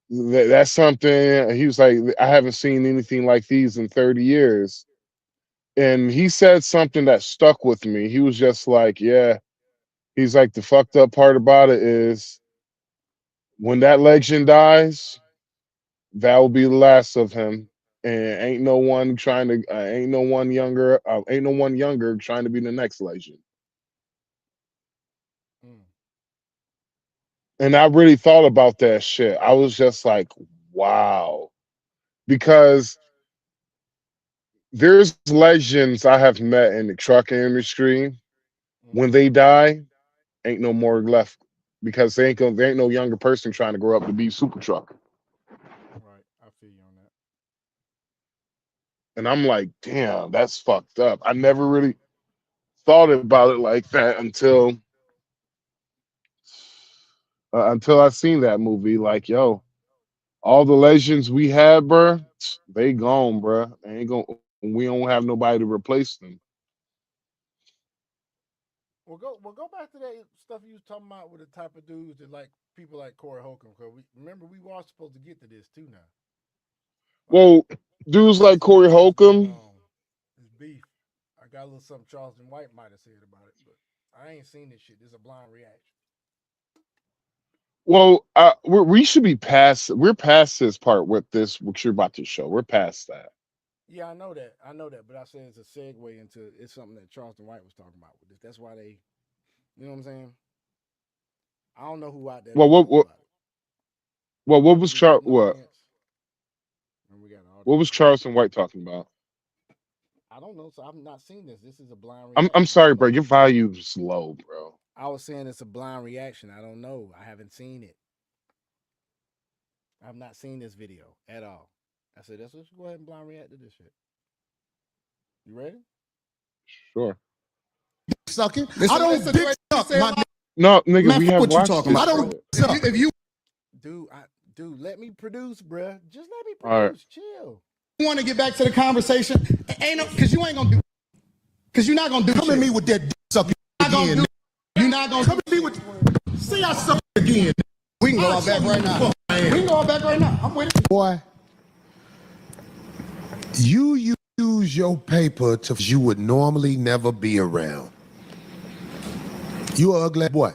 Speaker 2: that's something. He was like, I haven't seen anything like these in 30 years. And he said something that stuck with me. He was just like, yeah. He's like, the fucked up part about it is when that legend dies, that will be the last of him. And ain't no one younger trying to be the next legend. And I really thought about that shit. I was just like, wow. Because there's legends I have met in the trucking industry. When they die, ain't no more left, because there ain't no younger person trying to grow up to be super trucker.
Speaker 1: Right, I feel you on that.
Speaker 2: And I'm like, damn, that's fucked up. I never really thought about it like that until I seen that movie. Like, yo, all the legends we had, bruh, they gone, bruh. They ain't gonna. We don't have nobody to replace them.
Speaker 1: Well, go back to that stuff you was talking about with the type of dudes that like people like Corey Holcomb. Because remember we were supposed to get to this too now.
Speaker 2: Well, dudes like Corey Holcomb.
Speaker 1: It's beef. I got a little something Charleston White might have said about it, but I ain't seen this shit. This is a blind reaction.
Speaker 2: Well, we should be past. We're past this part with this. What you're about to show. We're past that.
Speaker 1: Yeah, I know that. But I said it's a segue into it's something that Charleston White was talking about with this. That's why they, you know what I'm saying? I don't know who out there.
Speaker 2: Well, what was what was Charleston White talking about?
Speaker 1: I don't know. So I've not seen this. This is a blind reaction.
Speaker 2: I'm sorry, bro. Your volume's low, bro.
Speaker 1: I was saying it's a blind reaction. I don't know. I haven't seen it. I've not seen this video at all. I said, let's go ahead and blind react to this shit. You ready?
Speaker 2: Sure.
Speaker 3: Sucking. I don't dick suck.
Speaker 2: No, nigga,
Speaker 3: Man,
Speaker 2: we have
Speaker 3: what you
Speaker 2: watched
Speaker 3: talking about? I don't suck. If you
Speaker 1: dude, let me produce, bruh. Just let me produce.
Speaker 2: All right.
Speaker 1: Chill.
Speaker 3: want to get back to the conversation, ain't no, because you ain't gonna do, because you're not gonna do. Come at me with that dick sucking again. You're not gonna come at me with. See, I suck again. We can go all back right now. We can go all back right now. I'm with it.
Speaker 9: Boy, you use your paper to you would normally never be around. You an ugly boy.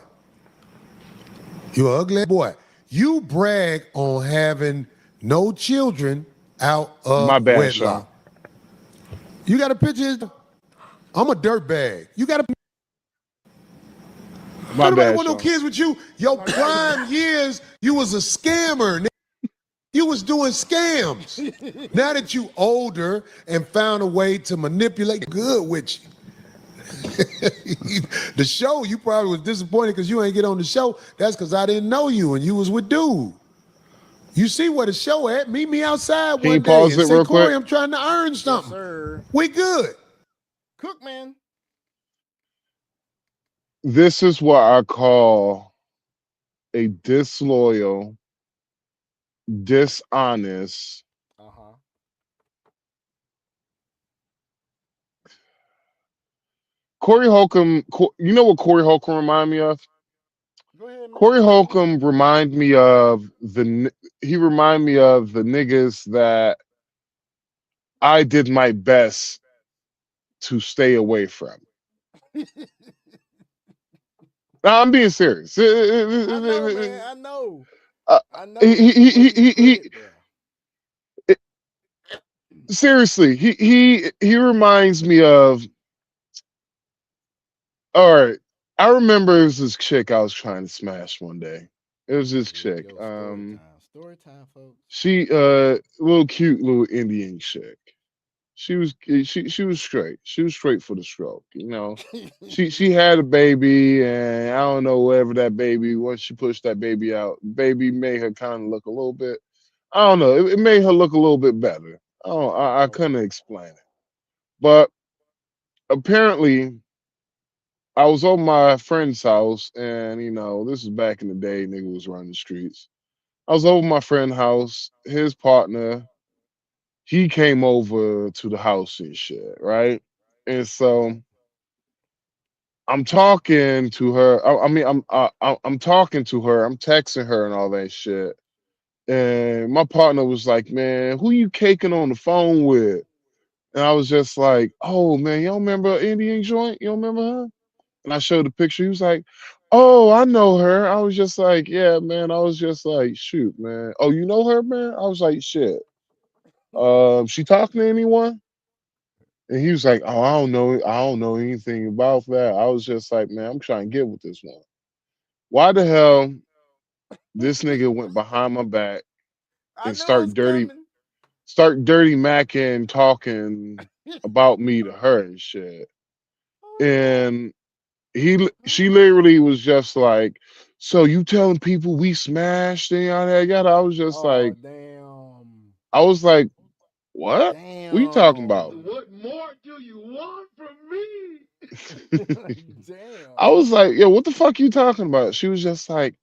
Speaker 9: You an ugly boy. You brag on having no children out of
Speaker 2: My bad,
Speaker 9: wedlock.
Speaker 2: Sean.
Speaker 9: You got a picture? I'm a dirtbag. You got a.
Speaker 2: My
Speaker 9: Nobody
Speaker 2: bad,
Speaker 9: want no
Speaker 2: Sean.
Speaker 9: kids with you. Your prime years, you was a scammer. You was doing scams. Now that you older and found a way to manipulate good with you. The show, you probably was disappointed because you ain't get on the show. That's because I didn't know you and you was with dude. You see where the show at? Meet me outside
Speaker 2: Can you
Speaker 9: one day
Speaker 2: pause
Speaker 9: and
Speaker 2: it
Speaker 9: say,
Speaker 2: real
Speaker 9: Corey,
Speaker 2: quick?
Speaker 9: I'm trying to earn something.
Speaker 1: Sir.
Speaker 9: We good.
Speaker 1: Cook, man.
Speaker 2: This is what I call a disloyal, dishonest, Corey Holcomb. You know what Corey Holcomb remind me of?
Speaker 1: Go ahead, man.
Speaker 2: Corey Holcomb remind me of the niggas that I did my best to stay away from. No, I'm being serious.
Speaker 1: I know, man. I know. I know.
Speaker 2: Seriously, he reminds me of. All right, I remember it was this chick I was trying to smash one day. It was this chick.
Speaker 1: Story time, folks.
Speaker 2: She little cute little Indian chick. She was straight. She was straight for the stroke. You know, she had a baby, and I don't know wherever that baby. Once she pushed that baby out, baby made her kind of look a little bit. I don't know. It made her look a little bit better. I couldn't explain it, but apparently I was over my friend's house, and you know, this is back in the day. Nigga was running the streets. I was over my friend's house. His partner, he came over to the house and shit, right? And so I'm talking to her. I'm talking to her. I'm texting her and all that shit. And my partner was like, "Man, who you caking on the phone with?" And I was just like, "Oh man, you don't remember Indian joint? You don't remember her?" And I showed the picture. He was like, "Oh, I know her." I was just like, "Yeah, man." I was just like, "Shoot, man. Oh, you know her, man?" I was like, "Shit. She talking to anyone?" And he was like, "Oh, I don't know. I don't know anything about that." I was just like, "Man, I'm trying to get with this one. Why the hell this nigga went behind my back and start dirty macking, talking about me to her and shit?" And she literally was just like, "So you telling people we smashed and yada yada?" I was just like,
Speaker 1: damn.
Speaker 2: I was like, "What?
Speaker 1: Damn.
Speaker 2: What are you talking about?"
Speaker 1: What more do you want from me? Damn.
Speaker 2: I was like, "Yo, what the fuck you talking about?" She was just like,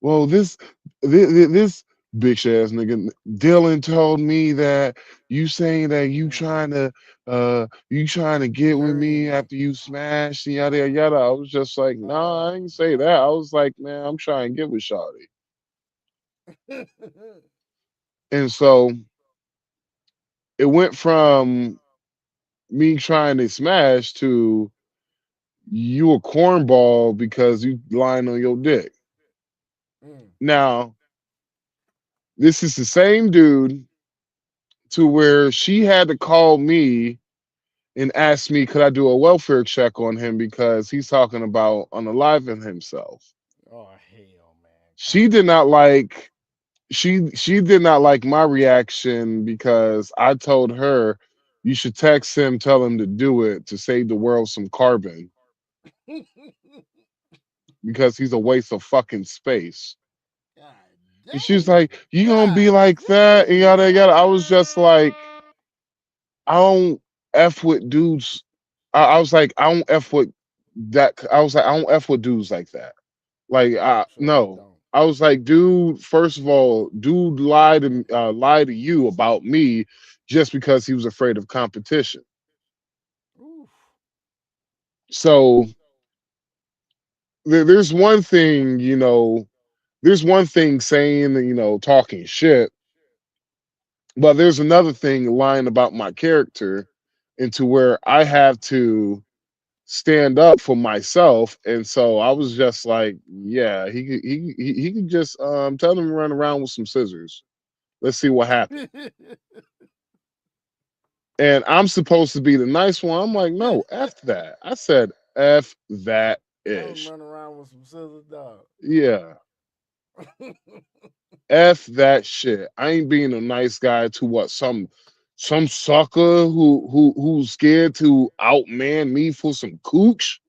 Speaker 2: "Well, this bitch ass nigga Dylan told me that you saying that you trying to get with me after you smashed and yada yada yada." I was just like, "Nah, I didn't say that." I was like, "Man, I'm trying to get with Shawty." And so it went from me trying to smash to you a cornball because you lying on your dick. Now, this is the same dude to where she had to call me and ask me could I do a welfare check on him because he's talking about unaliving himself.
Speaker 1: Oh hell, man.
Speaker 2: She did not like she did not like my reaction because I told her you should text him, tell him to do it to save the world some carbon because he's a waste of fucking space. And she's like, "You gonna be like that?" And yada yada. I was just like, I don't F with dudes. I was like, I don't F with that. I was like, I don't F with dudes like that. Like, no. I was like, dude, first of all, dude lied to you about me just because he was afraid of competition. So there's one thing, you know, there's one thing saying, you know, talking shit, but there's another thing lying about my character into where I have to stand up for myself. And so I was just like, yeah, he could just tell him to run around with some scissors. Let's see what happens. And I'm supposed to be the nice one. I'm like, no, F that. I said F that ish.
Speaker 1: Run around with some scissors, dog.
Speaker 2: Yeah. F that shit. I ain't being a nice guy to what some some sucker who's scared to outman me for some cooch.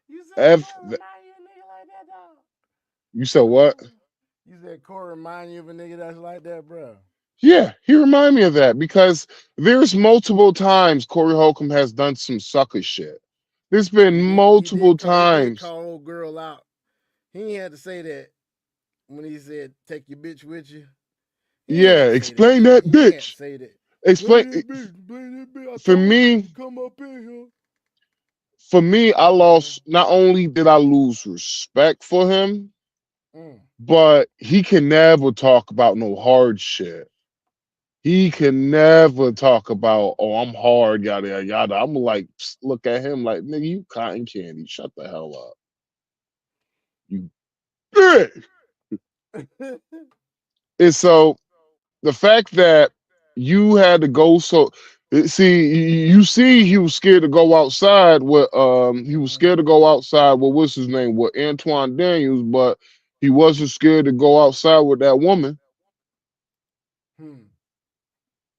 Speaker 1: You said
Speaker 2: F.
Speaker 1: Corey remind you of a nigga like that, dog?
Speaker 2: You said what?
Speaker 1: You said Corey remind you of a nigga that's like that, bro.
Speaker 2: Yeah, he remind me of that because there's multiple times Corey Holcomb has done some sucker shit. There's been multiple
Speaker 1: He did
Speaker 2: times.
Speaker 1: call old girl out. He ain't had to say that when he said take your bitch with you. He ain't
Speaker 2: Yeah,
Speaker 1: had to say that
Speaker 2: explain
Speaker 1: shit.
Speaker 2: that
Speaker 1: He ain't had to
Speaker 2: bitch.
Speaker 1: say that.
Speaker 2: Explain
Speaker 1: Blame that bitch. I
Speaker 2: for
Speaker 1: told you
Speaker 2: me.
Speaker 1: to come up in here.
Speaker 2: For me, I lost. Not only did I lose respect for him, but he can never talk about no hard shit. He can never talk about, oh, I'm hard, yada yada yada. I'm like, look at him like, nigga, you cotton candy. Shut the hell up. You bitch. And so the fact that you had to go you see he was scared to go outside with what's his name, with Antoine Daniels, but he wasn't scared to go outside with that woman.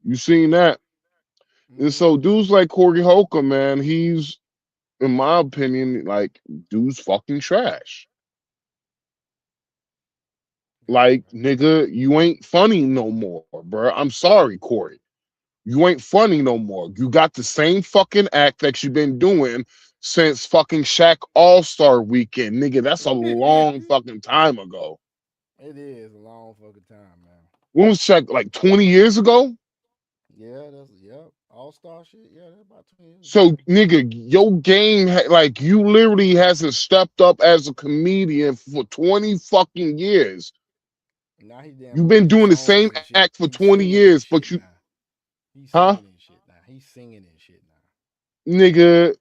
Speaker 2: You seen that? And so dudes like Corey Holcomb, man, he's, in my opinion, like, dude's fucking trash. Like, nigga, you ain't funny no more, bro. I'm sorry, Corey. You ain't funny no more. You got the same fucking act that you've been doing since fucking Shaq All-Star Weekend, nigga. That's a long fucking time ago.
Speaker 1: It is a long fucking time, man.
Speaker 2: When was Shaq, like 20 years ago?
Speaker 1: Yeah, all-star shit. Yeah, that's about 20 years.
Speaker 2: So, nigga, your game, like, you literally hasn't stepped up as a comedian for 20 fucking years.
Speaker 1: Now he damn
Speaker 2: You've
Speaker 1: well
Speaker 2: been
Speaker 1: do
Speaker 2: doing the
Speaker 1: songs
Speaker 2: same
Speaker 1: and shit.
Speaker 2: act for
Speaker 1: He's
Speaker 2: 20
Speaker 1: singing and
Speaker 2: years,
Speaker 1: shit
Speaker 2: but you,
Speaker 1: now. He's
Speaker 2: huh?
Speaker 1: singing and shit now. He's singing and shit
Speaker 2: Nigga.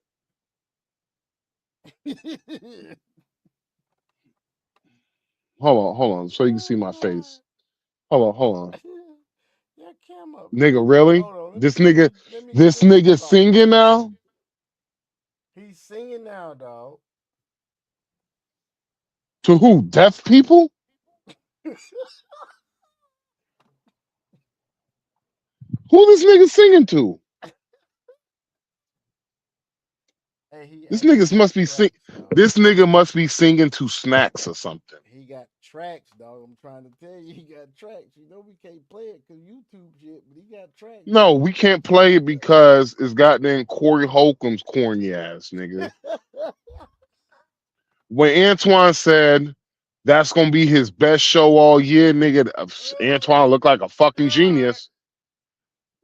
Speaker 1: now.
Speaker 2: Hold on, so you can see my face. Hold on.
Speaker 1: Your camera.
Speaker 2: Nigga, really?
Speaker 1: Hold on.
Speaker 2: This
Speaker 1: Let
Speaker 2: nigga
Speaker 1: me take off
Speaker 2: singing
Speaker 1: this
Speaker 2: now?
Speaker 1: shit. He's singing now, dog.
Speaker 2: To who? Deaf people? Who this nigga singing to? This nigga must be singing to Snacks or something.
Speaker 1: He got tracks, dog. I'm trying to tell you, he got tracks. You know we can't play it because YouTube shit, but he got tracks.
Speaker 2: No, we can't play it because it's goddamn Corey Holcomb's corny ass, nigga. When Antoine said that's gonna be his best show all year, nigga, Antoine looked like a fucking genius.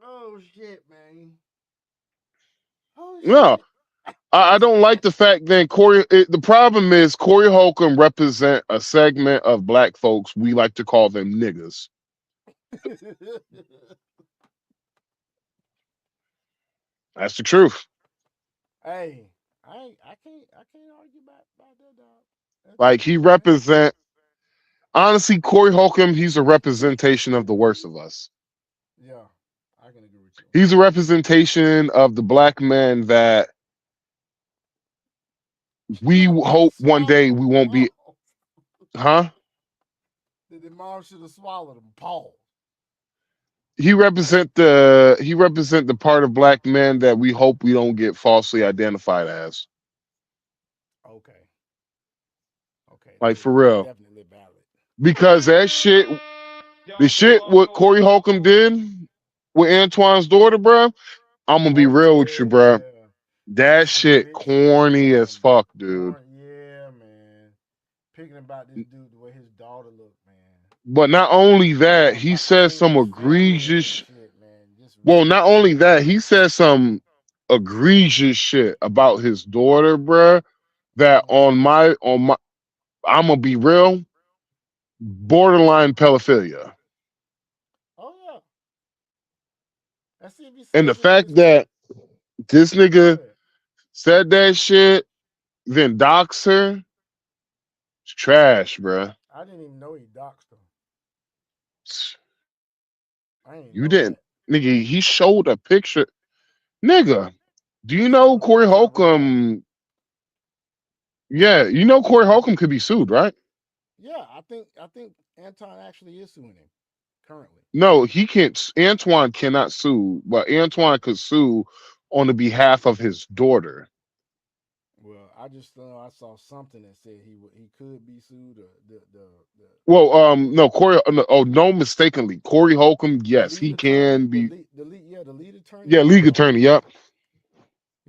Speaker 1: Oh shit, man. Oh
Speaker 2: No,
Speaker 1: shit.
Speaker 2: I don't like the fact that the problem is Corey Holcomb represent a segment of black folks. We like to call them niggas. That's the truth.
Speaker 1: Hey, I can't argue about that, dog.
Speaker 2: Like, he represent, honestly, Corey Holcomb, he's a representation of the worst of us.
Speaker 1: Yeah, I can agree with you.
Speaker 2: He's a representation of the black men that we hope one day we won't be. Huh?
Speaker 1: The mom should have swallowed him. Paul.
Speaker 2: He represent the part of black men that we hope we don't get falsely identified as.
Speaker 1: Okay.
Speaker 2: Like, for real.
Speaker 1: Definitely valid.
Speaker 2: Because that shit, the shit what Corey Holcomb did with Antoine's daughter, bro, I'm gonna be real with you, bro. That shit corny as fuck, dude.
Speaker 1: Yeah, man. Picking about this dude the way his daughter looked, man.
Speaker 2: But not only that, he says some egregious. Well, not only that, he says some egregious shit about his daughter, bro. That I'm gonna be real, borderline pedophilia.
Speaker 1: Oh yeah. Let's see if he
Speaker 2: And the
Speaker 1: says it in
Speaker 2: fact
Speaker 1: this
Speaker 2: that this nigga said that shit, then dox her, it's trash, bro.
Speaker 1: I didn't even know he doxed him. I didn't
Speaker 2: You
Speaker 1: know
Speaker 2: didn't,
Speaker 1: that.
Speaker 2: nigga. He showed a picture, nigga. Do you know Corey Holcomb? Yeah, you know Corey Holcomb could be sued, right?
Speaker 1: Yeah, I think Anton actually is suing him. currently.
Speaker 2: No, he can't. Antoine cannot sue, but Antoine could sue on the behalf of his daughter.
Speaker 1: Well, I just I saw something that said he could be sued. Or the
Speaker 2: Well, no, Corey. No, mistakenly, Corey Holcomb. Yes,
Speaker 1: lead
Speaker 2: he
Speaker 1: attorney,
Speaker 2: can be.
Speaker 1: the lead attorney.
Speaker 2: Yeah, league attorney. Yep.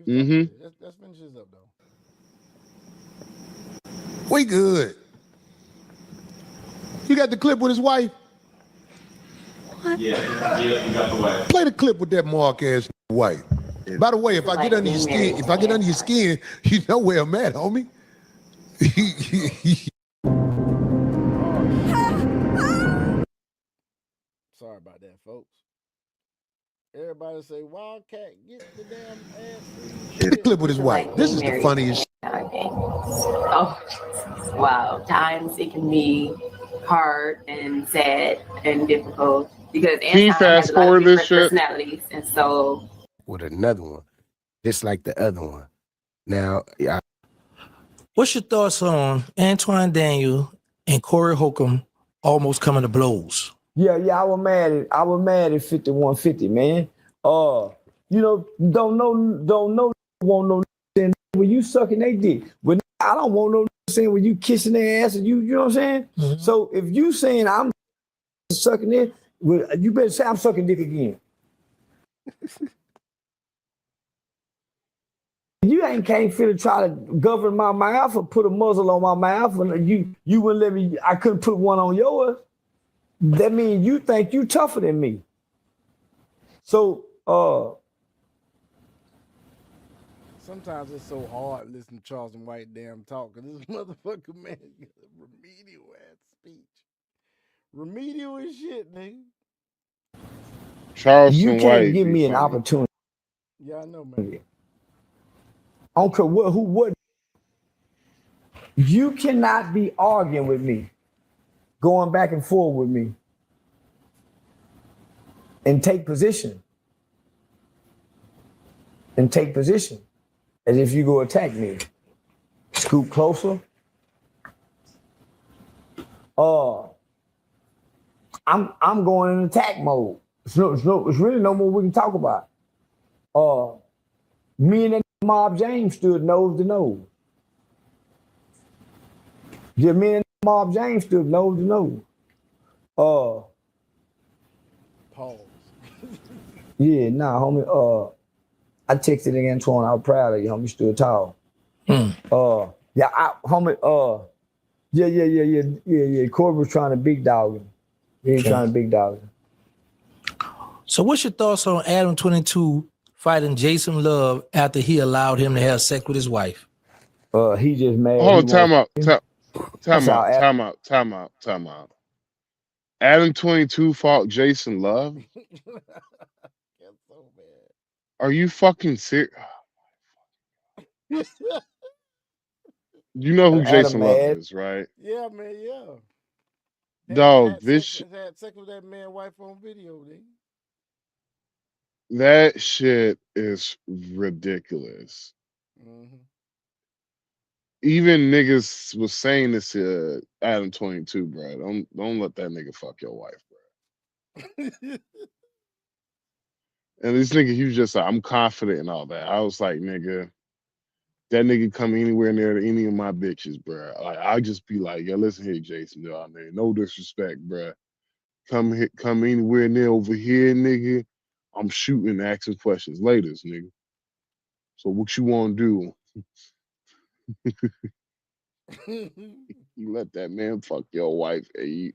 Speaker 2: Mm-hmm.
Speaker 1: Let's finish this up though.
Speaker 9: We good. You got the clip with his wife?
Speaker 7: Yeah, you got the wife.
Speaker 9: Play the clip with that mark ass wife. By the way, if I get under your skin, you know where I'm at, homie.
Speaker 1: Sorry about that, folks. Everybody say Wildcat, get the damn ass.
Speaker 9: The clip with his wife. This is the funniest shit.
Speaker 22: Oh, wow. Times it can be hard and sad and difficult because Anton has a lot of different personalities, and so
Speaker 23: with another one, just like the other one. Now,
Speaker 24: what's your thoughts on Antoine Daniel and Corey Holcomb almost coming to blows?
Speaker 25: Yeah, I was mad at 5150, man. Don't want no when you sucking their dick. When I don't want no saying when you kissing their ass and you know what I'm saying? Mm-hmm. So if you saying I'm sucking it, well, you better say I'm sucking dick again. You can't feel to try to govern my mouth or put a muzzle on my mouth, and you wouldn't let me. I couldn't put one on yours. That means you think you tougher than me. So
Speaker 1: sometimes it's so hard listening to Charleston White damn talk because this motherfucker man got a remedial ass speech. Remedial as shit, nigga.
Speaker 2: Charleston
Speaker 25: you can't
Speaker 2: White
Speaker 25: give me an
Speaker 2: funny.
Speaker 25: opportunity.
Speaker 1: Yeah, I know, man.
Speaker 25: I don't care what. You cannot be arguing with me, going back and forth with me, and take position. As if you go attack me. Scoot closer. I'm going in attack mode. It's really no more we can talk about. Me and that Mob James stood nose to nose. Yeah, me and Mob James stood nose to nose.
Speaker 1: Pause.
Speaker 25: Yeah, nah, homie. I texted Antoine. I was proud of you, homie. Stood tall. Homie. Yeah. Corey was trying to big dog him. He was trying to big dog him.
Speaker 24: So, what's your thoughts on Adam 22 fighting Jason Love after he allowed him to have sex with his wife?
Speaker 25: He just mad.
Speaker 2: Hold on, time out. Adam 22 fought Jason Love. Are you fucking serious? You know who Jason Love is, right?
Speaker 1: Yeah, man, yeah.
Speaker 2: Dog,
Speaker 1: had sex with that man's wife on video, nigga.
Speaker 2: That shit is ridiculous.
Speaker 1: Mm-hmm.
Speaker 2: Even niggas was saying this to Adam 22, bro. Don't let that nigga fuck your wife, bro. And this nigga, he was just like, I'm confident and all that. I was like, nigga, that nigga come anywhere near any of my bitches, bro. Like, I just be like, yo, listen here, Jason, y'all, nigga. No disrespect, bro. Come anywhere near over here, nigga. I'm shooting and asking questions later, nigga. So what you want to do? You let that man fuck your wife, and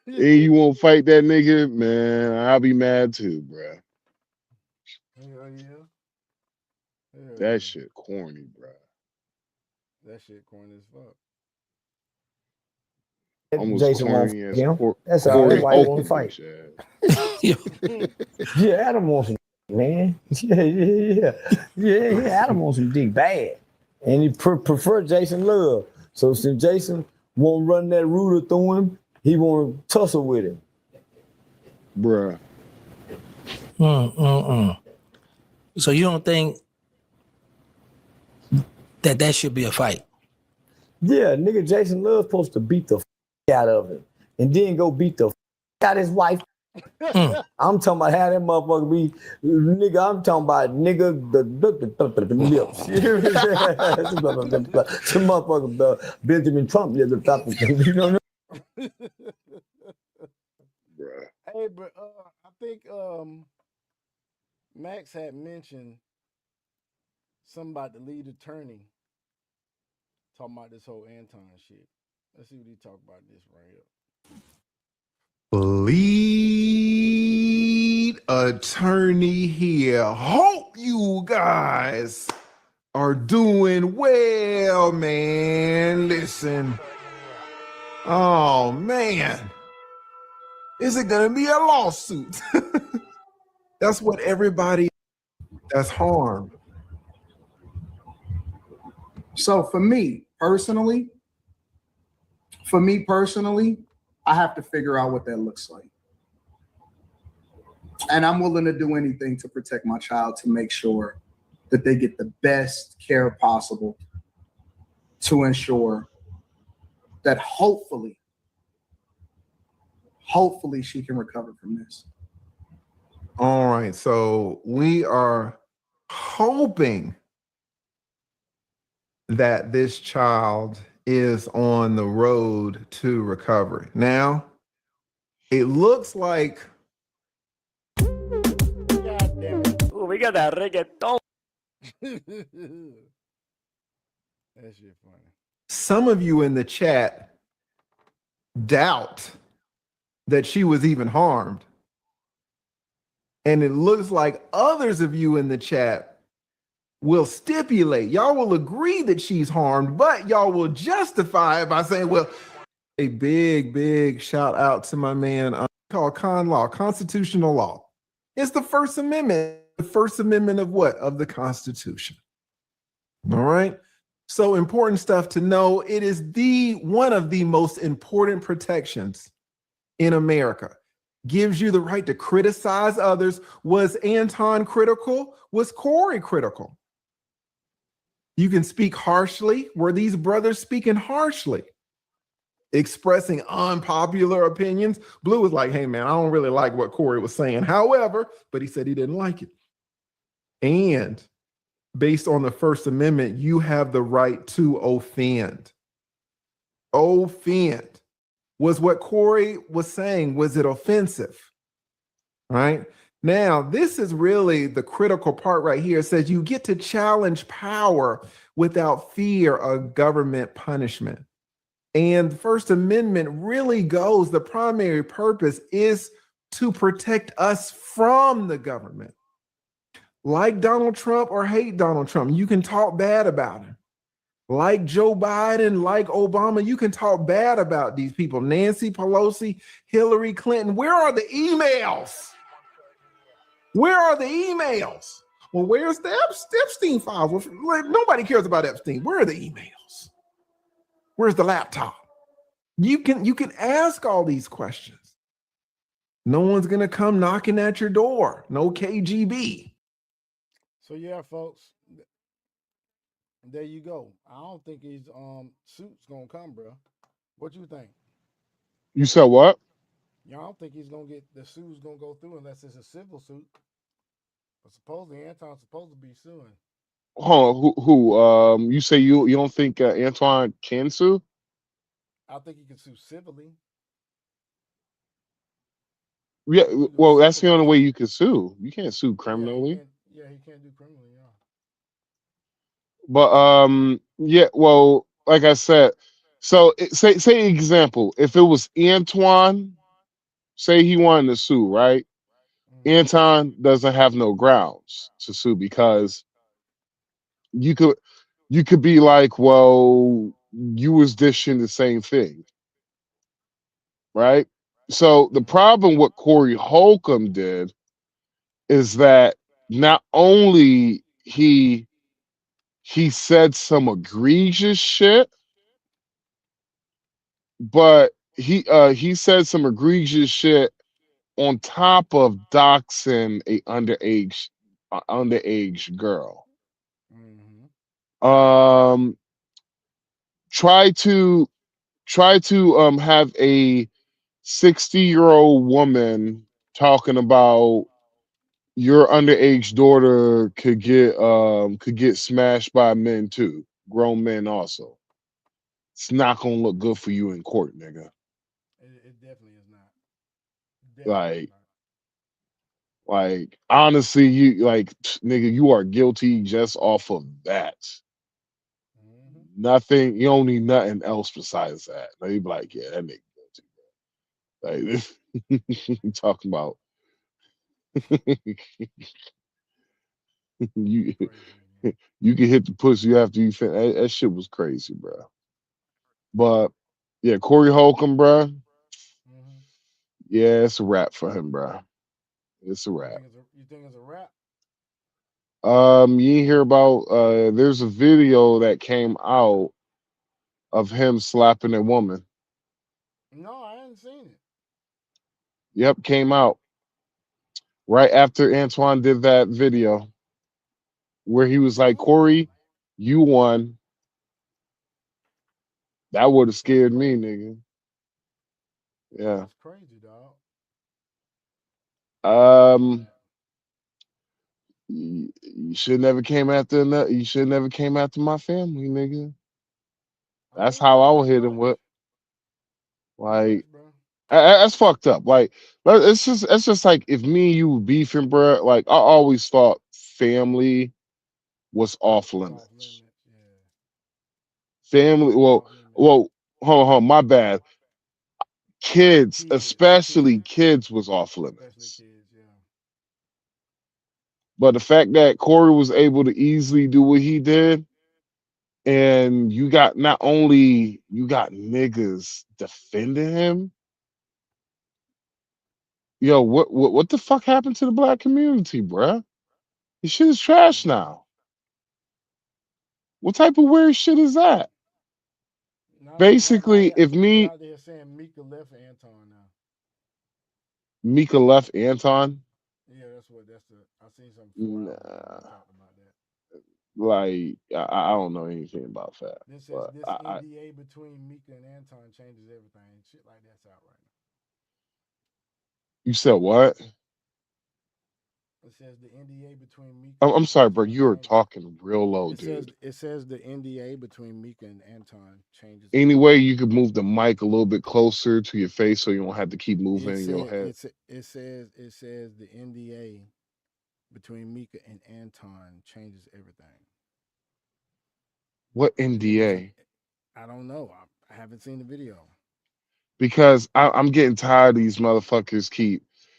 Speaker 2: you won't fight that nigga, man. I'll be mad too, bro. That shit corny, bro.
Speaker 1: That shit corny as fuck.
Speaker 2: Almost
Speaker 25: Jason
Speaker 2: corny as
Speaker 25: that's all. That's why he want to fight. Yeah, Adam wants some man. Yeah. Adam wants some dick bad, and he prefer Jason Love. So since Jason won't run that ruler through him, he won't tussle with him,
Speaker 2: bruh.
Speaker 24: So you don't think that should be a fight?
Speaker 25: Yeah, nigga, Jason Love's supposed to beat the out of him, and then go beat the got his wife. I'm talking about how that motherfucker be, nigga. I'm talking about nigga the lips. You hear me? Some motherfucker Benjamin Trump lips. You know.
Speaker 1: Hey, but I think Max had mentioned something about the lead attorney talking about this whole Anton shit. Let's see what he talk about this right here.
Speaker 7: Lead attorney here. Hope you guys are doing well, man. Listen. Oh, man. Is it going to be a lawsuit? That's what everybody that's harmed.
Speaker 8: So for me personally, I have to figure out what that looks like. And I'm willing to do anything to protect my child, to make sure that they get the best care possible, to ensure that hopefully she can recover from this.
Speaker 7: All right. So we are hoping that this child is on the road to recovery. Now, it looks like
Speaker 6: Ooh, we got that reggaeton.
Speaker 1: That shit funny.
Speaker 7: some of you in the chat doubt that she was even harmed. And it looks like others of you in the chat will stipulate, y'all will agree that she's harmed, but y'all will justify it by saying, well, a big shout out to my man called con law, constitutional law. It's the First Amendment. The First Amendment of what? Of the Constitution. All right. So important stuff to know. It is one of the most important protections in America. Gives you the right to criticize others. Was Anton critical? Was Corey critical? You can speak harshly. Were these brothers speaking harshly? Expressing unpopular opinions? Blue was like, hey man, I don't really like what Corey was saying. However, but he said he didn't like it. And based on the First Amendment, you have the right to offend. Offend. Was what Corey was saying, was it offensive? Right? Now, this is really the critical part right here. It says you get to challenge power without fear of government punishment. And the First Amendment really goes, the primary purpose is to protect us from the government. Like Donald Trump or hate Donald Trump, you can talk bad about him. Like Joe Biden, like Obama, you can talk bad about these people. Nancy Pelosi, Hillary Clinton, where are the emails? Where are the emails? Well, where's the Epstein files? Nobody cares about Epstein. Where are the emails? Where's the laptop? You can ask all these questions. No one's gonna come knocking at your door. No KGB.
Speaker 1: So yeah, folks, there you go. I don't think his suit's gonna come, bro. What you think?
Speaker 2: You said what?
Speaker 1: Y'all don't think he's gonna get the suit's gonna go through unless it's a civil suit. But supposedly Anton's supposed to be suing.
Speaker 2: Hold on, who? You say you don't think Antoine can sue?
Speaker 1: I think he can sue civilly.
Speaker 2: Yeah, well, that's the only way you can sue. You can't sue criminally.
Speaker 1: Yeah, he can't do criminally. Yeah.
Speaker 2: But yeah, well, like I said, so say example, if it was Antoine, say he wanted to sue, right? Anton doesn't have no grounds to sue because you could be like, well, you was dishing the same thing, right? So the problem what Corey Holcomb did is that not only he said some egregious shit, but he said some egregious shit on top of doxing a underage girl. Try to have a 60-year-old woman talking about your underage daughter could get smashed by men too, grown men also. It's not gonna look good for you in court, nigga.
Speaker 1: It definitely is not. Definitely is
Speaker 2: Like honestly, you like nigga, you are guilty just off of that. Nothing, you don't need nothing else besides that. Now you be like, yeah, that nigga guilty. Like talking about you you can hit the pussy after you finish. That shit was crazy, bro. But yeah, Corey Holcomb, bro. Yeah, it's a wrap for him, bro. It's a wrap.
Speaker 1: You think it's a wrap?
Speaker 2: You hear about there's a video that came out of him slapping a woman.
Speaker 1: No, I hadn't seen it.
Speaker 2: Yep, came out right after Antoine did that video where he was like, Corey, you won. That would have scared me, nigga. Yeah.
Speaker 1: That's crazy, dog.
Speaker 2: You should never came after you should never came after my family, nigga. That's how I would hit him with. Like that's fucked up. Like it's just like if me and you were beefing, bro. Like I always thought family was off limits. Family, well, hold on, my bad. Kids, especially kids, was off limits. But the fact that Corey was able to easily do what he did, and you got not only you got niggas defending him. Yo, what the fuck happened to the black community, bruh? This shit is trash now. What type of weird shit is that? Basically, if
Speaker 1: They're
Speaker 2: me
Speaker 1: out there saying Mika left Anton now.
Speaker 2: Mika left Anton,
Speaker 1: Yeah, that's the. I seen some 4 hours ago talking about that.
Speaker 2: like I don't know anything about that.
Speaker 1: This says
Speaker 2: But
Speaker 1: this NDA between Mika and Anton changes everything. Shit like that's out right now.
Speaker 2: You said what?
Speaker 1: It says the NDA between Mika.
Speaker 2: I'm sorry, bro. You are talking real low, dude.
Speaker 1: It says the NDA between Mika and Anton changes.
Speaker 2: Anyway, you could move the mic a little bit closer to your face so you don't have to keep moving your head.
Speaker 1: It says the NDA between Mika and Anton changes everything.
Speaker 2: What NDA?
Speaker 1: I don't know. I haven't seen the video.
Speaker 2: Because I'm getting tired of these motherfuckers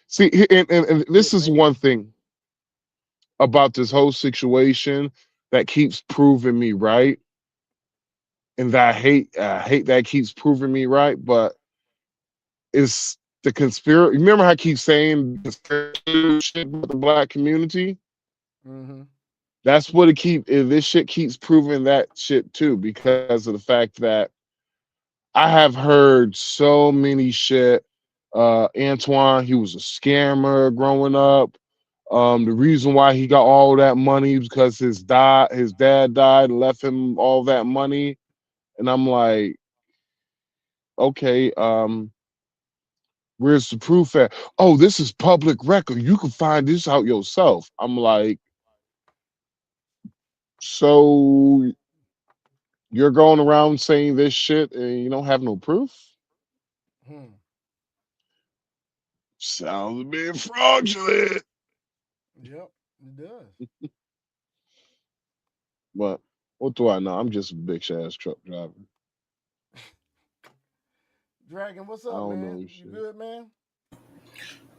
Speaker 2: see, and this is one thing about this whole situation that keeps proving me right, and that I hate that keeps proving me right, but it's the conspiracy. Remember how I keep saying shit about the black community? That's what this shit keeps proving that shit too, because of the fact that I have heard so many shit. Antoine, he was a scammer growing up. The reason why he got all that money was because his dad died and left him all that money. And I'm like, okay, where's the proof at? Oh, this is public record. You can find this out yourself. I'm like, so you're going around saying this shit and you don't have no proof? Sounds a bit fraudulent.
Speaker 1: Yep, it does.
Speaker 2: But what do I know? I'm just a bitch ass truck driver.
Speaker 1: Dragon, what's up, man? You good, man?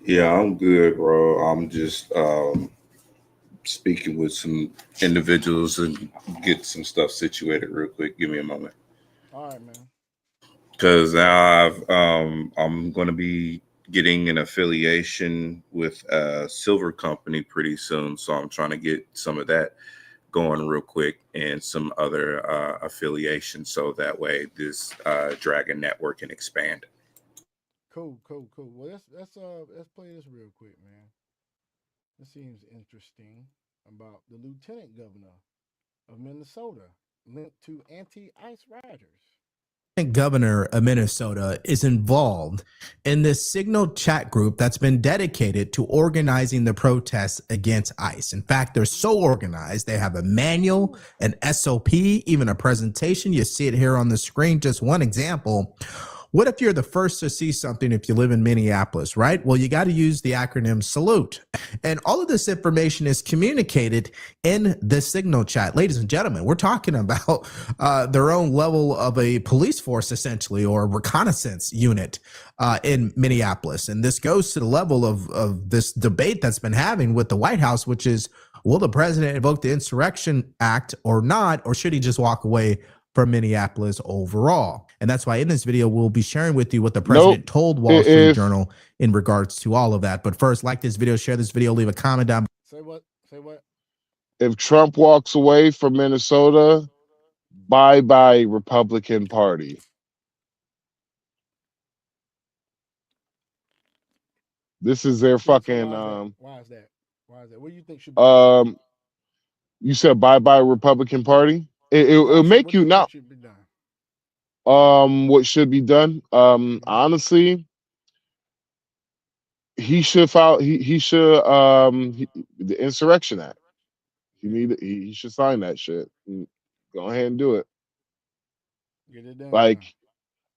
Speaker 19: Yeah, I'm good, bro. I'm just speaking with some individuals and get some stuff situated real quick. Give me a moment.
Speaker 1: All right, man.
Speaker 19: Because now I'm going to be getting an affiliation with a silver company pretty soon, so I'm trying to get some of that going real quick and some other affiliations, so that way this Dragon network can expand.
Speaker 1: Cool. Well, let's play this real quick, man. This seems interesting about the lieutenant governor of Minnesota linked to anti-ICE rioters.
Speaker 10: Governor of Minnesota is involved in this Signal chat group that's been dedicated to organizing the protests against ICE. In fact, they're so organized, they have a manual, an SOP, even a presentation. You see it here on the screen, just one example. What if you're the first to see something if you live in Minneapolis, right? Well, you got to use the acronym SALUTE. And all of this information is communicated in the Signal chat. Ladies and gentlemen, we're talking about their own level of a police force, essentially, or a reconnaissance unit in Minneapolis. And this goes to the level of this debate that's been having with the White House, which is, will the president invoke the Insurrection Act or not, or should he just walk away from Minneapolis overall? And that's why in this video, we'll be sharing with you what the president told Wall Street Journal in regards to all of that. But first, like this video, share this video, leave a comment down.
Speaker 1: Say what? Say what?
Speaker 2: If Trump walks away from Minnesota, bye-bye Republican Party. This is their fucking
Speaker 1: Why is that? Why is that? What do you think should be
Speaker 2: you said bye-bye Republican Party? It'll make you not what should be done. Honestly, he should file the Insurrection Act. He should sign that shit. Go ahead and do it.
Speaker 1: Get it done.
Speaker 2: Like,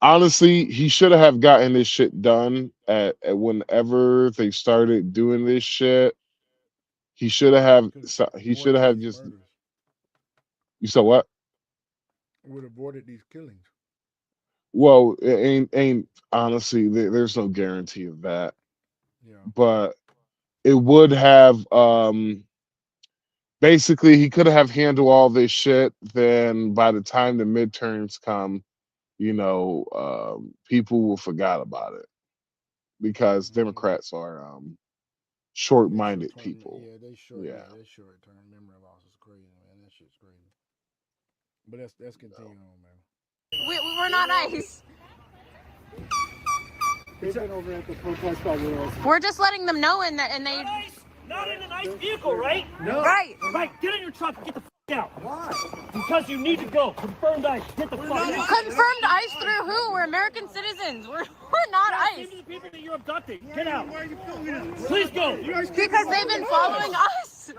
Speaker 2: honestly, he should have gotten this shit done at whenever they started doing this shit. He should have just. You said what?
Speaker 1: Would have avoided these killings.
Speaker 2: Well, it ain't honestly. There's no guarantee of that.
Speaker 1: Yeah.
Speaker 2: But it would have. Basically, he could have handled all this shit. Then by the time the midterms come, people will forgot about it because Democrats are short-minded people.
Speaker 1: Yeah, they short. Yeah, they short-term memory loss is crazy, man. That shit's crazy. But let's continue on, man.
Speaker 11: We're not ICE.
Speaker 12: They've been over at the protest all world.
Speaker 11: We're just letting them know, and they.
Speaker 12: Not in a nice vehicle, right?
Speaker 11: No. Right.
Speaker 12: Right. Get in your truck and get the out. Why? Because you need to go. Confirmed ICE. Get the fuck out.
Speaker 11: Confirmed ICE through who? We're American citizens. We're not ICE.
Speaker 12: The people that you're abducting. Get out. Why are you filming us? Please go.
Speaker 11: Because they've been following us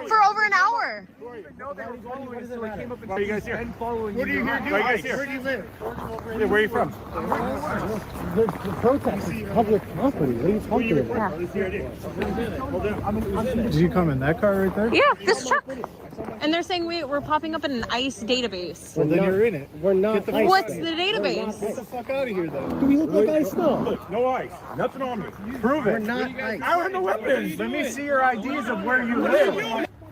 Speaker 11: for over an hour.
Speaker 12: No, they were following us, so I came up and are you guys here?
Speaker 13: What are you here doing? Where do you live?
Speaker 12: Yeah, where are you from?
Speaker 13: The protest is public property. What are you talking about? Did you come in that car right there?
Speaker 11: Yeah, this truck. And they're saying we're popping up in an ICE database.
Speaker 13: Well, then you're in it. We're not ICE.
Speaker 11: What's the database?
Speaker 13: Get the fuck out of here, then. Do we look like ICE? No.
Speaker 12: Look, no ICE. Nothing on me. Prove it.
Speaker 13: We're not ICE.
Speaker 12: I have no weapons. Let me see your IDs of where you live.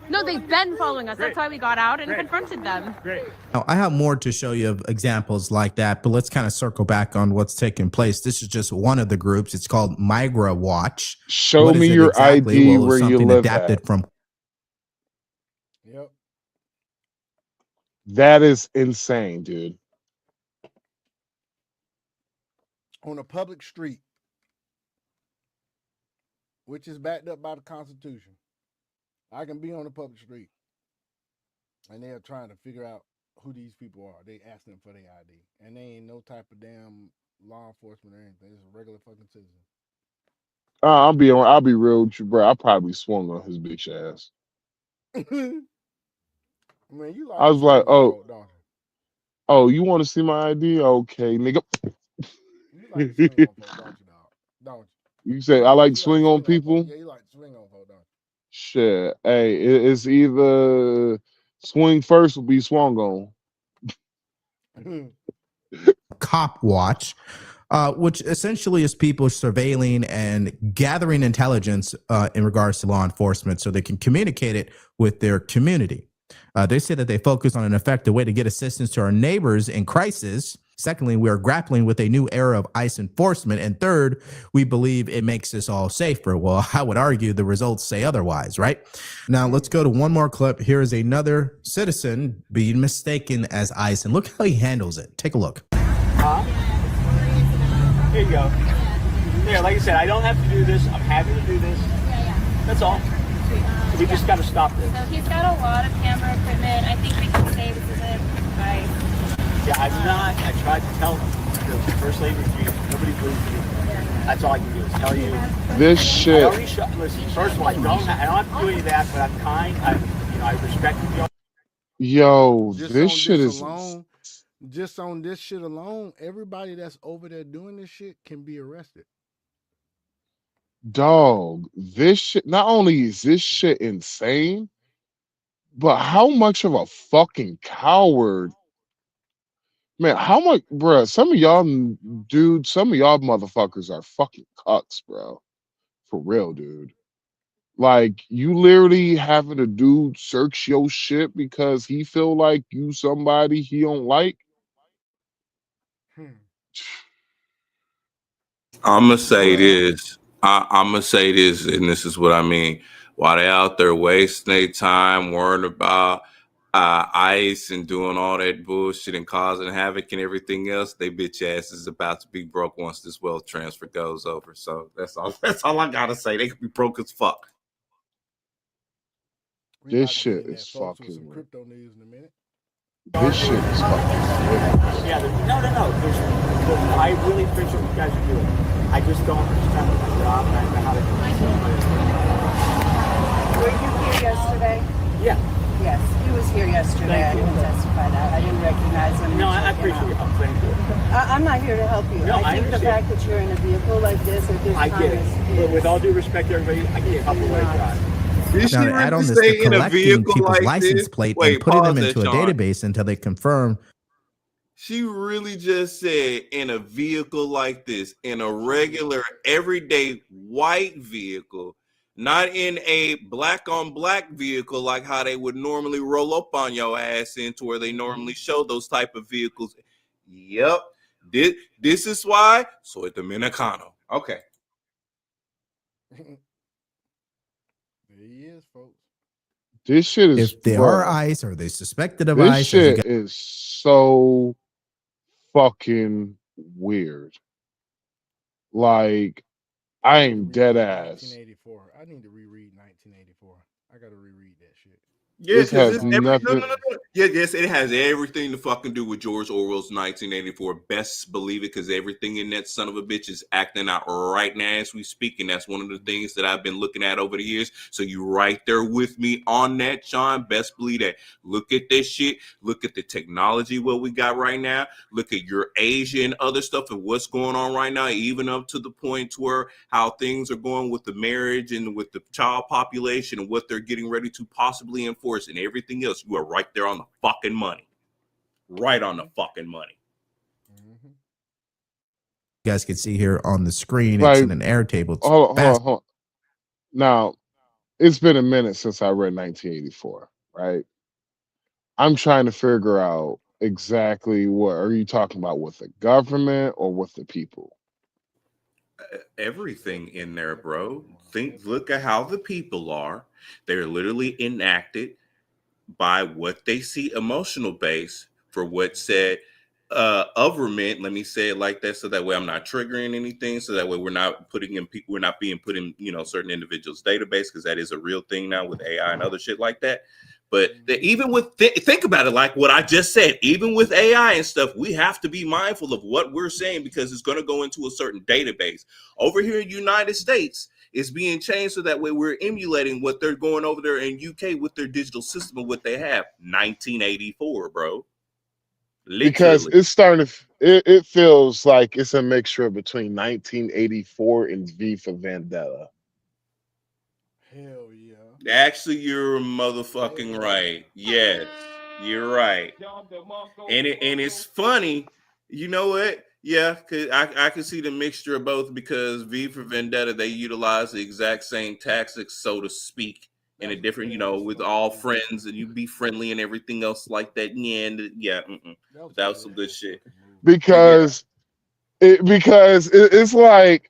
Speaker 11: No, they've been following us. That's why we got out and confronted them.
Speaker 12: Great.
Speaker 10: Now, I have more to show you of examples like that, but let's kind of circle back on what's taking place. This is just one of the groups. It's called Migra Watch.
Speaker 2: Show me your ID where you live
Speaker 10: adapted
Speaker 2: at.
Speaker 10: From.
Speaker 1: Yep.
Speaker 2: That is insane, dude.
Speaker 1: On a public street, which is backed up by the Constitution. I can be on a public street, and they are trying to figure out who these people are. They ask them for their ID, and they ain't no type of damn law enforcement or anything. It's a regular fucking citizen.
Speaker 2: I'll be real with you, bro. I probably swung on his bitch ass.
Speaker 1: Man, you like
Speaker 2: I was like,
Speaker 1: don't you?
Speaker 2: oh, you want to see my ID? Okay, nigga.
Speaker 1: You like to swing on folks, don't you, dog? Don't you?
Speaker 2: You say I like to swing on people?
Speaker 1: Yeah, you like to swing on folks, don't you?
Speaker 2: Shit. Hey, it's either swing first or be swung on.
Speaker 10: Cop Watch, which essentially is people surveilling and gathering intelligence in regards to law enforcement so they can communicate it with their community. They say that they focus on an effective way to get assistance to our neighbors in crisis. Secondly, we are grappling with a new era of ICE enforcement. And third, we believe it makes us all safer. Well, I would argue the results say otherwise, right? Now, let's go to one more clip. Here is another citizen being mistaken as ICE. And look how he handles it. Take a look.
Speaker 12: Here you go. Yeah, like I said, I don't have to do this. I'm happy to do this. That's all. We just got to stop this.
Speaker 14: So he's got a lot of camera equipment. I think we can say this isn't ICE.
Speaker 12: Yeah, I'm not. I tried to tell the first lady, nobody believes me. That's all I can do is tell you.
Speaker 2: This shit.
Speaker 12: Listen, first of all, I don't have to do any of that, but I'm kind. I respect you.
Speaker 2: Yo,
Speaker 1: Just
Speaker 2: this
Speaker 1: on
Speaker 2: shit
Speaker 1: this
Speaker 2: is
Speaker 1: alone, just on this shit alone, everybody that's over there doing this shit can be arrested.
Speaker 2: dog. This shit. Not only is this shit insane, but how much of a fucking coward, man? How much, bruh? Some of y'all, dude. Some of y'all motherfuckers are fucking cucks, bro. For real, dude. Like you literally having a dude search your shit because he feel like you somebody he don't like.
Speaker 19: I'm gonna say
Speaker 2: Bruh.
Speaker 19: this. I'm gonna say this, and this is what I mean. While they out there wasting their time worrying about ICE and doing all that bullshit and causing havoc and everything else, they bitch ass is about to be broke once this wealth transfer goes over. So that's all. That's all I gotta say. They could be broke as fuck.
Speaker 2: This shit is
Speaker 1: Folks, with some
Speaker 2: fucking.
Speaker 1: crypto news in a minute.
Speaker 2: This shit is fucking.
Speaker 12: Yeah, no. I really appreciate what you guys are doing. I just don't understand my job and I don't know how to do it.
Speaker 14: Were you here yesterday?
Speaker 12: Yeah.
Speaker 14: Yes, he was here yesterday. I
Speaker 12: Thank you.
Speaker 14: can testify that. I didn't recognize him.
Speaker 12: No, I appreciate your help. Thank you.
Speaker 14: I'm not here to help you.
Speaker 12: No,
Speaker 14: I
Speaker 12: I
Speaker 14: think the
Speaker 12: understand.
Speaker 14: fact that you're in a vehicle like this at this
Speaker 12: I
Speaker 14: time
Speaker 12: get it. But with all due respect to everybody, I get a couple way drive.
Speaker 19: Did
Speaker 10: Now,
Speaker 19: she
Speaker 10: to add on
Speaker 19: really
Speaker 10: this, they're
Speaker 19: say in a
Speaker 10: collecting
Speaker 19: vehicle
Speaker 10: people's
Speaker 19: like
Speaker 10: license
Speaker 19: this?
Speaker 10: plate
Speaker 19: Wait,
Speaker 10: and putting them
Speaker 19: pause
Speaker 10: into
Speaker 19: that,
Speaker 10: a
Speaker 19: Sean.
Speaker 10: database until they confirm.
Speaker 19: She really just said in a vehicle like this, in a regular, everyday white vehicle, not in a black on black vehicle like how they would normally roll up on your ass into where they normally show those type of vehicles. Yep. This is why. Soy Dominicano. Okay.
Speaker 1: There he is, folks.
Speaker 2: This shit is.
Speaker 10: If they
Speaker 2: bruh,
Speaker 10: are ICE or they suspected of
Speaker 2: This
Speaker 10: ICE, as you
Speaker 2: shit
Speaker 10: guys
Speaker 2: is so fucking weird. Like, I am dead ass.
Speaker 1: 1984. I need to reread 1984. I gotta reread that shit.
Speaker 19: Yeah,
Speaker 2: This
Speaker 19: because
Speaker 2: has
Speaker 19: it's everything.
Speaker 2: nothing.
Speaker 19: Yeah, yes, it has everything to fucking do with George Orwell's 1984. Best believe it, because everything in that son of a bitch is acting out right now as we speak, and that's one of the things that I've been looking at over the years. So you right there with me on that, Sean. Best believe that. Look at this shit. Look at the technology what we got right now. Look at your Asia and other stuff and what's going on right now, even up to the point where how things are going with the marriage and with the child population and what they're getting ready to possibly enforce and everything else. You are right there on the fucking money. Right on the fucking money.
Speaker 10: guys can see here on the screen,
Speaker 2: Like,
Speaker 10: it's in an Airtable. It's
Speaker 2: Hold
Speaker 10: fast.
Speaker 2: on. Now, it's been a minute since I read 1984, right? I'm trying to figure out exactly what are you talking about, with the government or with the people?
Speaker 19: Everything in there, bro. Look at how the people are. They're literally enacted by what they see emotional base for what said government. Let me say it like that, so that way I'm not triggering anything, so that way we're not being put in certain individuals' database, because that is a real thing now with AI and other shit like that. But even with think about it, like what I just said, even with AI and stuff, we have to be mindful of what we're saying, because it's going to go into a certain database. Over here in the United States, it's being changed so that way we're emulating what they're going over there in UK with their digital system of what they have. 1984, bro. Literally.
Speaker 2: Because it's starting to. It feels like it's a mixture between 1984 and V for Vendetta.
Speaker 1: Hell yeah.
Speaker 19: Actually, you're motherfucking right. Yes, you're right. And it's funny. You know what? Yeah, cause I can see the mixture of both, because V for Vendetta, they utilize the exact same tactics, so to speak, in a different, with all friends, and you be friendly and everything else like that. Yeah, that was some good shit.
Speaker 2: Because it's like,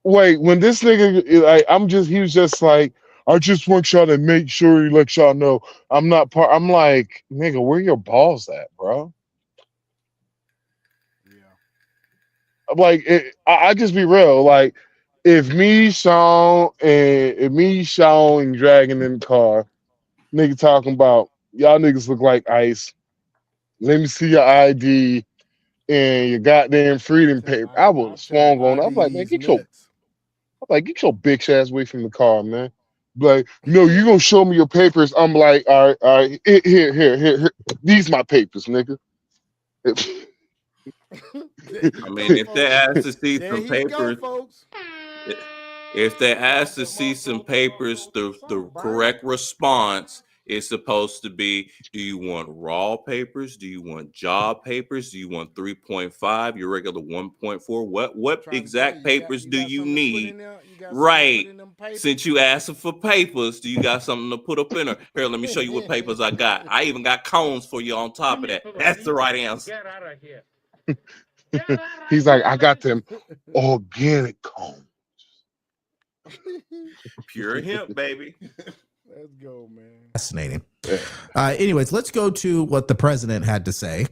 Speaker 2: wait, when this nigga, like, he was just like, I just want y'all to make sure he let y'all know I'm not part. I'm like, nigga, where your balls at, bro? I'm like, I just be real. Like, if me, Sean, and Dragon in the car, nigga talking about y'all niggas look like ICE, let me see your ID and your goddamn freedom paper. I would have swung on. I'm like, man, get your bitch ass away from the car, man. Like, no, you gonna show me your papers? I'm like, all right, here. These my papers, nigga.
Speaker 19: I mean, if they ask to see
Speaker 1: There
Speaker 19: some
Speaker 1: he go,
Speaker 19: papers,
Speaker 1: folks.
Speaker 19: if they ask to see some papers, the correct response is supposed to be: do you want raw papers? Do you want job papers? Do you want 3.5? Your regular 1.4? What exact papers do you need? Right. Since you asking for papers, do you got something to put up in there? Here, let me show you what papers I got. I even got cones for you on top of that. That's the right answer.
Speaker 13: Get out of here.
Speaker 2: He's like, I got them organic cones.
Speaker 19: Pure hemp, baby.
Speaker 1: Let's go, man.
Speaker 10: Fascinating. Anyways, let's go to what the president had to say,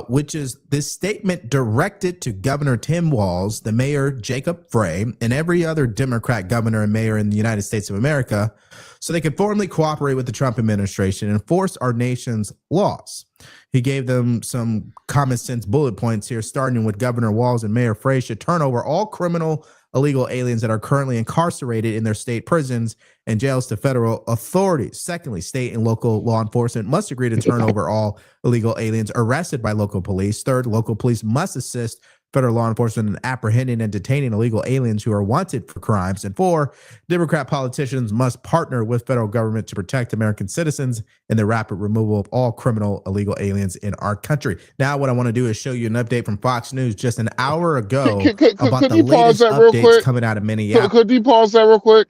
Speaker 10: which is this statement directed to Governor Tim Walz, the mayor Jacob Frey, and every other Democrat governor and mayor in the United States of America, so they could formally cooperate with the Trump administration and enforce our nation's laws. He gave them some common sense bullet points here, starting with Governor Walz and Mayor Frey should turn over all criminal illegal aliens that are currently incarcerated in their state prisons and jails to federal authorities. Secondly, state and local law enforcement must agree to turn over all illegal aliens arrested by local police. Third, local police must assist federal law enforcement in apprehending and detaining illegal aliens who are wanted for crimes. And four, Democrat politicians must partner with federal government to protect American citizens in the rapid removal of all criminal illegal aliens in our country. Now, what I want to do is show you an update from Fox News just an hour ago about the latest updates coming out of Minneapolis.
Speaker 2: Could you pause that real quick?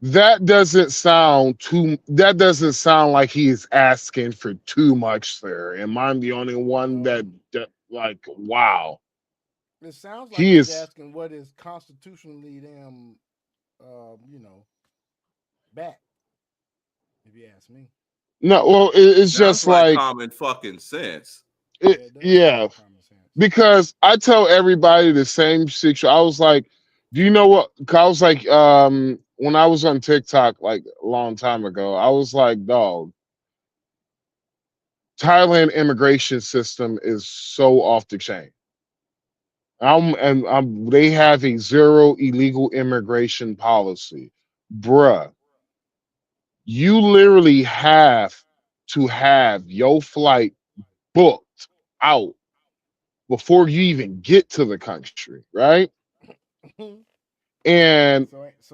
Speaker 2: That doesn't sound like he's asking for too much there. Am I the only one that like, wow?
Speaker 1: It sounds like he's asking what is constitutionally damn, back. If you ask me.
Speaker 2: No, well, it's just like
Speaker 19: common fucking sense.
Speaker 2: Yeah, because I tell everybody the same situation. I was like, do you know what? I was like, when I was on TikTok like a long time ago, I was like, dog, Thailand immigration system is so off the chain. They have a zero illegal immigration policy. Bruh, you literally have to have your flight booked out before you even get to the country, right? And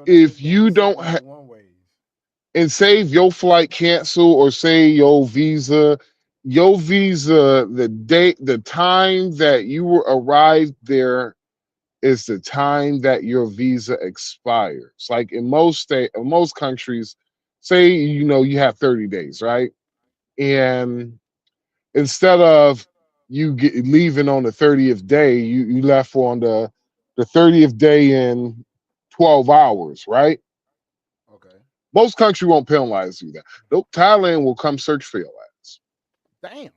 Speaker 2: if you don't have, and say if your flight cancel or say your visa, the time that you arrived there is the time that your visa expires. Like in most countries, say, you have 30 days, right? And instead of you leaving on the 30th day, you left on the 30th day in 12 hours, right?
Speaker 1: Okay.
Speaker 2: Most country won't penalize you that. Nope, Thailand will come search for your ass.
Speaker 1: Damn.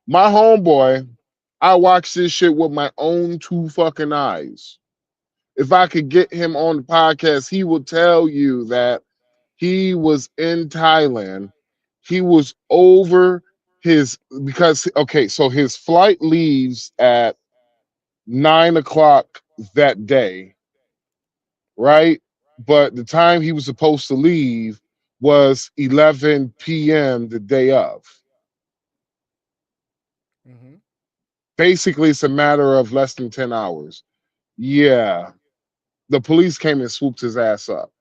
Speaker 2: My homeboy, I watched this shit with my own two fucking eyes. If I could get him on the podcast, he will tell you that he was in Thailand. He was over so his flight leaves at 9 o'clock that day, right? But the time he was supposed to leave was 11 p.m. the day of.
Speaker 1: Mm-hmm.
Speaker 2: Basically, it's a matter of less than 10 hours. Yeah. The police came and swooped his ass up.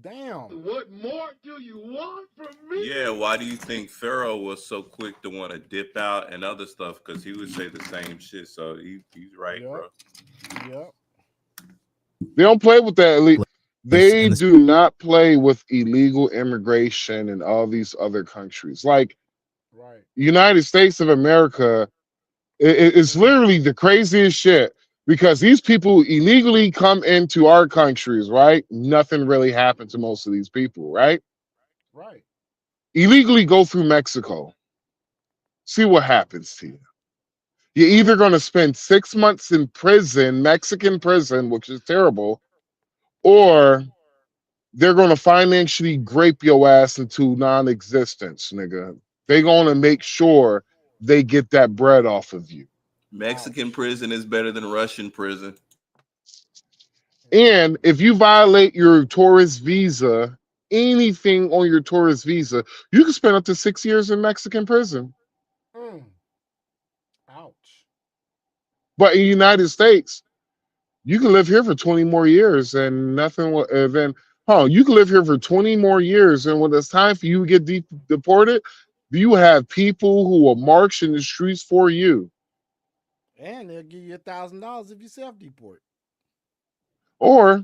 Speaker 1: Damn.
Speaker 9: What more do you want from me?
Speaker 19: Yeah, why do you think Pharaoh was so quick to want to dip out and other stuff? Because he would say the same shit. So he's right, bro.
Speaker 1: Yep.
Speaker 2: They don't play with that. They do not play with illegal immigration in all these other countries. Like,
Speaker 1: right.
Speaker 2: United States of America, it's literally the craziest shit. Because these people illegally come into our countries, right? Nothing really happened to most of these people, right?
Speaker 1: Right.
Speaker 2: Illegally go through Mexico. See what happens to you. You're either going to spend 6 months in prison, Mexican prison, which is terrible, or they're going to financially grape your ass into non-existence, nigga. they're gonna make sure they get that bread off of you.
Speaker 19: Mexican prison is better than Russian prison.
Speaker 2: And if you violate your tourist visa, anything on your tourist visa, you can spend up to 6 years in Mexican prison.
Speaker 1: Ouch.
Speaker 2: But in the United States, you can live here for 20 more years and nothing will then you can live here for 20 more years, and when it's time for you to get deported, you have people who will march in the streets for you.
Speaker 1: And they'll give you $1,000 if you self-deport.
Speaker 2: Or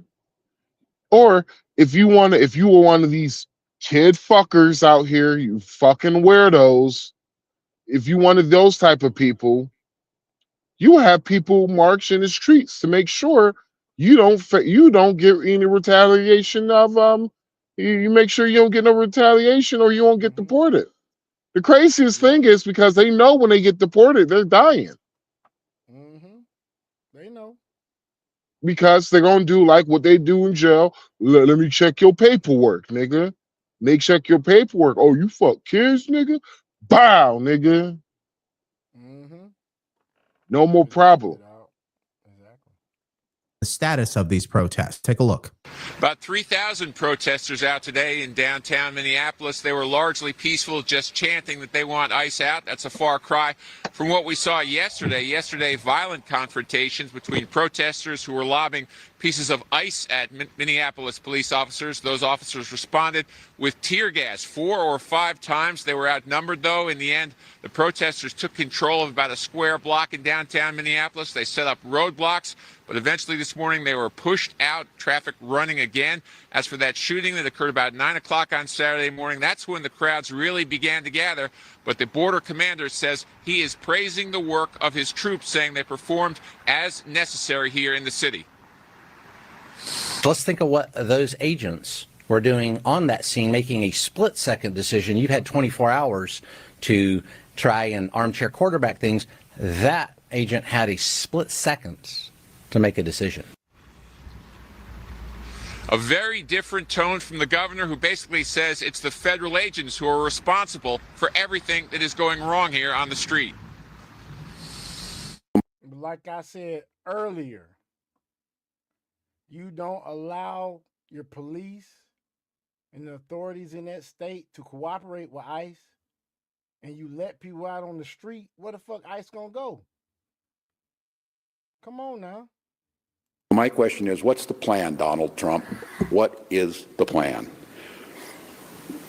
Speaker 2: if you were one of these kid fuckers out here, you fucking weirdos, if you one of those type of people, you have people march in the streets to make sure you don't get any retaliation of you make sure you don't get no retaliation or you won't get deported. The craziest thing is because they know when they get deported, they're dying.
Speaker 1: They know.
Speaker 2: Because they're gonna do like what they do in jail. Let me check your paperwork, nigga. They check your paperwork. Oh, you fuck kids, nigga? Bow, nigga. No more problem.
Speaker 10: The status of these protests. Take a look.
Speaker 15: About 3,000 protesters out today in downtown Minneapolis. They were largely peaceful, just chanting that they want ICE out. That's a far cry from what we saw yesterday. Yesterday, violent confrontations between protesters who were lobbing pieces of ice at Minneapolis police officers. Those officers responded with tear gas 4 or 5 times. They were outnumbered, though. In the end, the protesters took control of about a square block in downtown Minneapolis. They set up roadblocks, but eventually this morning they were pushed out, traffic running again. As for that shooting that occurred about 9 o'clock on Saturday morning, that's when the crowds really began to gather. But the border commander says he is praising the work of his troops, saying they performed as necessary here in the city.
Speaker 16: Let's think of what those agents were doing on that scene, making a split-second decision. You've had 24 hours to try and armchair quarterback things. That agent had a split second to make a decision.
Speaker 15: A very different tone from the governor, who basically says it's the federal agents who are responsible for everything that is going wrong here on the street.
Speaker 1: Like I said earlier, you don't allow your police and the authorities in that state to cooperate with ICE, and you let people out on the street, where the fuck ICE gonna go? Come on now.
Speaker 21: My question is, what's the plan, Donald Trump? What is the plan?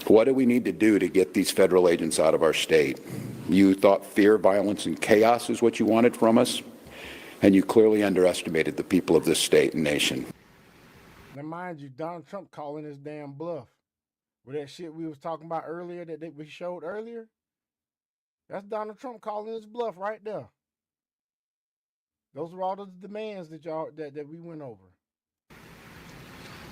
Speaker 21: What do we need to do to get these federal agents out of our state? You thought fear, violence, and chaos is what you wanted from us, and you clearly underestimated the people of this state and nation.
Speaker 1: Now, mind you, Donald Trump calling his damn bluff. With that shit we was talking about earlier that we showed earlier, that's Donald Trump calling his bluff right there. Those were all the demands that we went over.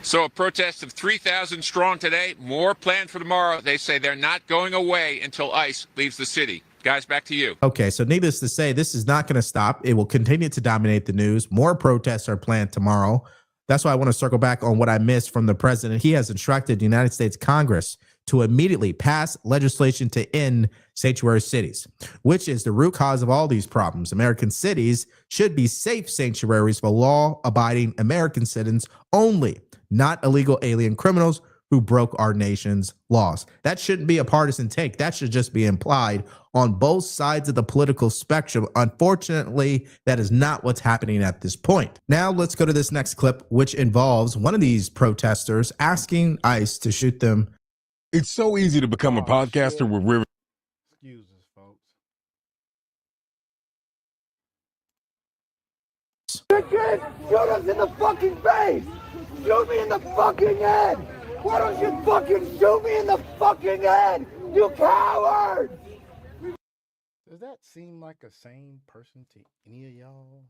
Speaker 15: So a protest of 3,000 strong today, more planned for tomorrow. They say they're not going away until ICE leaves the city. Guys, back to you.
Speaker 10: Okay, so needless to say, this is not going to stop. It will continue to dominate the news. More protests are planned tomorrow. That's why I want to circle back on what I missed from the president. He has instructed the United States Congress to immediately pass legislation to end sanctuary cities, which is the root cause of all these problems. American cities should be safe sanctuaries for law-abiding American citizens only, not illegal alien criminals who broke our nation's laws. That shouldn't be a partisan take. That should just be implied on both sides of the political spectrum. Unfortunately, that is not what's happening at this point. Now let's go to this next clip, which involves one of these protesters asking ICE to shoot them.
Speaker 17: It's so easy to become a podcaster with River.
Speaker 1: Excuse us, folks.
Speaker 3: Kid, shoot us in the fucking face! Shoot me in the fucking head! Why don't you fucking shoot me in the fucking head, you coward!
Speaker 1: Does that seem like a sane person to any of y'all?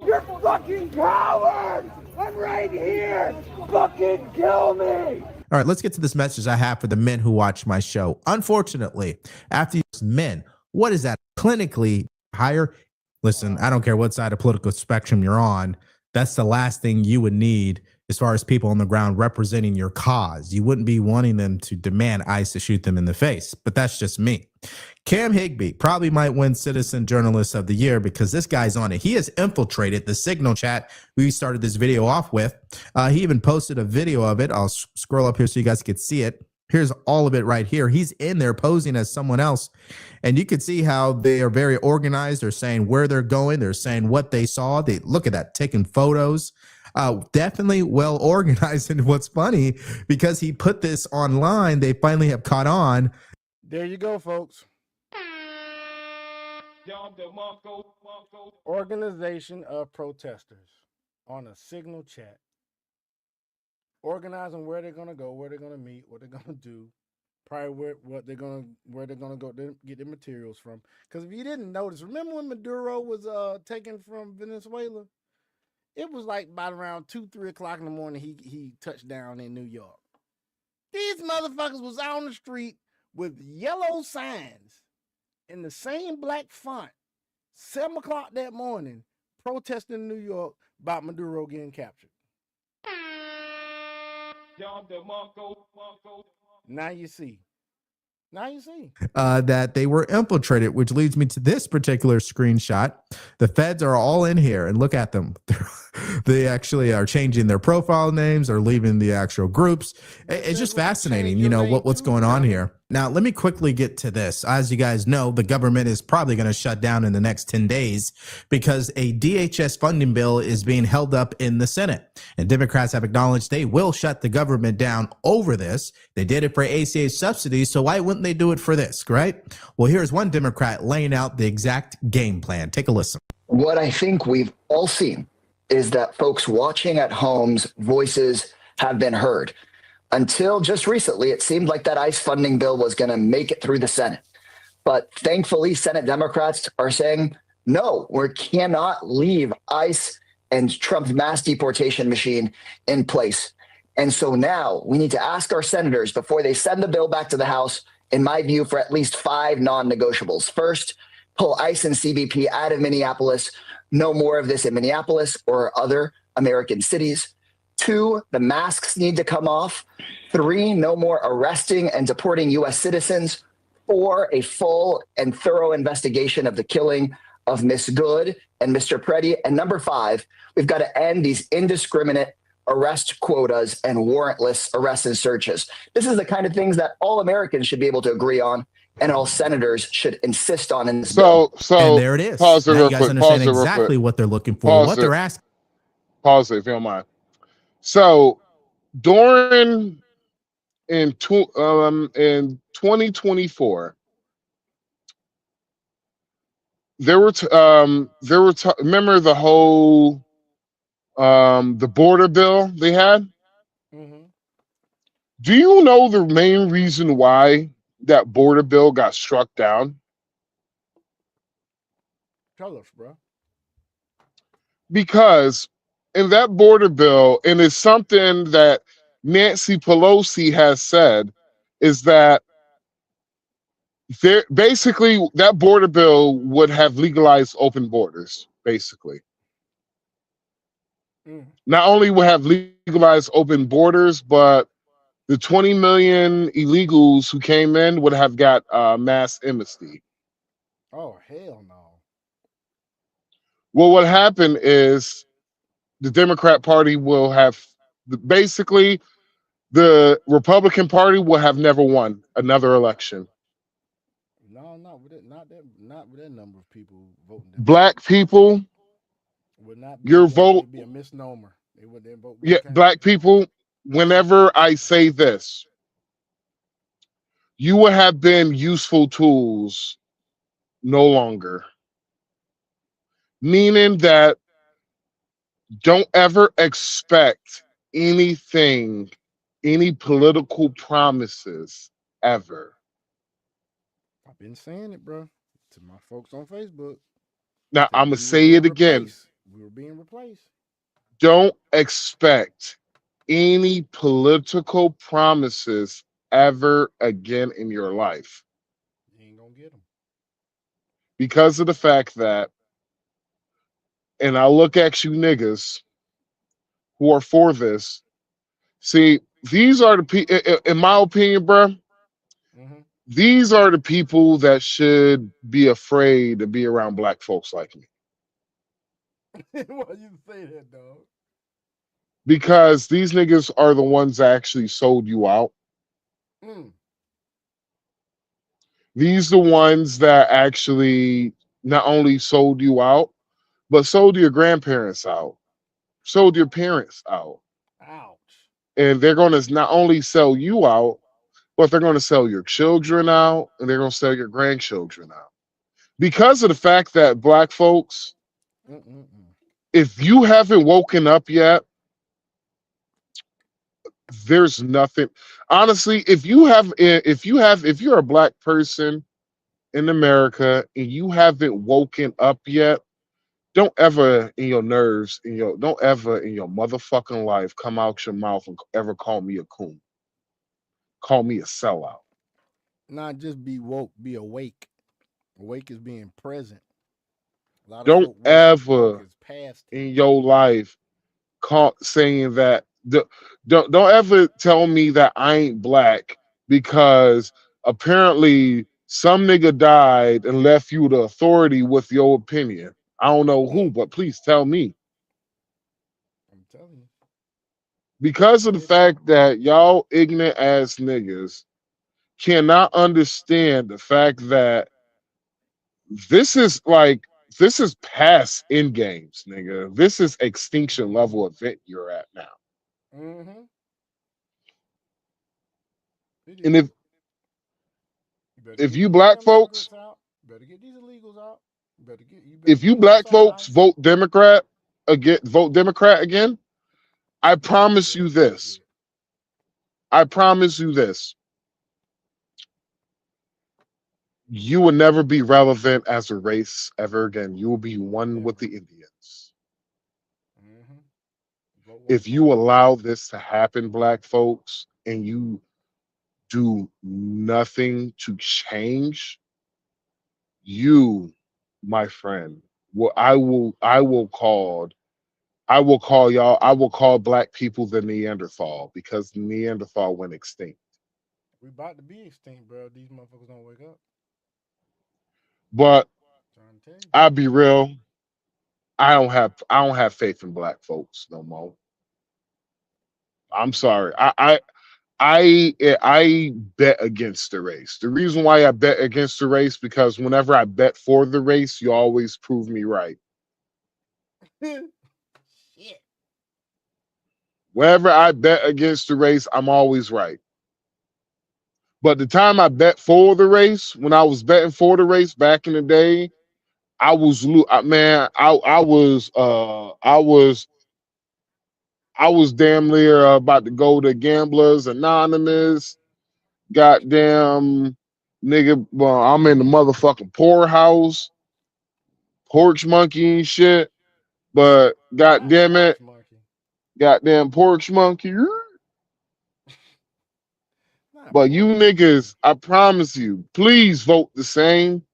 Speaker 3: You're fucking coward! I'm right here! Fucking kill me!
Speaker 10: All right, let's get to this message I have for the men who watch my show. Unfortunately, after these men, what is that? Clinically higher? Listen, I don't care what side of political spectrum you're on. That's the last thing you would need as far as people on the ground representing your cause. You wouldn't be wanting them to demand ICE to shoot them in the face, but that's just me. Cam Higbee probably might win Citizen Journalist of the Year because this guy's on it. He has infiltrated the Signal chat we started this video off with. He even posted a video of it. I'll scroll up here so you guys can see it. Here's all of it right here. He's in there posing as someone else. And you can see how they are very organized. They're saying where they're going. They're saying what they saw. They look at that, taking photos. Definitely well organized. And what's funny, because he put this online, they finally have caught on.
Speaker 1: There you go, folks. Organization of protesters on a Signal chat. Organizing where they're gonna go, where they're gonna meet, what they're gonna do, probably where they're gonna go to get their materials from. Because if you didn't notice, remember when Maduro was taken from Venezuela? It was like about around 2-3 o'clock in the morning. He touched down in New York. These motherfuckers was out on the street with yellow signs in the same black font, 7 o'clock that morning, protesting in New York about Maduro getting captured. Now you see.
Speaker 10: That they were infiltrated, which leads me to this particular screenshot. The feds are all in here, and look at them. They actually are changing their profile names or leaving the actual groups. It's just fascinating, you know, what's going on here. Now, let me quickly get to this. As you guys know, the government is probably going to shut down in the next 10 days because a DHS funding bill is being held up in the Senate. And Democrats have acknowledged they will shut the government down over this. They did it for ACA subsidies, so why wouldn't they do it for this, right? Well, here's one Democrat laying out the exact game plan. Take a listen.
Speaker 4: What I think we've all seen is that folks watching at home's voices have been heard. Until just recently, it seemed like that ICE funding bill was going to make it through the Senate. But thankfully, Senate Democrats are saying, no, we cannot leave ICE and Trump's mass deportation machine in place. And so now we need to ask our senators before they send the bill back to the House, in my view, for at least 5 non-negotiables. First, pull ICE and CBP out of Minneapolis. No more of this in Minneapolis or other American cities. 2, the masks need to come off. 3, no more arresting and deporting U.S. citizens. 4, a full and thorough investigation of the killing of Miss Good and Mr. Preddy. And number 5, we've got to end these indiscriminate arrest quotas and warrantless arrests and searches. This is the kind of things that all Americans should be able to agree on, and all senators should insist on in this bill.
Speaker 10: And there it is.
Speaker 2: Pause it
Speaker 10: now
Speaker 2: real
Speaker 10: you guys
Speaker 2: quick.
Speaker 10: understand
Speaker 2: Pause it real
Speaker 10: exactly
Speaker 2: quick.
Speaker 10: what they're looking for,
Speaker 2: Pause
Speaker 10: what
Speaker 2: it.
Speaker 10: they're asking.
Speaker 2: Pause it if you don't mind. So during in 2024, remember the whole the border bill they had?
Speaker 1: Mm-hmm.
Speaker 2: Do you know the main reason why that border bill got struck down?
Speaker 1: Tell us, bro.
Speaker 2: Because in that border bill, and it's something that Nancy Pelosi has said, is that there basically that border bill would have legalized open borders, basically. Not only would have legalized open borders, but the 20 million illegals who came in would have got mass amnesty.
Speaker 1: Oh, hell no.
Speaker 2: Well, what happened is the Democrat Party will have basically the Republican Party will have never won another election.
Speaker 1: No, not with that number of people voting.
Speaker 2: Black people,
Speaker 1: would not
Speaker 2: your vote
Speaker 1: would be a misnomer. They would vote.
Speaker 2: Yeah, black people, whenever I say this, you will have been useful tools no longer. Meaning that don't ever expect anything, any political promises ever.
Speaker 1: I've been saying it, bro, to my folks on Facebook.
Speaker 2: Now, I'm going to say it again.
Speaker 1: We were being replaced.
Speaker 2: Don't expect any political promises ever again in your life.
Speaker 1: You ain't going to get them.
Speaker 2: Because of the fact that, and I look at you niggas who are for this. See, these are the people, in my opinion, bro. These are the people that should be afraid to be around black folks like me.
Speaker 1: Why you say that, dog?
Speaker 2: Because these niggas are the ones that actually sold you out. These the ones that actually not only sold you out, but sold your grandparents out, sold your parents out.
Speaker 1: Ouch.
Speaker 2: And they're going to not only sell you out, but they're going to sell your children out, and they're going to sell your grandchildren out. Because of the fact that black folks, if you haven't woken up yet, there's nothing. Honestly, if you're a black person in America and you haven't woken up yet, don't ever in your motherfucking life come out your mouth and ever call me a coon. Call me a sellout.
Speaker 1: Not just be woke, be awake. Awake is being present. A lot of
Speaker 2: Don't
Speaker 1: folk
Speaker 2: ever
Speaker 1: woke is past
Speaker 2: in your life saying that. Don't ever tell me that I ain't black because apparently some nigga died and left you the authority with your opinion. I don't know who, but please tell me.
Speaker 1: I'm telling you.
Speaker 2: Because of the fact that y'all ignorant ass niggas cannot understand the fact that this is past end games, nigga. This is extinction level event you're at now. And if you black folks,
Speaker 1: better get these illegals out.
Speaker 2: if you black folks vote Democrat again, I promise you this. I promise you this. You will never be relevant as a race ever again. You will be one with the Indians. If you allow this to happen, black folks, and you do nothing to change, you, my friend, I will call black people the Neanderthal because the Neanderthal went extinct.
Speaker 1: We about to be extinct, bro. These motherfuckers don't wake up.
Speaker 2: But I'll be real. I don't have faith in black folks no more. I'm sorry. I bet against the race. The reason why I bet against the race because whenever I bet for the race, you always prove me right.
Speaker 1: Shit.
Speaker 2: Whenever I bet against the race, I'm always right. But the time I bet for the race, when I was betting for the race back in the day, I was damn near about to go to Gamblers Anonymous. Goddamn nigga, well, I'm in the motherfucking poorhouse, porch monkey and shit. But goddamn it, goddamn porch monkey. But you niggas, I promise you, please vote the same.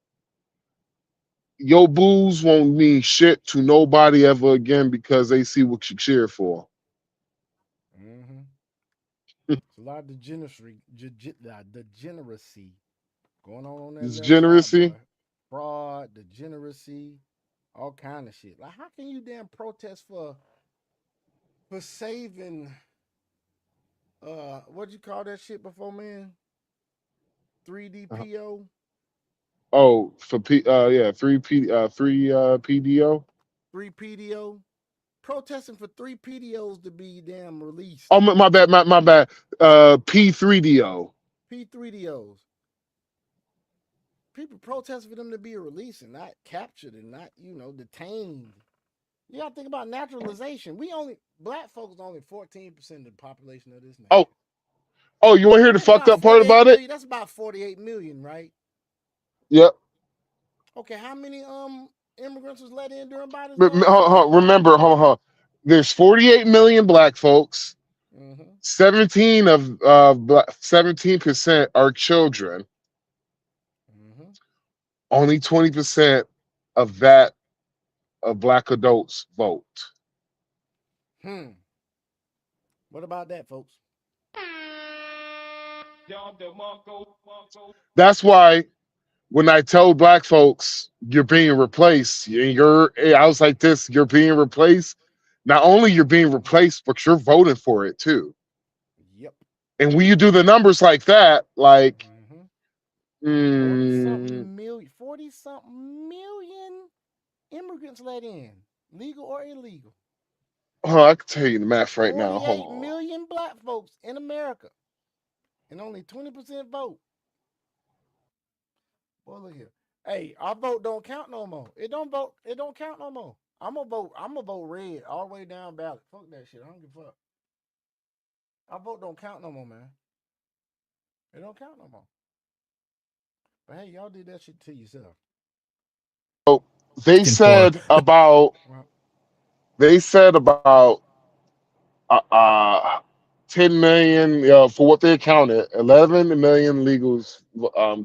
Speaker 2: Your booze won't mean shit to nobody ever again because they see what you cheer for.
Speaker 1: It's a lot of degeneracy going on that left
Speaker 2: Degeneracy.
Speaker 1: side, boy. Fraud, degeneracy, all kind of shit. Like, how can you damn protest for saving? What'd you call that shit before, man? 3DPO.
Speaker 2: Oh, for three PDO.
Speaker 1: 3 PDO. Protesting for 3 PDOs to be damn released.
Speaker 2: Oh, my bad. P3DO.
Speaker 1: P3DOs. People protest for them to be released and not captured and not, detained. You gotta think about naturalization. Black folks only 14% of the population of this nation.
Speaker 2: Oh, you want to hear the fucked up part about it?
Speaker 1: That's about 48 million, right?
Speaker 2: Yep.
Speaker 1: Okay, how many immigrants was let in during Biden's
Speaker 2: Remember, there's 48 million black folks. 17% are children. Only 20% of black adults vote.
Speaker 1: What about that, folks?
Speaker 2: That's why when I tell black folks you're being replaced, I was like this, you're being replaced. Not only you're being replaced, but you're voting for it too.
Speaker 1: Yep.
Speaker 2: And when you do the numbers like that, like
Speaker 1: 40 something million immigrants let in, legal or illegal.
Speaker 2: Oh, I can tell you the math right now.
Speaker 1: 48
Speaker 2: Hold on.
Speaker 1: million black folks in America, and only 20% vote. Boy, look here. Hey, our vote don't count no more. It don't count no more. I'm gonna vote red all the way down ballot. Fuck that shit. I don't give a fuck. Our vote don't count no more, man. It don't count no more. But hey, y'all did that shit to yourself.
Speaker 2: So they said about 10 million for what they counted. 11 million illegals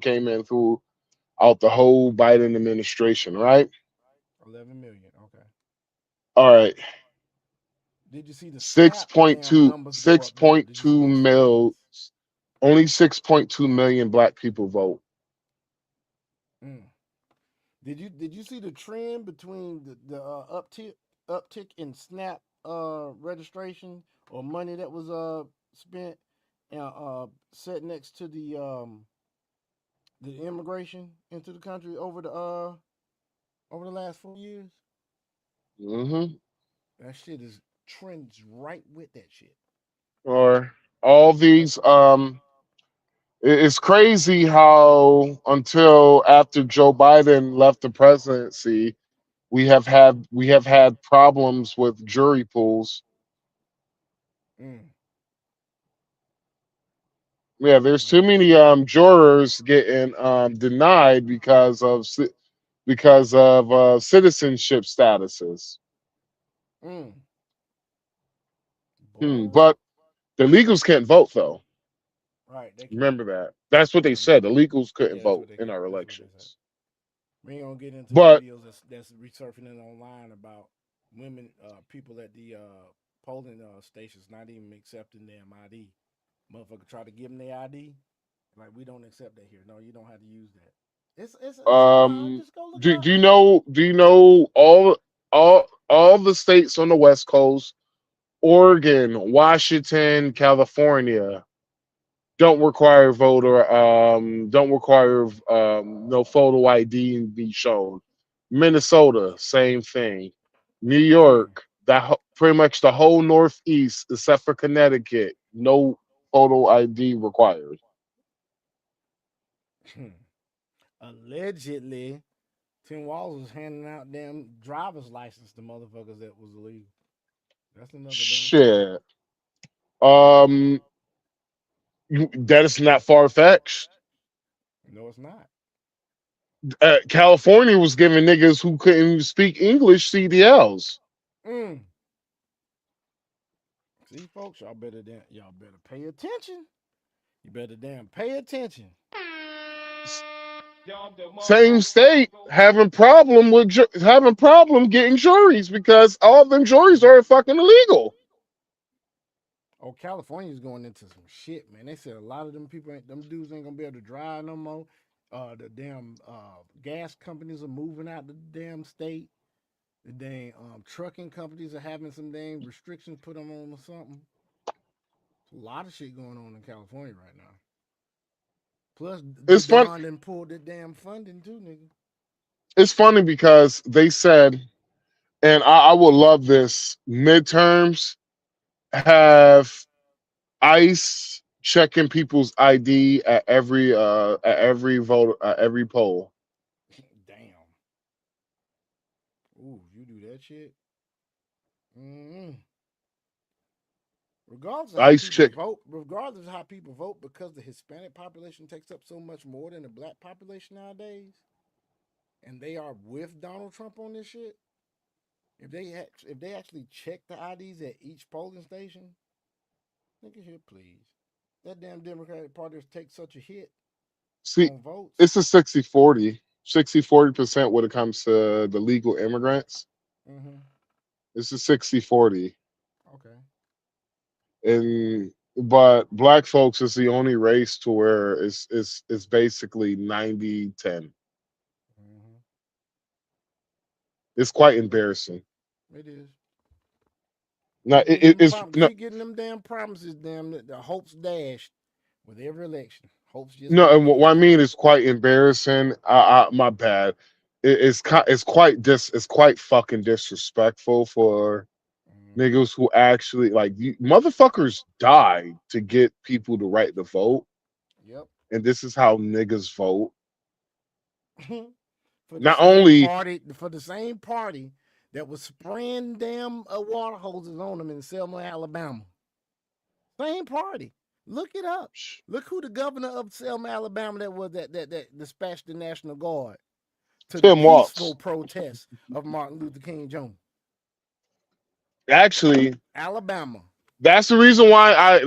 Speaker 2: came in throughout the whole Biden administration, right?
Speaker 1: 11 million. Okay.
Speaker 2: All right.
Speaker 1: Did you see the
Speaker 2: 6.2 mil? Only 6.2 million black people vote.
Speaker 1: Did you see the trend between the uptick in SNAP registration or money that was spent set next to the immigration into the country over the last 4 years?
Speaker 2: Mm-hmm.
Speaker 1: That shit trends right with that shit.
Speaker 2: Or all these it's crazy how until after Joe Biden left the presidency, we have had problems with jury pools. Yeah, there's too many jurors getting denied because of citizenship statuses. But the legals can't vote though.
Speaker 1: Right. They
Speaker 2: Remember that. That's what they said. The legals couldn't vote in our elections.
Speaker 1: We ain't gonna get into
Speaker 2: But
Speaker 1: the videos that's resurfacing online about women, people at the polling stations not even accepting them ID. Motherfucker try to give them their ID, like we don't accept that here. No, you don't have to use that. It's just go look
Speaker 2: do
Speaker 1: up.
Speaker 2: you know all the states on the West Coast, Oregon, Washington, California, don't require no photo ID be shown. Minnesota, same thing. New York, pretty much the whole Northeast except for Connecticut, no photo ID required.
Speaker 1: Allegedly, Tim Walz was handing out damn driver's license to motherfuckers that was illegal. That's another
Speaker 2: Shit. That is not far fetched.
Speaker 1: No, it's not.
Speaker 2: California was giving niggas who couldn't even speak English CDLs.
Speaker 1: See, folks, y'all better pay attention. You better damn pay attention.
Speaker 2: Same state having problem getting juries because all of them juries are fucking illegal.
Speaker 1: Oh, California's going into some shit, man. They said a lot of them dudes ain't gonna be able to drive no more. The damn gas companies are moving out the damn state. The dang trucking companies are having some dang restrictions put them on or something. There's a lot of shit going on in California right now. Plus,
Speaker 2: It's fun.
Speaker 1: Devon pulled that damn funding too, nigga.
Speaker 2: It's funny because they said, and I will love this. Midterms have ICE checking people's ID at every vote at every poll.
Speaker 1: Damn. Ooh, you do that shit. Regardless of how people vote, because the Hispanic population takes up so much more than the black population nowadays, and they are with Donald Trump on this shit. If they actually check the IDs at each polling station, nigga, here, please. That damn Democratic Party takes such a hit on votes.
Speaker 2: It's a 60-40. 60-40% when it comes to the legal immigrants. It's a 60-40.
Speaker 1: Okay.
Speaker 2: but black folks is the only race to where it's basically 90-10. It's quite embarrassing.
Speaker 1: It is.
Speaker 2: Now
Speaker 1: Keep getting them damn promises, damn the hopes dashed with every election. Hopes just
Speaker 2: no, and what I mean is quite embarrassing. My bad. It's quite fucking disrespectful for niggas who actually like motherfuckers died to get people the right to vote.
Speaker 1: Yep.
Speaker 2: And this is how niggas vote.
Speaker 1: For the same party that was spraying damn water hoses on them in Selma, Alabama. Same party. Look it up. Look who the governor of Selma, Alabama that was that dispatched the National Guard to the peaceful protest of Martin Luther King Jr.
Speaker 2: Actually,
Speaker 1: Alabama.
Speaker 2: That's the reason why I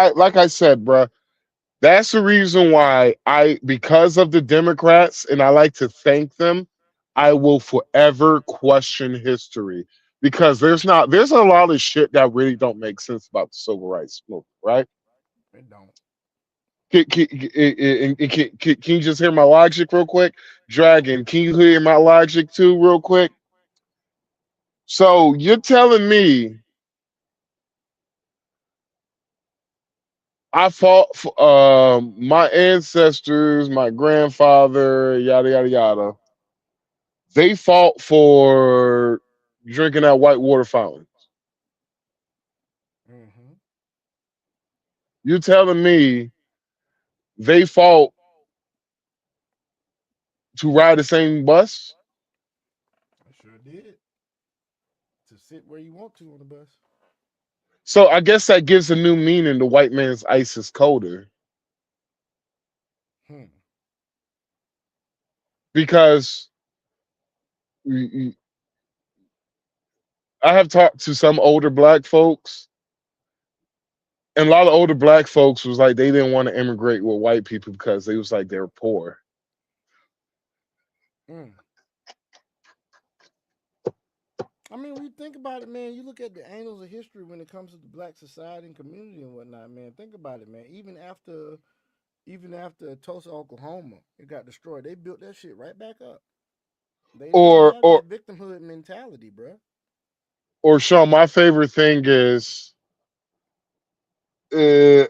Speaker 2: like I said, bruh. That's the reason why because of the Democrats, and I like to thank them, I will forever question history because there's a lot of shit that really don't make sense about the civil rights movement, right?
Speaker 1: It don't.
Speaker 2: Can you just hear my logic real quick? Dragon, can you hear my logic too real quick? So you're telling me I fought for my ancestors, my grandfather, yada yada yada. They fought for drinking that white water fountain. You're telling me they fought to ride the same bus?
Speaker 1: I sure did. To sit where you want to on the bus.
Speaker 2: So I guess that gives a new meaning to white man's ice is colder. Because I have talked to some older black folks, and a lot of older black folks was like they didn't want to immigrate with white people because they was like they were poor.
Speaker 1: I mean, when you think about it, man, you look at the annals of history when it comes to the black society and community and whatnot, man. Think about it, man. Even after Tulsa, Oklahoma, it got destroyed. They built that shit right back up. They didn't have that victimhood mentality, bro.
Speaker 2: Or Sean, my favorite thing is I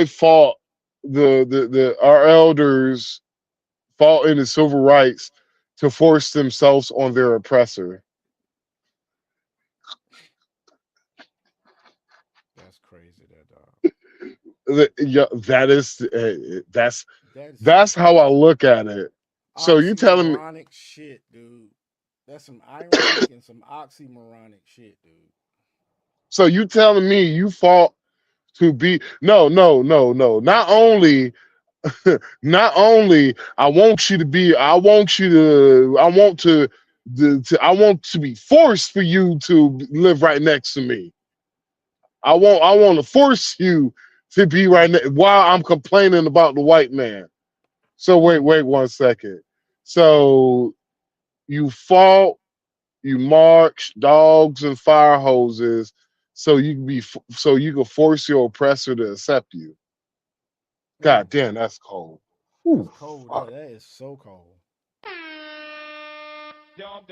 Speaker 2: fought our elders fought in the civil rights to force themselves on their oppressor.
Speaker 1: That's crazy,
Speaker 2: that's how I look at it. So you telling me
Speaker 1: oxymoronic shit, dude. That's some ironic and some oxymoronic shit, dude.
Speaker 2: So you telling me you fought to be no. Not only I want to be forced for you to live right next to me. I want to force you to be right next while I'm complaining about the white man. So wait 1 second. So you fought, you marched dogs and fire hoses so you can force your oppressor to accept you. God damn, that's cold.
Speaker 1: That's cold. That is so cold. Got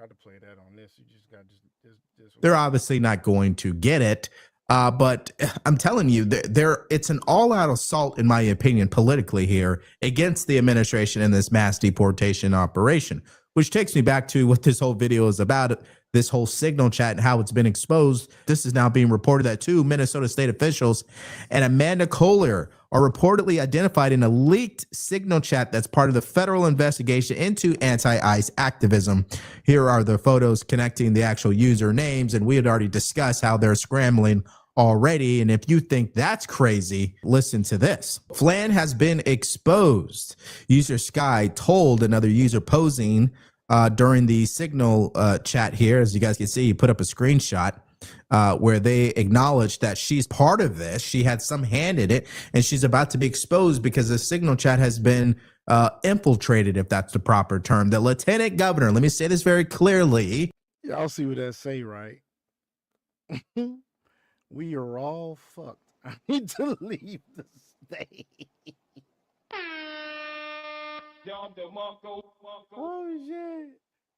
Speaker 1: to play that on this. You just got this.
Speaker 10: They're obviously not going to get it. But I'm telling you, it's an all-out assault, in my opinion, politically here against the administration and this mass deportation operation, which takes me back to what this whole video is about, this whole signal chat and how it's been exposed. This is now being reported that two Minnesota state officials and Amanda Kohler are reportedly identified in a leaked signal chat that's part of the federal investigation into anti-ICE activism. Here are the photos connecting the actual user names, and we had already discussed how they're scrambling already. And if you think that's crazy, listen to this. Flan has been exposed. User Sky told another user posing during the signal chat here, as you guys can see, he put up a screenshot where they acknowledged that she's part of this. She had some hand in it, and she's about to be exposed because the signal chat has been infiltrated, if that's the proper term. The lieutenant governor, let me say this very clearly,
Speaker 1: Y'all see what that say, right? We are all fucked. I need to leave the state. Oh shit.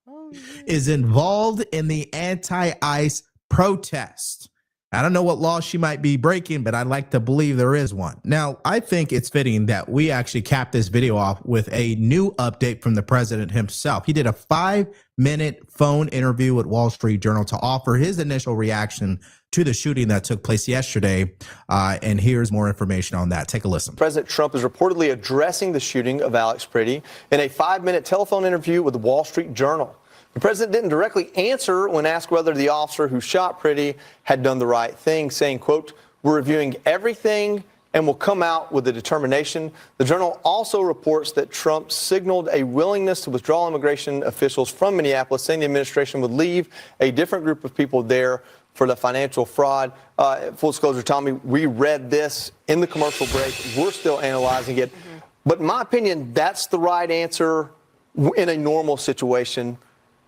Speaker 1: Oh shit.
Speaker 10: Is involved in the anti-ICE protest. I don't know what law she might be breaking, but I'd like to believe there is one. Now, I think it's fitting that we actually cap this video off with a new update from the president himself. He did a 5-minute phone interview with Wall Street Journal to offer his initial reaction to the shooting that took place yesterday. And here's more information on that. Take a listen.
Speaker 5: President Trump is reportedly addressing the shooting of Alex Pretty in a 5-minute telephone interview with the Wall Street Journal. The president didn't directly answer when asked whether the officer who shot Pretty had done the right thing, saying, quote, "We're reviewing everything and will come out with a determination." The Journal also reports that Trump signaled a willingness to withdraw immigration officials from Minneapolis, saying the administration would leave a different group of people there for the financial fraud. Full disclosure, Tommy, we read this in the commercial break. We're still analyzing it. But in my opinion, that's the right answer in a normal situation.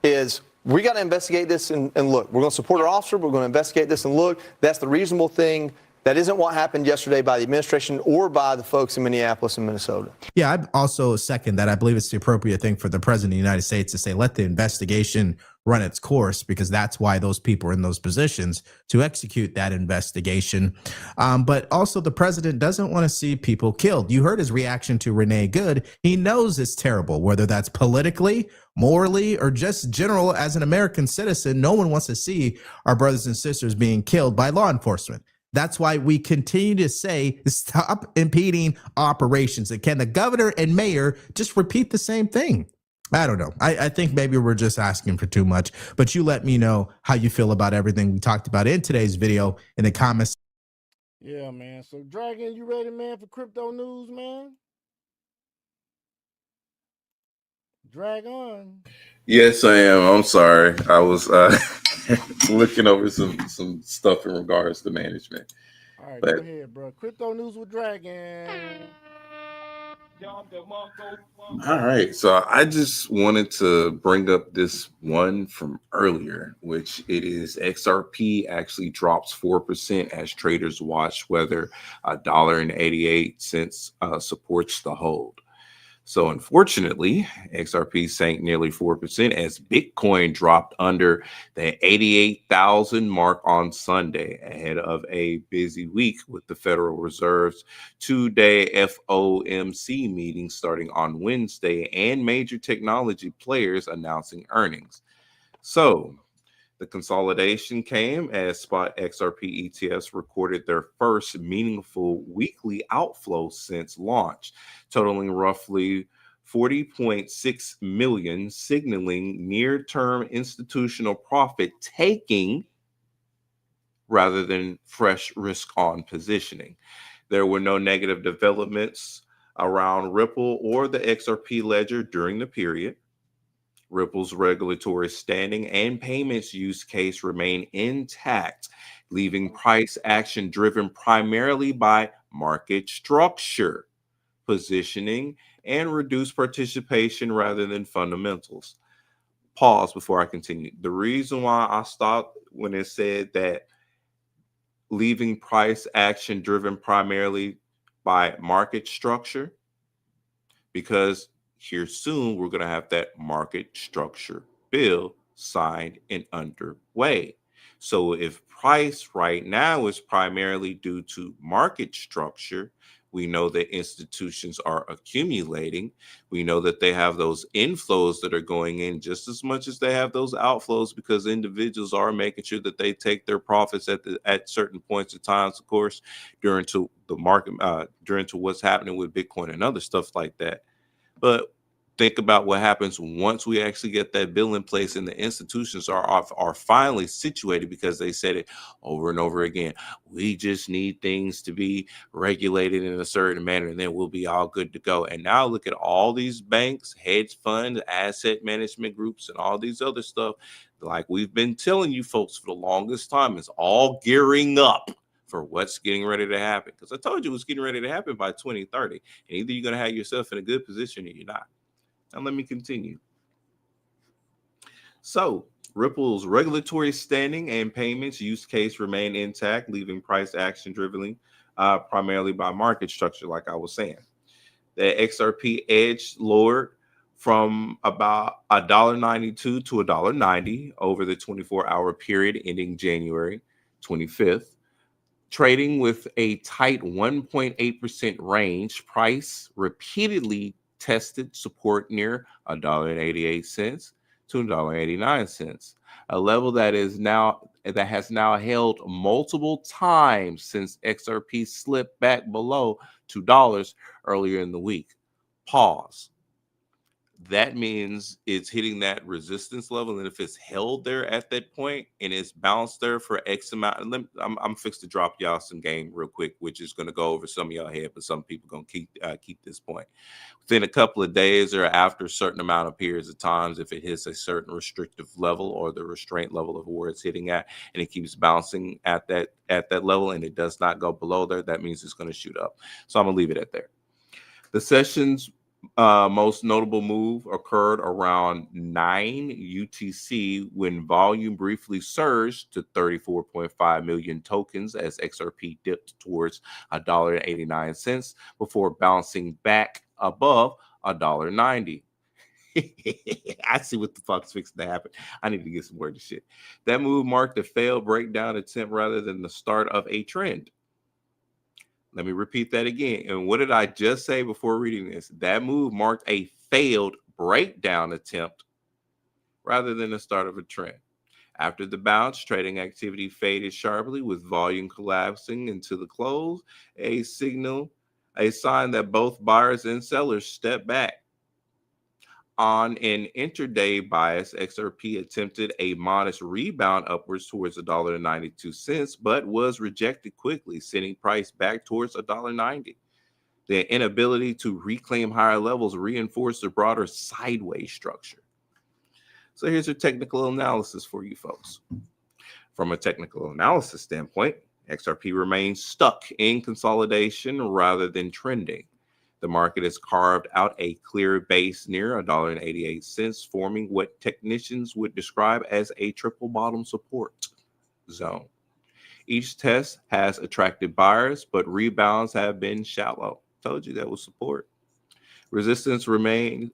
Speaker 5: Is we got to investigate this and look. We're going to support our officer. We're going to investigate this and look. That's the reasonable thing. That isn't what happened yesterday by the administration or by the folks in Minneapolis and Minnesota.
Speaker 10: Yeah, I also second that. I believe it's the appropriate thing for the president of the United States to say, let the investigation run its course, because that's why those people are in those positions to execute that investigation. But also the president doesn't want to see people killed. You heard his reaction to Renee Good. He knows it's terrible, whether that's politically, morally, or just general as an American citizen. No one wants to see our brothers and sisters being killed by law enforcement. That's why we continue to say, stop impeding operations. And can the governor and mayor just repeat the same thing? I don't know. I think maybe we're just asking for too much, but you let me know how you feel about everything we talked about in today's video in the comments.
Speaker 1: Yeah, man. So, Dragon, you ready, man, for crypto news, man? Drag on.
Speaker 19: Yes, I am. I'm sorry. I was looking over some stuff in regards to management.
Speaker 1: All right,
Speaker 19: But
Speaker 1: go ahead, bro. Crypto news with Dragon.
Speaker 19: all right, so I just wanted to bring up this one from earlier, which it is XRP actually drops 4% as traders watch whether $1.88 supports the hold. So unfortunately, XRP sank nearly 4% as Bitcoin dropped under the 88,000 mark on Sunday ahead of a busy week with the Federal Reserve's 2-day FOMC meeting starting on Wednesday and major technology players announcing earnings. So the consolidation came as spot XRP ETFs recorded their first meaningful weekly outflow since launch, totaling roughly 40.6 million, signaling near-term institutional profit taking rather than fresh risk-on positioning. There were no negative developments around Ripple or the XRP ledger during the period. Ripple's regulatory standing and payments use case remain intact, leaving price action driven primarily by market structure, positioning, and reduced participation rather than fundamentals. Pause before I continue. The reason why I stopped when it said that leaving price action driven primarily by market structure, because here soon we're going to have that market structure bill signed and underway. So if price right now is primarily due to market structure, we know that institutions are accumulating. We know that they have those inflows that are going in just as much as they have those outflows, because individuals are making sure that they take their profits at certain points of times, of course, during to the market, during to what's happening with Bitcoin and other stuff like that. But think about what happens once we actually get that bill in place and the institutions are finally situated, because they said it over and over again. We just need things to be regulated in a certain manner, and then we'll be all good to go. And now look at all these banks, hedge funds, asset management groups, and all these other stuff. Like we've been telling you folks for the longest time, it's all gearing up for what's getting ready to happen. Because I told you it was getting ready to happen by 2030. And either you're going to have yourself in a good position or you're not. Now let me continue. So Ripple's regulatory standing and payments use case remain intact, leaving price action driven primarily by market structure, like I was saying. The XRP edge lowered from about $1.92 to $1.90 over the 24-hour period ending January 25th. Trading with a tight 1.8% range, price repeatedly tested support near $1.88 to $1.89, a level that has now held multiple times since XRP slipped back below $2 earlier in the week. Pause. That means it's hitting that resistance level, and if it's held there at that point and it's bounced there for X amount, I'm fixed to drop y'all some game real quick, which is going to go over some of y'all head, but some people going to keep this point. Within a couple of days or after a certain amount of periods of times, if it hits a certain restrictive level or the restraint level of where it's hitting at, and it keeps bouncing at that level and it does not go below there, that means it's going to shoot up. So I'm gonna leave it at there. The session's most notable move occurred around 9 UTC when volume briefly surged to 34.5 million tokens as XRP dipped towards $1.89 before bouncing back above $1.90. I see what the fuck's fixing to happen. I need to get some word to shit. That move marked a failed breakdown attempt rather than the start of a trend. Let me repeat that again. And what did I just say before reading this? That move marked a failed breakdown attempt rather than the start of a trend. After the bounce, trading activity faded sharply with volume collapsing into the close, a sign that both buyers and sellers stepped back. On an intraday bias, XRP attempted a modest rebound upwards towards $1.92, but was rejected quickly, sending price back towards $1.90. The inability to reclaim higher levels reinforced the broader sideways structure. So here's a technical analysis for you folks. From a technical analysis standpoint, XRP remains stuck in consolidation rather than trending. The market has carved out a clear base near $1.88, forming what technicians would describe as a triple bottom support zone. Each test has attracted buyers, but rebounds have been shallow. Told you that was support. Resistance remains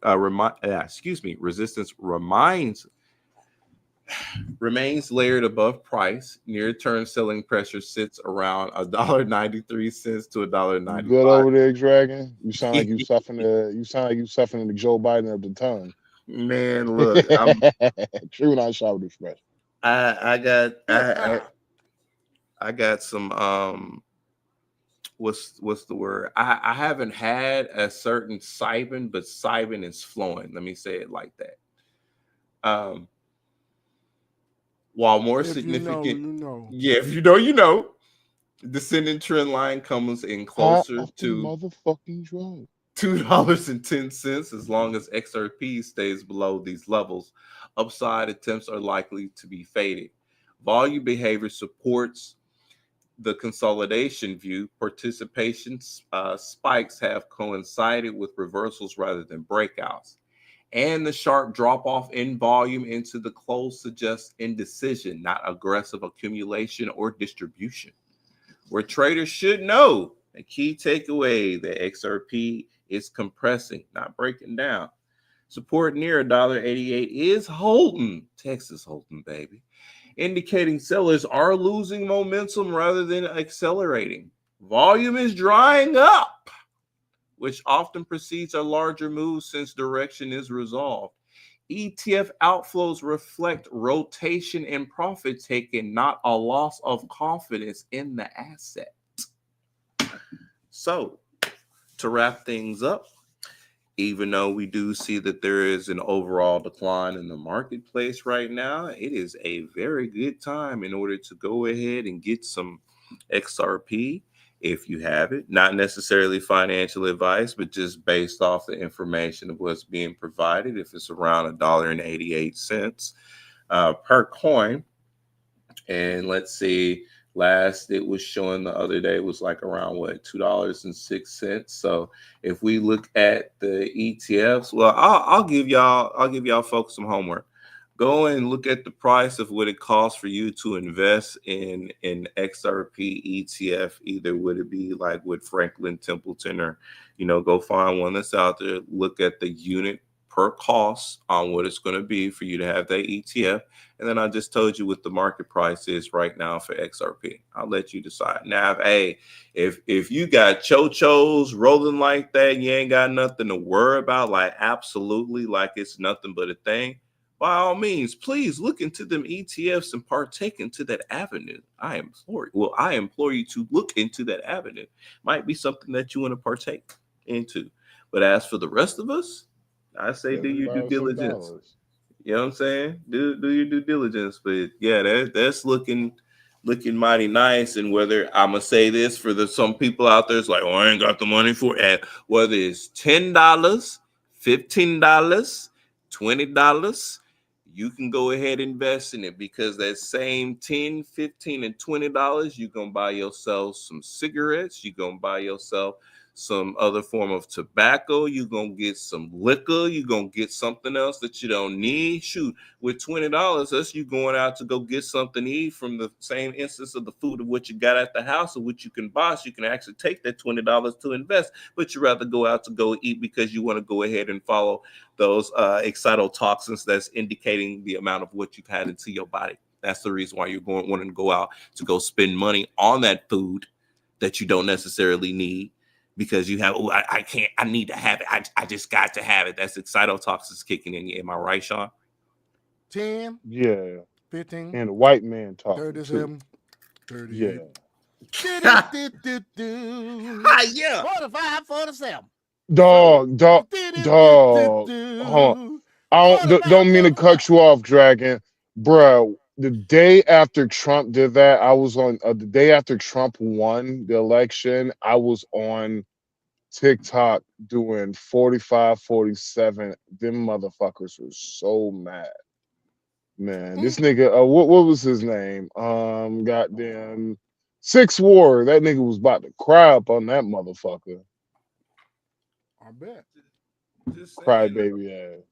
Speaker 19: layered above price. Near-term selling pressure sits around $1.93 to $1.95.
Speaker 2: Good over there, Dragon. You sound like you suffering the Joe Biden of the tongue.
Speaker 19: Man, look,
Speaker 2: true, not sharp with expression.
Speaker 19: I got some what's the word? I haven't had a certain Cybin, but Cybin is flowing. Let me say it like that. While more significant, yeah, if you know, you know, descending trend line comes in closer to
Speaker 2: motherfucking drug.
Speaker 19: $2.10 as long as XRP stays below these levels. Upside attempts are likely to be faded. Volume behavior supports the consolidation view. Participation spikes have coincided with reversals rather than breakouts. And the sharp drop-off in volume into the close suggests indecision, not aggressive accumulation or distribution. Where traders should know, a key takeaway, the XRP is compressing, not breaking down. Support near $1.88 is holding, Texas holding, baby, indicating sellers are losing momentum rather than accelerating. Volume is drying up, which often precedes a larger move since direction is resolved. ETF outflows reflect rotation and profit taking, not a loss of confidence in the asset. So, to wrap things up, even though we do see that there is an overall decline in the marketplace right now, it is a very good time in order to go ahead and get some XRP. If you have it, not necessarily financial advice, but just based off the information of what's being provided. If it's around $1.88 per coin, and let's see, last it was showing the other day was like around what, $2.06. So if we look at the ETFs, well, I'll give y'all folks some homework. go and look at the price of what it costs for you to invest in an XRP ETF. Either would it be like with Franklin Templeton, or go find one that's out there. Look at the unit per cost on what it's going to be for you to have that ETF. And then I just told you what the market price is right now for XRP. I'll let you decide. Now, if you got chochos rolling like that, you ain't got nothing to worry about, like absolutely like it's nothing but a thing, by all means, please look into them ETFs and partake into that avenue. I implore you to look into that avenue. Might be something that you want to partake into. But as for the rest of us, I say do your due diligence. You know what I'm saying? Do your due diligence. But yeah, that's looking mighty nice. And whether I'm gonna say this for some people out there, it's like, oh, I ain't got the money for it. Whether it's $10, $15, $20, you can go ahead and invest in it, because that same $10, $15, and $20, you're gonna buy yourself some cigarettes, you're gonna buy yourself some other form of tobacco, you're gonna get some liquor, you're gonna get something else that you don't need. Shoot, with $20, that's you going out to go get something to eat from the same instance of the food of what you got at the house, or what you can buy. So you can actually take that $20 to invest, but you rather go out to go eat because you want to go ahead and follow those excitotoxins that's indicating the amount of what you've had into your body. That's the reason why you're wanting to go out to go spend money on that food that you don't necessarily need, because you have, I need to have it. I just got to have it. That's excitotoxins kicking in. Am I right, Sean?
Speaker 1: 10.
Speaker 18: Yeah.
Speaker 1: 15.
Speaker 18: And the white man talking
Speaker 1: 37.
Speaker 18: too.
Speaker 1: 38.
Speaker 18: Yeah.
Speaker 1: Yeah. 45, 47.
Speaker 18: Dog. Hold on. Don't mean to cut you off, Dragon. Bro, the day after Trump did that, I was on the day after Trump won the election, I was on TikTok doing 45, 47. Them motherfuckers were so mad. Man, this nigga, what was his name? Goddamn 6 War. That nigga was about to cry up on that motherfucker.
Speaker 1: I bet.
Speaker 19: Just
Speaker 18: Cry
Speaker 19: saying,
Speaker 18: baby ass.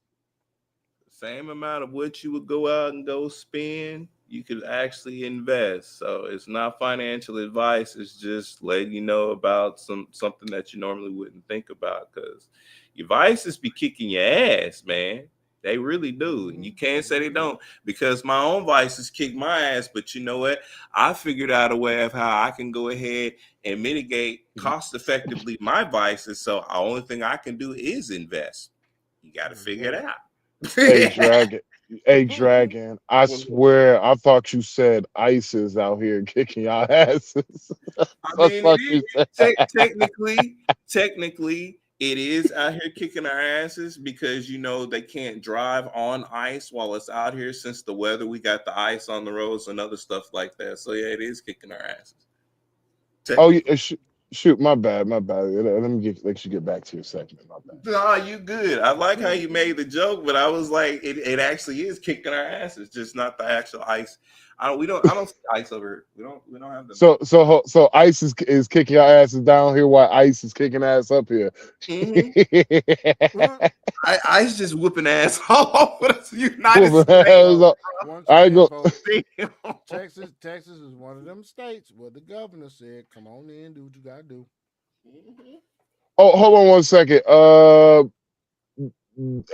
Speaker 19: same amount of what you would go out and go spend, you could actually invest. So it's not financial advice. It's just letting you know about something that you normally wouldn't think about, because your vices be kicking your ass, man. They really do. And you can't say they don't, because my own vices kick my ass. But you know what? I figured out a way of how I can go ahead and mitigate cost effectively my vices. So the only thing I can do is invest. You got to figure it out.
Speaker 18: Hey, Dragon. I swear, I thought you said ICE is out here kicking y'all asses.
Speaker 19: I mean, technically, it is out here kicking our asses, because they can't drive on ice while it's out here, since the weather. We got the ice on the roads and other stuff like that. So yeah, it is kicking our asses.
Speaker 18: Oh, yeah, shoot, my bad. Let me let you get back to your segment. My bad.
Speaker 19: Nah, you good. I like how you made the joke, but I was like, it actually is kicking our asses, just not the actual ice. I don't see ice over here. We don't have them.
Speaker 18: So ICE is kicking your asses down here, while ICE is kicking ass up here.
Speaker 19: ICE just whooping ass all over the United States.
Speaker 18: I go.
Speaker 1: Texas is one of them states where the governor said, "Come on in, do what you gotta do."
Speaker 18: Oh, hold on 1 second.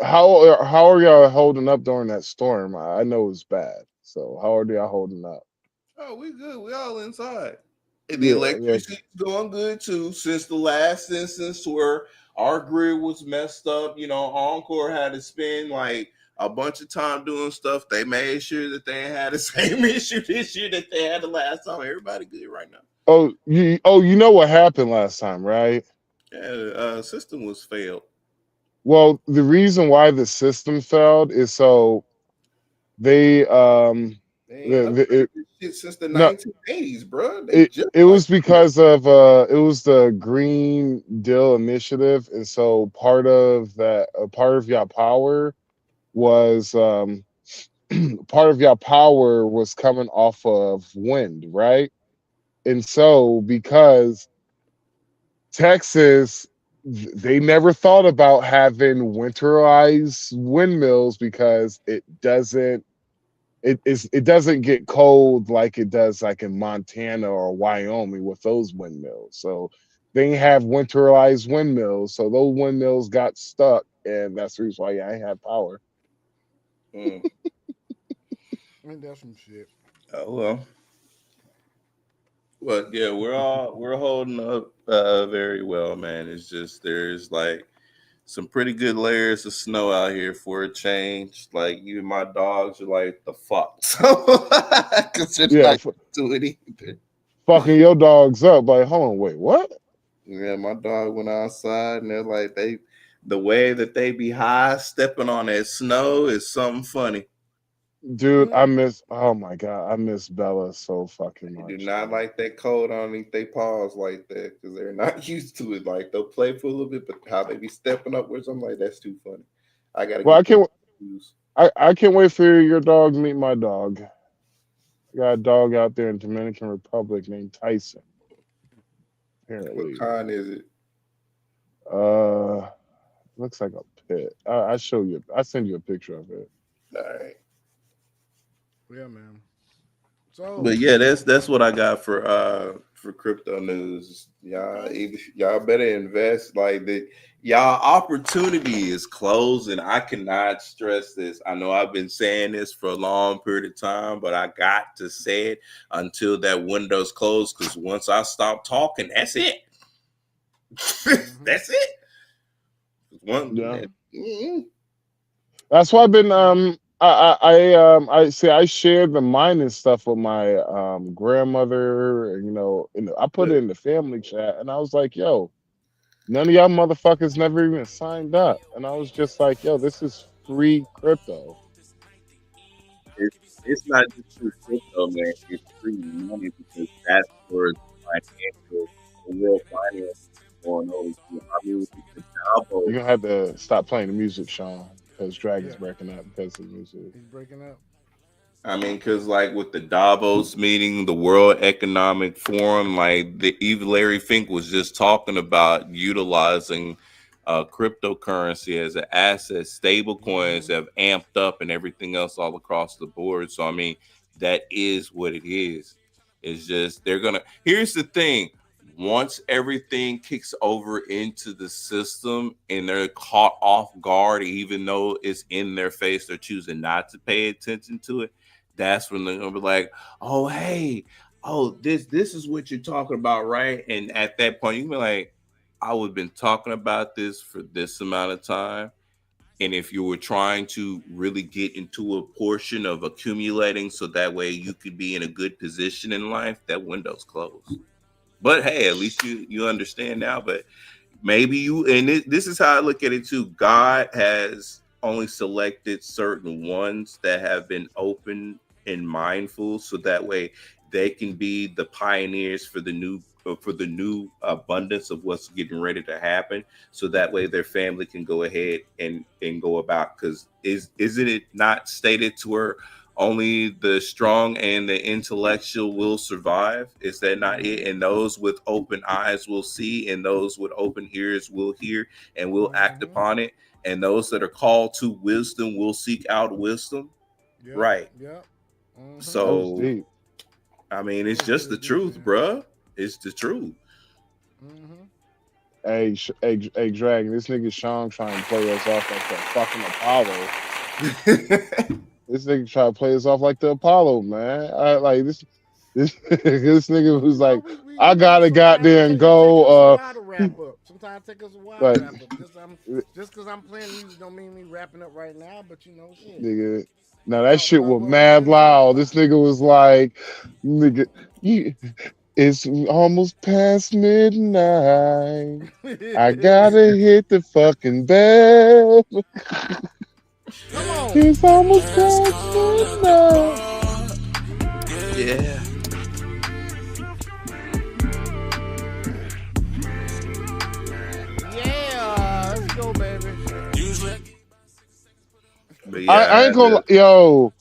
Speaker 18: How are y'all holding up during that storm? I know it's bad. So how are y'all holding up?
Speaker 19: Oh, we good. We all inside. And the electricity's going good too, since the last instance where our grid was messed up. Encore had to spend like a bunch of time doing stuff. They made sure that they had the same issue this year that they had the last time. Everybody good right now.
Speaker 18: Oh, you know what happened last time, right?
Speaker 19: Yeah, the system was failed.
Speaker 18: Well, the reason why the system failed is so they
Speaker 19: shit since the 1980s, bro.
Speaker 18: It was because of it was the Green Deal initiative, and so part of y'all power was part of y'all power was coming off of wind, right? And so because Texas they never thought about having winterized windmills because it doesn't get cold like it does like in Montana or Wyoming with those windmills. So they have winterized windmills. So those windmills got stuck, and that's the reason why I have power.
Speaker 1: Ain't that some shit?
Speaker 19: Oh well. Well, yeah, we're holding up very well, man. It's just there's like some pretty good layers of snow out here for a change. Like even my dogs are like the fuck, so because they're
Speaker 18: Yeah,
Speaker 19: not doing either.
Speaker 18: fucking your dogs up. Like, hold on, wait, what?
Speaker 19: Yeah, my dog went outside and they're like the way that they be high stepping on that snow is something funny.
Speaker 18: Dude, I miss. Oh my god, I miss Bella so fucking much.
Speaker 19: Do not like that cold underneath their paws like that because they're not used to it. Like they'll play for a little bit, but how they be stepping up with something like that's too funny. I gotta.
Speaker 18: Well,
Speaker 19: get
Speaker 18: I can't wait for your dog to meet my dog. I got a dog out there in Dominican Republic named Tyson. Apparently,
Speaker 19: what kind is it?
Speaker 18: Looks like a pit. I show you. I send you a picture of it.
Speaker 19: All right.
Speaker 1: Yeah, man. So,
Speaker 19: But yeah, that's what I got for crypto news. Y'all better invest. Like the y'all opportunity is closing. I cannot stress this. I know I've been saying this for a long period of time, but I got to say it until that window's closed. Because once I stop talking, that's it. That's it.
Speaker 18: That's why I've been I see I shared the mining stuff with my grandmother, and I put it in the family chat, and I was like, yo, none of y'all motherfuckers never even signed up. And I was just like, yo, this is free crypto.
Speaker 19: It's not just free crypto, man. It's free money because that's where the real finance is going over. I mean,
Speaker 18: You're gonna have to stop playing the music, Sean, because Dragon's breaking up because of the music.
Speaker 1: He's breaking up.
Speaker 19: I mean, because like with the Davos meeting, the World Economic Forum, like even Larry Fink was just talking about utilizing cryptocurrency as an asset. Stable coins have amped up and everything else all across the board. So I mean, that is what it is. It's just here's the thing. Once everything kicks over into the system and they're caught off guard, even though it's in their face, they're choosing not to pay attention to it. That's when they're gonna be like, "Oh, hey, this is what you're talking about, right?" And at that point, you can be like, "I would have been talking about this for this amount of time." And if you were trying to really get into a portion of accumulating, so that way you could be in a good position in life, that window's closed. But hey, at least you understand now. But maybe this is how I look at it too. God has only selected certain ones that have been open and mindful, so that way they can be the pioneers for the new abundance of what's getting ready to happen. So that way their family can go ahead and go about. Because isn't it not stated to where only the strong and the intellectual will survive? Is that not it? And those with open eyes will see, and those with open ears will hear and will act upon it. And those that are called to wisdom will seek out wisdom.
Speaker 1: Yep,
Speaker 19: right.
Speaker 1: Yep. Mm-hmm.
Speaker 19: So, I mean, it's just the truth, bruh. It's the truth.
Speaker 1: Mm-hmm.
Speaker 18: Hey, Dragon, this nigga Sean trying to play us off like the fucking Apollo. This nigga try to play us off like the Apollo, man. This nigga was like, I gotta goddamn go.
Speaker 1: Sometimes it take us a while to wrap up. Just because I'm playing music don't mean me wrapping up right now, but shit.
Speaker 18: Nigga, now that shit was mad loud. This nigga was like, nigga, it's almost past midnight. I gotta hit the fucking bell.
Speaker 1: Come on.
Speaker 18: It's almost past midnight.
Speaker 19: Yeah.
Speaker 1: Yeah, let's go, baby.
Speaker 19: But yeah,
Speaker 18: I ain't gonna, yo,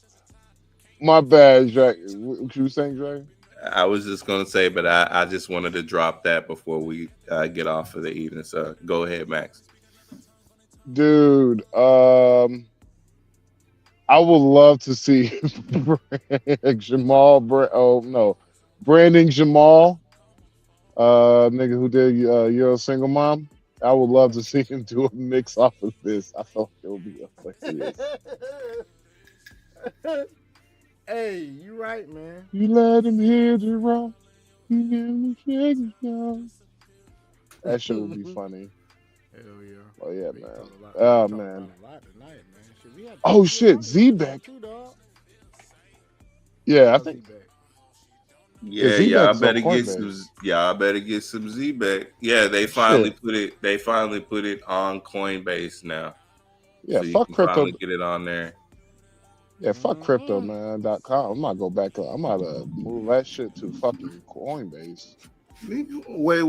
Speaker 18: my bad, Dragon. What you saying, Dragon?
Speaker 19: I was just gonna say, but I just wanted to drop that before we get off for the evening. So go ahead, Max.
Speaker 18: Dude, I would love to see Branding Jamal, nigga who did You're a Single Mom. I would love to see him do a mix off of this. I thought it would be hilarious.
Speaker 1: Hey, you right, man.
Speaker 18: You let him hit it wrong. You give him shake it down. That shit would be funny.
Speaker 1: Hell yeah.
Speaker 18: Oh yeah, man.
Speaker 1: Oh
Speaker 18: Oh man.
Speaker 1: man.
Speaker 18: Oh shit, Z-Beck. Yeah, I think.
Speaker 19: Yeah,
Speaker 18: Z-Beck's
Speaker 19: y'all better
Speaker 18: on
Speaker 19: get
Speaker 18: Coinbase.
Speaker 19: some. Y'all better get some Z-Back. Yeah, they finally put it. They finally put it on Coinbase now.
Speaker 18: Yeah,
Speaker 19: so you
Speaker 18: fuck
Speaker 19: can
Speaker 18: crypto.
Speaker 19: finally get it on there.
Speaker 18: Yeah, fuck cryptoman.com. I'm gonna go back. I'm gonna move that shit to fucking Coinbase.
Speaker 19: Wait a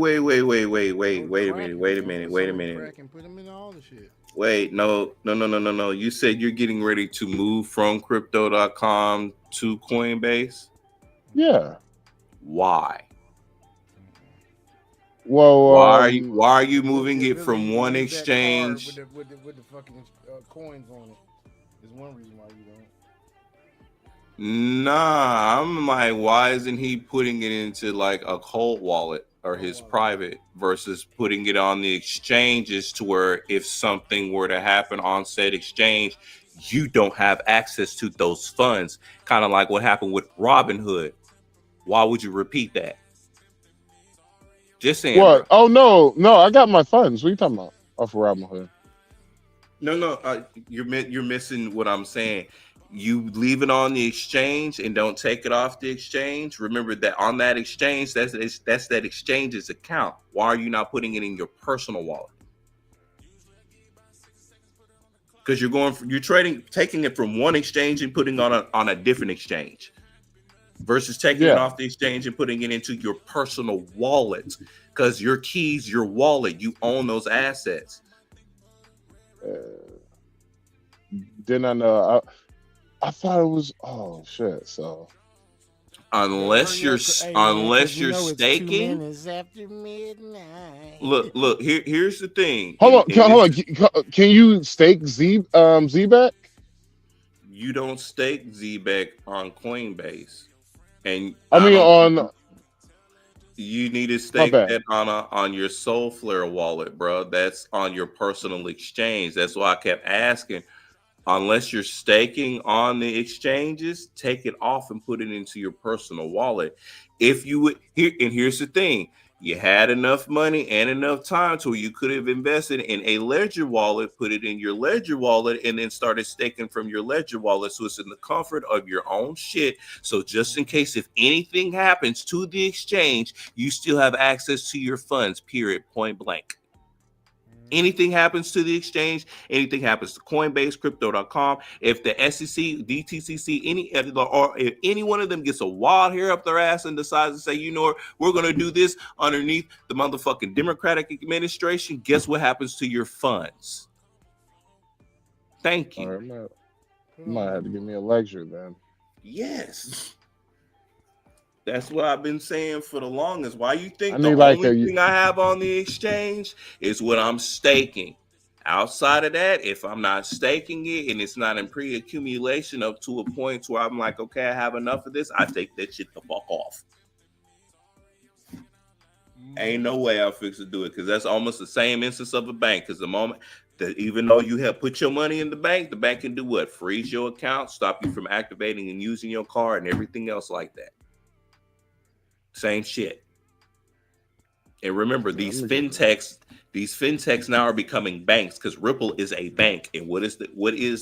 Speaker 19: minute.
Speaker 1: And put them in all the shit.
Speaker 19: Wait, no. You said you're getting ready to move from crypto.com to Coinbase?
Speaker 18: Yeah.
Speaker 19: Why?
Speaker 18: Well,
Speaker 19: why are you moving it from one exchange?
Speaker 1: With the fucking coins on it. There's one reason why you don't.
Speaker 19: Nah, I'm like, why isn't he putting it into like a cold wallet or his private versus putting it on the exchanges to where if something were to happen on said exchange, you don't have access to those funds. Kind of like what happened with Robinhood. Why would you repeat that? Just saying.
Speaker 18: What?
Speaker 19: Bro.
Speaker 18: Oh no, I got my funds. What are you talking about? Off of Robinhood.
Speaker 19: No, you're missing what I'm saying. You leave it on the exchange and don't take it off the exchange. Remember that on that exchange, that's that exchange's account. Why are you not putting it in your personal wallet? Because you're taking it from one exchange and putting it on a different exchange, versus taking it off the exchange and putting it into your personal wallet. Because your keys, your wallet, you own those assets.
Speaker 18: Didn't I know? I thought it was. Oh shit! So
Speaker 19: unless you're staking, look. Here's the thing.
Speaker 18: Hold on. Can you stake Z-Back?
Speaker 19: You don't stake Z-Back on Coinbase, and you need to stake that on your Soulflare wallet, bro. That's on your personal exchange. That's why I kept asking. Unless you're staking on the exchanges, take it off and put it into your personal wallet. If you would, here's the thing: you had enough money and enough time to where you could have invested in a Ledger wallet, put it in your Ledger wallet, and then started staking from your Ledger wallet, so it's in the comfort of your own shit. So just in case if anything happens to the exchange, you still have access to your funds. Period. Point blank. Anything happens to the exchange, anything happens to Coinbase, crypto.com, if the SEC, DTCC, if any one of them gets a wild hair up their ass and decides to say, you know what, we're going to do this underneath the motherfucking Democratic administration, guess what happens to your funds? Thank you.
Speaker 18: Right, you might have to give me a lecture then.
Speaker 19: Yes. That's what I've been saying for the longest. Why you think the only thing I have on the exchange is what I'm staking? Outside of that, if I'm not staking it and it's not in pre-accumulation up to a point where I'm like, okay, I have enough of this, I take that shit the fuck off. Ain't no way I'll fix to do it, because that's almost the same instance of a bank. Because the moment that even though you have put your money in the bank can do what? Freeze your account, stop you from activating and using your card and everything else like that. Same shit. And remember, these fintechs now are becoming banks, because Ripple is a bank. And what is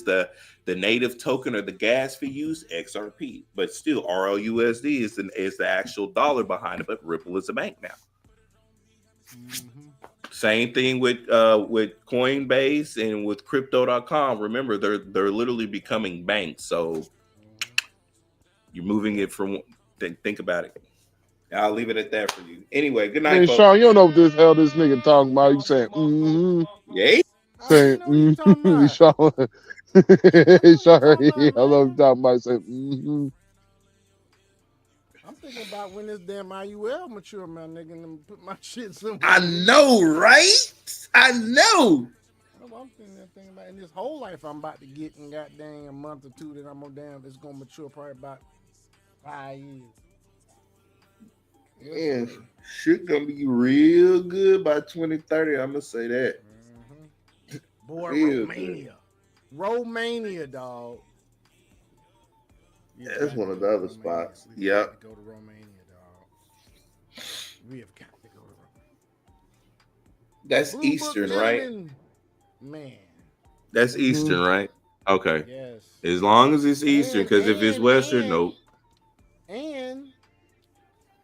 Speaker 19: the native token or the gas fee used? XRP. But still, RLUSD is the actual dollar behind it. But Ripple is a bank now. Mm-hmm. Same thing with Coinbase and with Crypto.com. Remember, they're literally becoming banks. So you're moving it from. Think about it. I'll leave it at that for you. Anyway, good night,
Speaker 18: hey,
Speaker 19: folks.
Speaker 18: Sean, you don't know what this nigga talking about. You saying,
Speaker 19: yeah.
Speaker 18: Saying, Sean, Sean, I love talking about saying,
Speaker 1: I'm thinking about when this damn IUL mature, my nigga, and put my shit somewhere.
Speaker 20: I know, right? I know.
Speaker 1: I'm thinking about in this whole life I'm about to get in goddamn a month or two that I'm gonna it's gonna mature probably about 5 years.
Speaker 20: Yeah, shit gonna be real good by 2030. I'm gonna say that.
Speaker 1: Boy,
Speaker 20: Real
Speaker 1: Romania. Romania, dog.
Speaker 20: Yeah, that's one of the other spots. Yep.
Speaker 1: Go to Romania, dog. We have got to go to Romania.
Speaker 20: That's
Speaker 1: Blue
Speaker 20: Eastern,
Speaker 1: Book
Speaker 20: right?
Speaker 1: gentlemen. Man.
Speaker 20: That's Eastern, right? Okay.
Speaker 1: Yes.
Speaker 20: As long as it's Eastern, because if it's Western, nope.
Speaker 1: And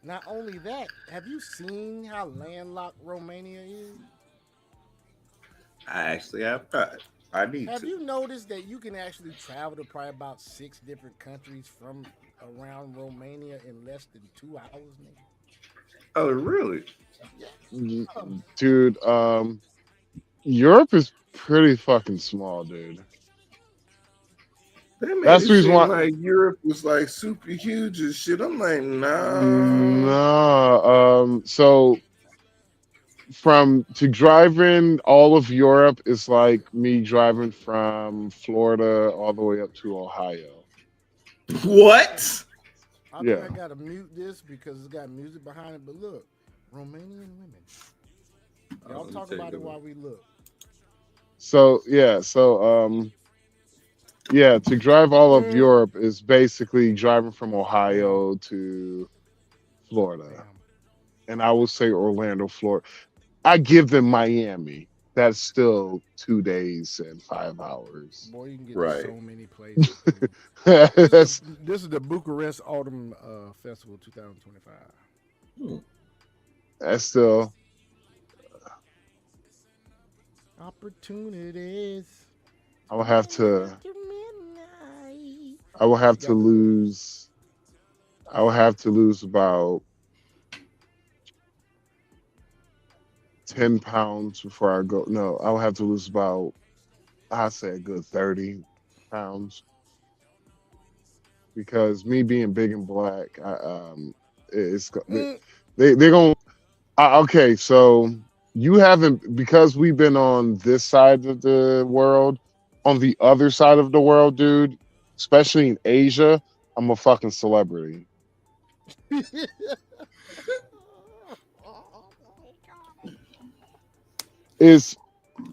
Speaker 1: not only that, have you seen how landlocked Romania is?
Speaker 20: I actually have not. I need
Speaker 1: Have
Speaker 20: to.
Speaker 1: you noticed that you can actually travel to probably about 6 different countries from around Romania in less than 2 hours, nigga?
Speaker 20: Oh, really?
Speaker 18: Dude, Europe is pretty fucking small, dude.
Speaker 20: That made
Speaker 18: That's
Speaker 20: it
Speaker 18: the reason
Speaker 20: seem
Speaker 18: why.
Speaker 20: like Europe was like super huge and shit. I'm like, nah.
Speaker 18: No. So to driving all of Europe is like me driving from Florida all the way up to Ohio.
Speaker 20: What?
Speaker 1: I think I gotta mute this because it's got music behind it. But look, Romanian women. Y'all talk about it while we look.
Speaker 18: So to drive all of Europe is basically driving from Ohio to Florida. And I will say Orlando, Florida. I give them Miami. That's still 2 days and 5 hours.
Speaker 1: Boy, you can get to so many places. This is the Bucharest Autumn Festival 2025.
Speaker 18: That's still
Speaker 1: opportunities.
Speaker 18: I will have to lose about 10 pounds before I go. No, I'll have to lose about, I'd say a good 30 pounds. Because me being big and black, they're going to, okay, so you haven't, because we've been on this side of the world, on the other side of the world, dude, especially in Asia, I'm a fucking celebrity. Is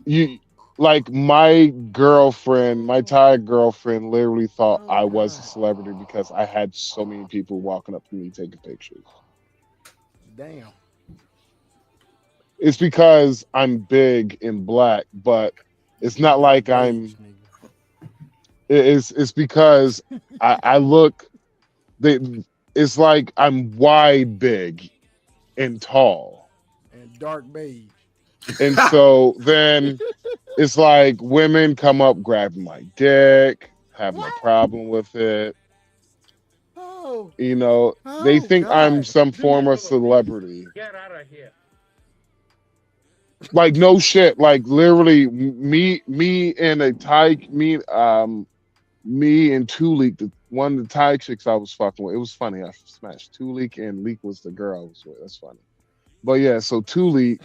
Speaker 18: you like my girlfriend, my Thai girlfriend literally thought I was a celebrity because I had so many people walking up to me taking pictures.
Speaker 1: Damn.
Speaker 18: It's because I'm big and black, but it's not like I'm. It's because I look. It's like I'm wide, big, and tall,
Speaker 1: and dark beige.
Speaker 18: And so then it's like women come up grabbing my dick, have no problem with it.
Speaker 1: Oh.
Speaker 18: You know, they think I'm some form of celebrity.
Speaker 12: Get out of here.
Speaker 18: Like no shit. Like literally, me and a Thai, me and Tulik, one of the Thai chicks I was fucking with. It was funny. I smashed Tulik, and Leek was the girl I was with. That's funny. But yeah, so Tulik,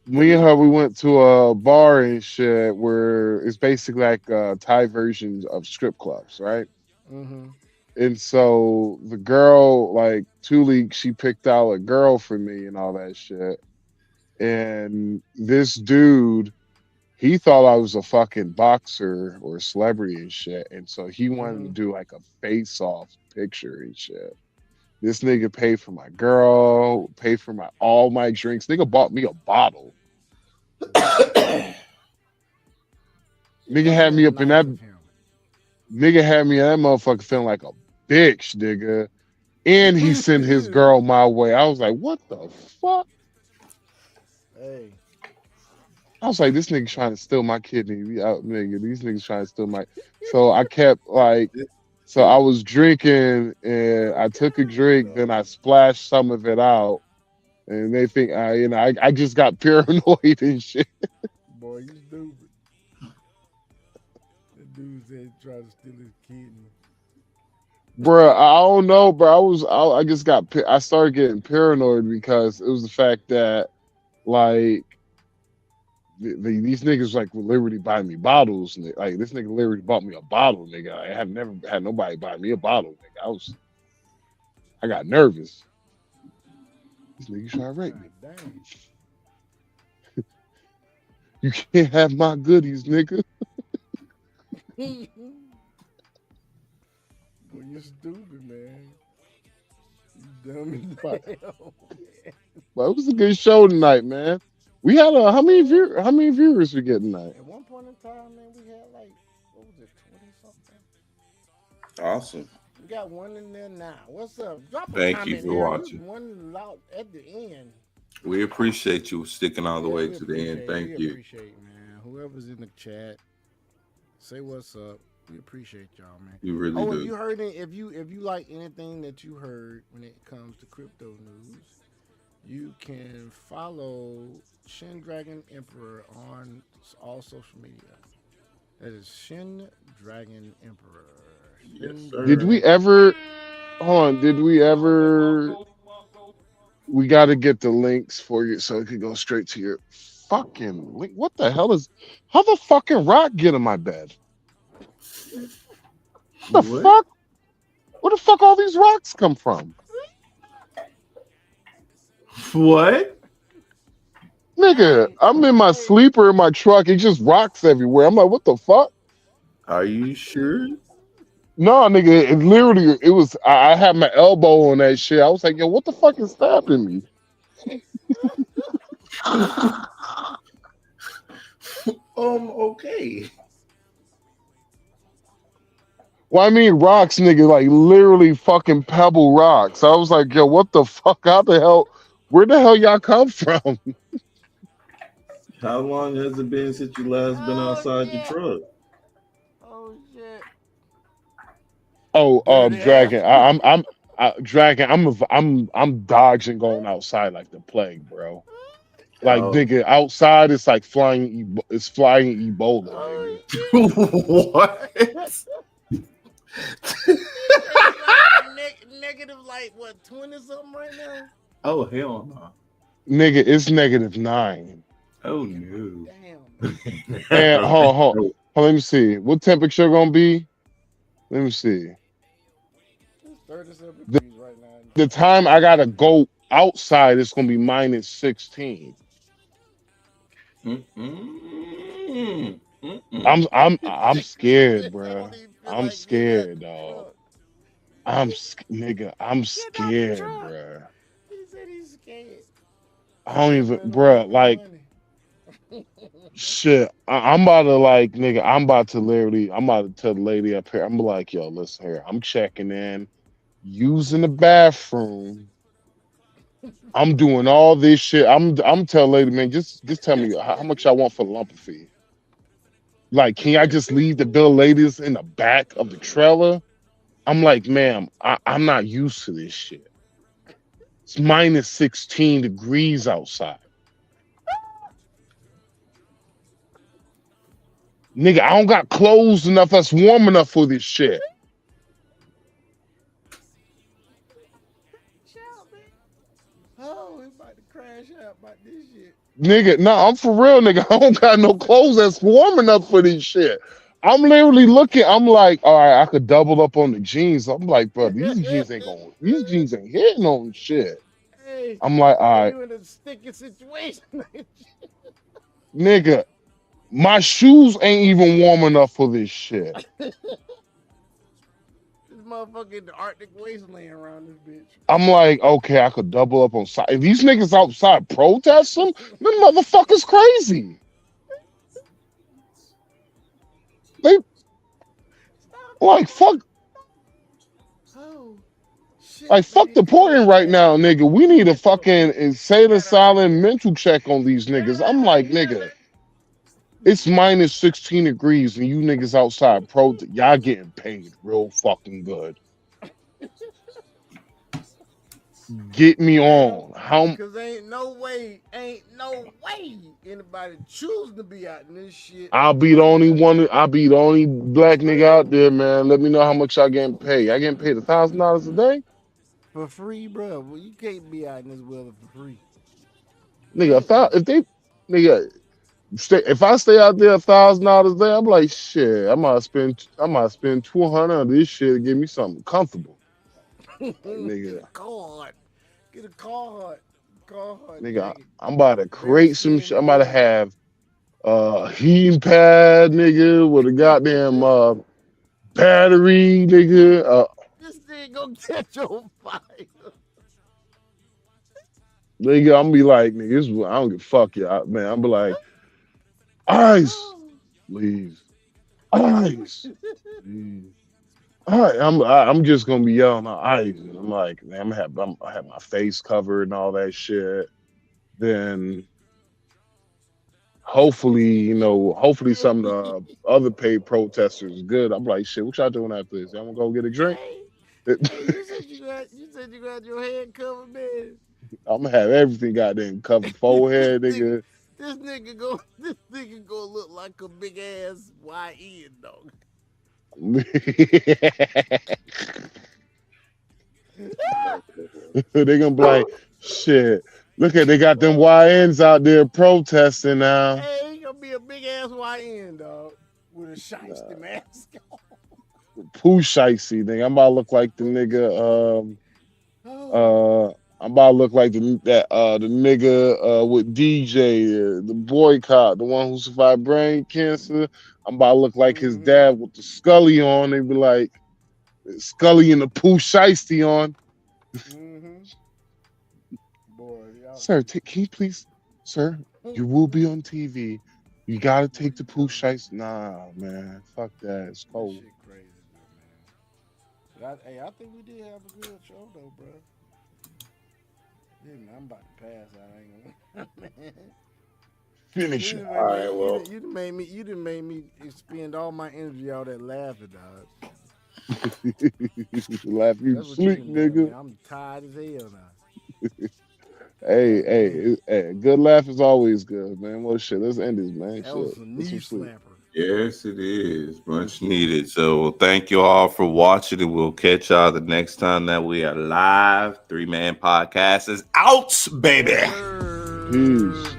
Speaker 18: me and her, we went to a bar and shit where it's basically like Thai versions of strip clubs, right?
Speaker 1: Mm-hmm.
Speaker 18: And so the girl, like Tulik, she picked out a girl for me and all that shit. And this dude, he thought I was a fucking boxer or a celebrity and shit. And so he wanted to do like a face-off picture and shit. This nigga paid for my girl, paid for all my drinks. Nigga bought me a bottle. Nigga had me up in that. Nigga had me in that motherfucker feeling like a bitch, nigga. And he sent his girl my way. I was like, what the fuck?
Speaker 1: Hey.
Speaker 18: I was like, this nigga trying to steal my kidney. Nigga, these niggas trying to steal my. So I kept like, so I was drinking and I took a drink, then I splashed some of it out, and they think I just got paranoid and shit.
Speaker 1: Boy, you stupid. The dude said he tried to steal his kidney.
Speaker 18: Bro, I don't know, bro. I just I started getting paranoid because it was the fact that like these niggas like would literally buy me bottles. Like this nigga literally bought me a bottle, nigga. I have never had nobody buy me a bottle, nigga. I got nervous. This nigga trying to rape me.
Speaker 1: Dang.
Speaker 18: You can't have my goodies, nigga.
Speaker 1: Boy, you're stupid, man. You dumb as hell.
Speaker 18: But it was a good show tonight, man. We had how many viewers we get tonight?
Speaker 1: At one point in time, man, we had like, what was it, 20 something?
Speaker 19: Awesome.
Speaker 1: We got one in there now. What's up? Drop a
Speaker 19: Thank you
Speaker 1: comment
Speaker 19: for
Speaker 1: there.
Speaker 19: watching.
Speaker 1: One loud at the end.
Speaker 19: We appreciate you sticking all the way to the end. Thank you.
Speaker 1: Appreciate, man. Whoever's in the chat, say what's up. We appreciate y'all, man.
Speaker 19: You really do.
Speaker 1: If you heard it, if you like anything that you heard when it comes to crypto news, you can follow Shin Dragon Emperor on all social media. That is Shin Dragon Emperor.
Speaker 19: Yes, sir.
Speaker 18: Did we ever? Hold on. Did we ever? We got to get the links for you so it could go straight to your fucking link. What the hell is? How the fucking rock get in my bed? What the fuck? Where the fuck all these rocks come from?
Speaker 7: What?
Speaker 18: Nigga, I'm in my sleeper in my truck. It just rocks everywhere. I'm like, what the fuck?
Speaker 19: Are you sure?
Speaker 18: No, nigga, it was, I had my elbow on that shit. I was like, yo, what the fuck is stabbing me?
Speaker 19: Okay.
Speaker 18: Well, I mean, rocks, nigga, like literally fucking pebble rocks. I was like, yo, what the fuck? How the hell? Where the hell y'all come from?
Speaker 19: How long has it been since you last been outside your truck?
Speaker 1: Oh shit.
Speaker 18: Dragon. Dragon. I'm dodging going outside like the plague, bro. Like nigga, outside it's like flying. It's flying Ebola. Nigga.
Speaker 7: What?
Speaker 1: Negative like what 20 something right now?
Speaker 7: Oh hell no.
Speaker 18: Nigga, it's -9.
Speaker 7: Oh no.
Speaker 1: Damn.
Speaker 18: And hold on. Let me see. What temperature gonna be? Let me see.
Speaker 1: It's 37 degrees right now.
Speaker 18: The time I gotta go outside, it's gonna be -16. I'm scared, bro. I'm scared, dog. I'm scared, bro.
Speaker 1: He said he's scared.
Speaker 18: I don't even, bro. Like, shit. I'm about to like, nigga. I'm about to tell the lady up here. I'm like, yo, listen here. I'm checking in, using the bathroom. I'm doing all this shit. I'm telling lady, man, just tell me how much I want for the lumper fee. Like, can I just leave the bill of ladies in the back of the trailer? I'm like, ma'am, I'm not used to this shit. It's -16 degrees outside. Nigga, I don't got clothes enough that's warm enough for this shit.
Speaker 1: Oh, we about to crash out about this shit.
Speaker 18: Nigga, no, I'm for real, nigga. I don't got no clothes that's warm enough for this shit. I'm literally looking, I'm like, all right, I could double up on the jeans. I'm like, bro, these jeans ain't hitting on shit.
Speaker 1: Hey,
Speaker 18: I'm like, all right.
Speaker 1: You in a sticky situation.
Speaker 18: Nigga, my shoes ain't even warm enough for this shit.
Speaker 1: This motherfucking Arctic wasteland around this bitch.
Speaker 18: I'm like, okay, I could double up on side. If these niggas outside protest them, them motherfuckers crazy. They like fuck.
Speaker 1: Oh, shit,
Speaker 18: like fuck deporting right now, nigga. We need a fucking insane asylum mental check on these niggas. I'm like, nigga, it's -16 degrees and you niggas outside y'all getting paid real fucking good. Get me on. How
Speaker 1: Because ain't no way anybody choosing to be out in this shit.
Speaker 18: I'll be the only black nigga out there, man. Let me know how much y'all getting paid. I getting paid $1,000 a day?
Speaker 1: For free, bro. Well, you can't be out in this weather for free.
Speaker 18: Nigga, if I stay out there $1,000 a day, I'm like, shit, I might spend $200 on this shit to give me something comfortable. Like, nigga.
Speaker 1: Get a card. Get a card.
Speaker 18: Nigga, I'm about to create some shit. I'm about to have heating pad, nigga, with a goddamn battery, nigga.
Speaker 1: This thing gonna catch on fire.
Speaker 18: Nigga, I'm be like, nigga, I don't give a fuck, y'all, man. I'm be like, ice, please, ice, please. All right, I'm just gonna be yelling out ice. And I'm like, man, I have my face covered and all that shit. Then hopefully some of the other paid protesters is good. I'm like, shit, what y'all doing after this? Y'all wanna go get a drink?
Speaker 1: Hey, you said you got your head covered, man.
Speaker 18: I'm gonna have everything goddamn covered, forehead, nigga.
Speaker 1: This nigga go look like a big ass YN dog.
Speaker 18: They gonna be like, shit. Look at they got them YNs out there protesting now.
Speaker 1: Hey, he gonna be a big ass YN dog with a shiesty mask on.
Speaker 18: Pooh shicey, nigga. I'm about to look like the nigga. I'm about to look like the nigga with DJ, the boycott, the one who survived brain cancer. I'm about to look like his dad with the Scully on. They be like, Scully and the Pooh shiesty on.
Speaker 1: Boy,
Speaker 18: sir, can you please, sir? You will be on TV. You gotta take the Pooh shiesty. Nah, man, fuck that. It's cold.
Speaker 1: That shit crazy, man. But I think we did have a good show though, bro. Yeah, man, I'm about to pass out. I ain't gonna.
Speaker 18: Finish it.
Speaker 1: All right, well, you done made me spend all my energy out that laughing, dog.
Speaker 18: Laugh you to sleep, nigga.
Speaker 1: Man. I'm tired as hell now.
Speaker 18: Hey, good laugh is always good, man. Well, shit, let's end this, man.
Speaker 1: That was a knee slapper.
Speaker 19: Yes, it is. Much needed. So thank you all for watching, and we'll catch y'all the next time that we are live. 3-Man Podcast is out, baby.
Speaker 18: Peace.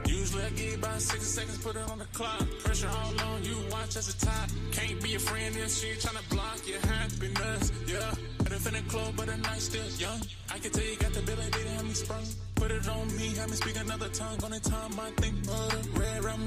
Speaker 8: Usually I give about 60 seconds, put it on the clock. Pressure all on you, watch as a top. Can't be a friend if she tryna block your happiness. Yeah, better finna close, but the night still young. I can tell you got the ability to have me sprung. Put it on me, have me speak another tongue. On the time I think of the rare rum.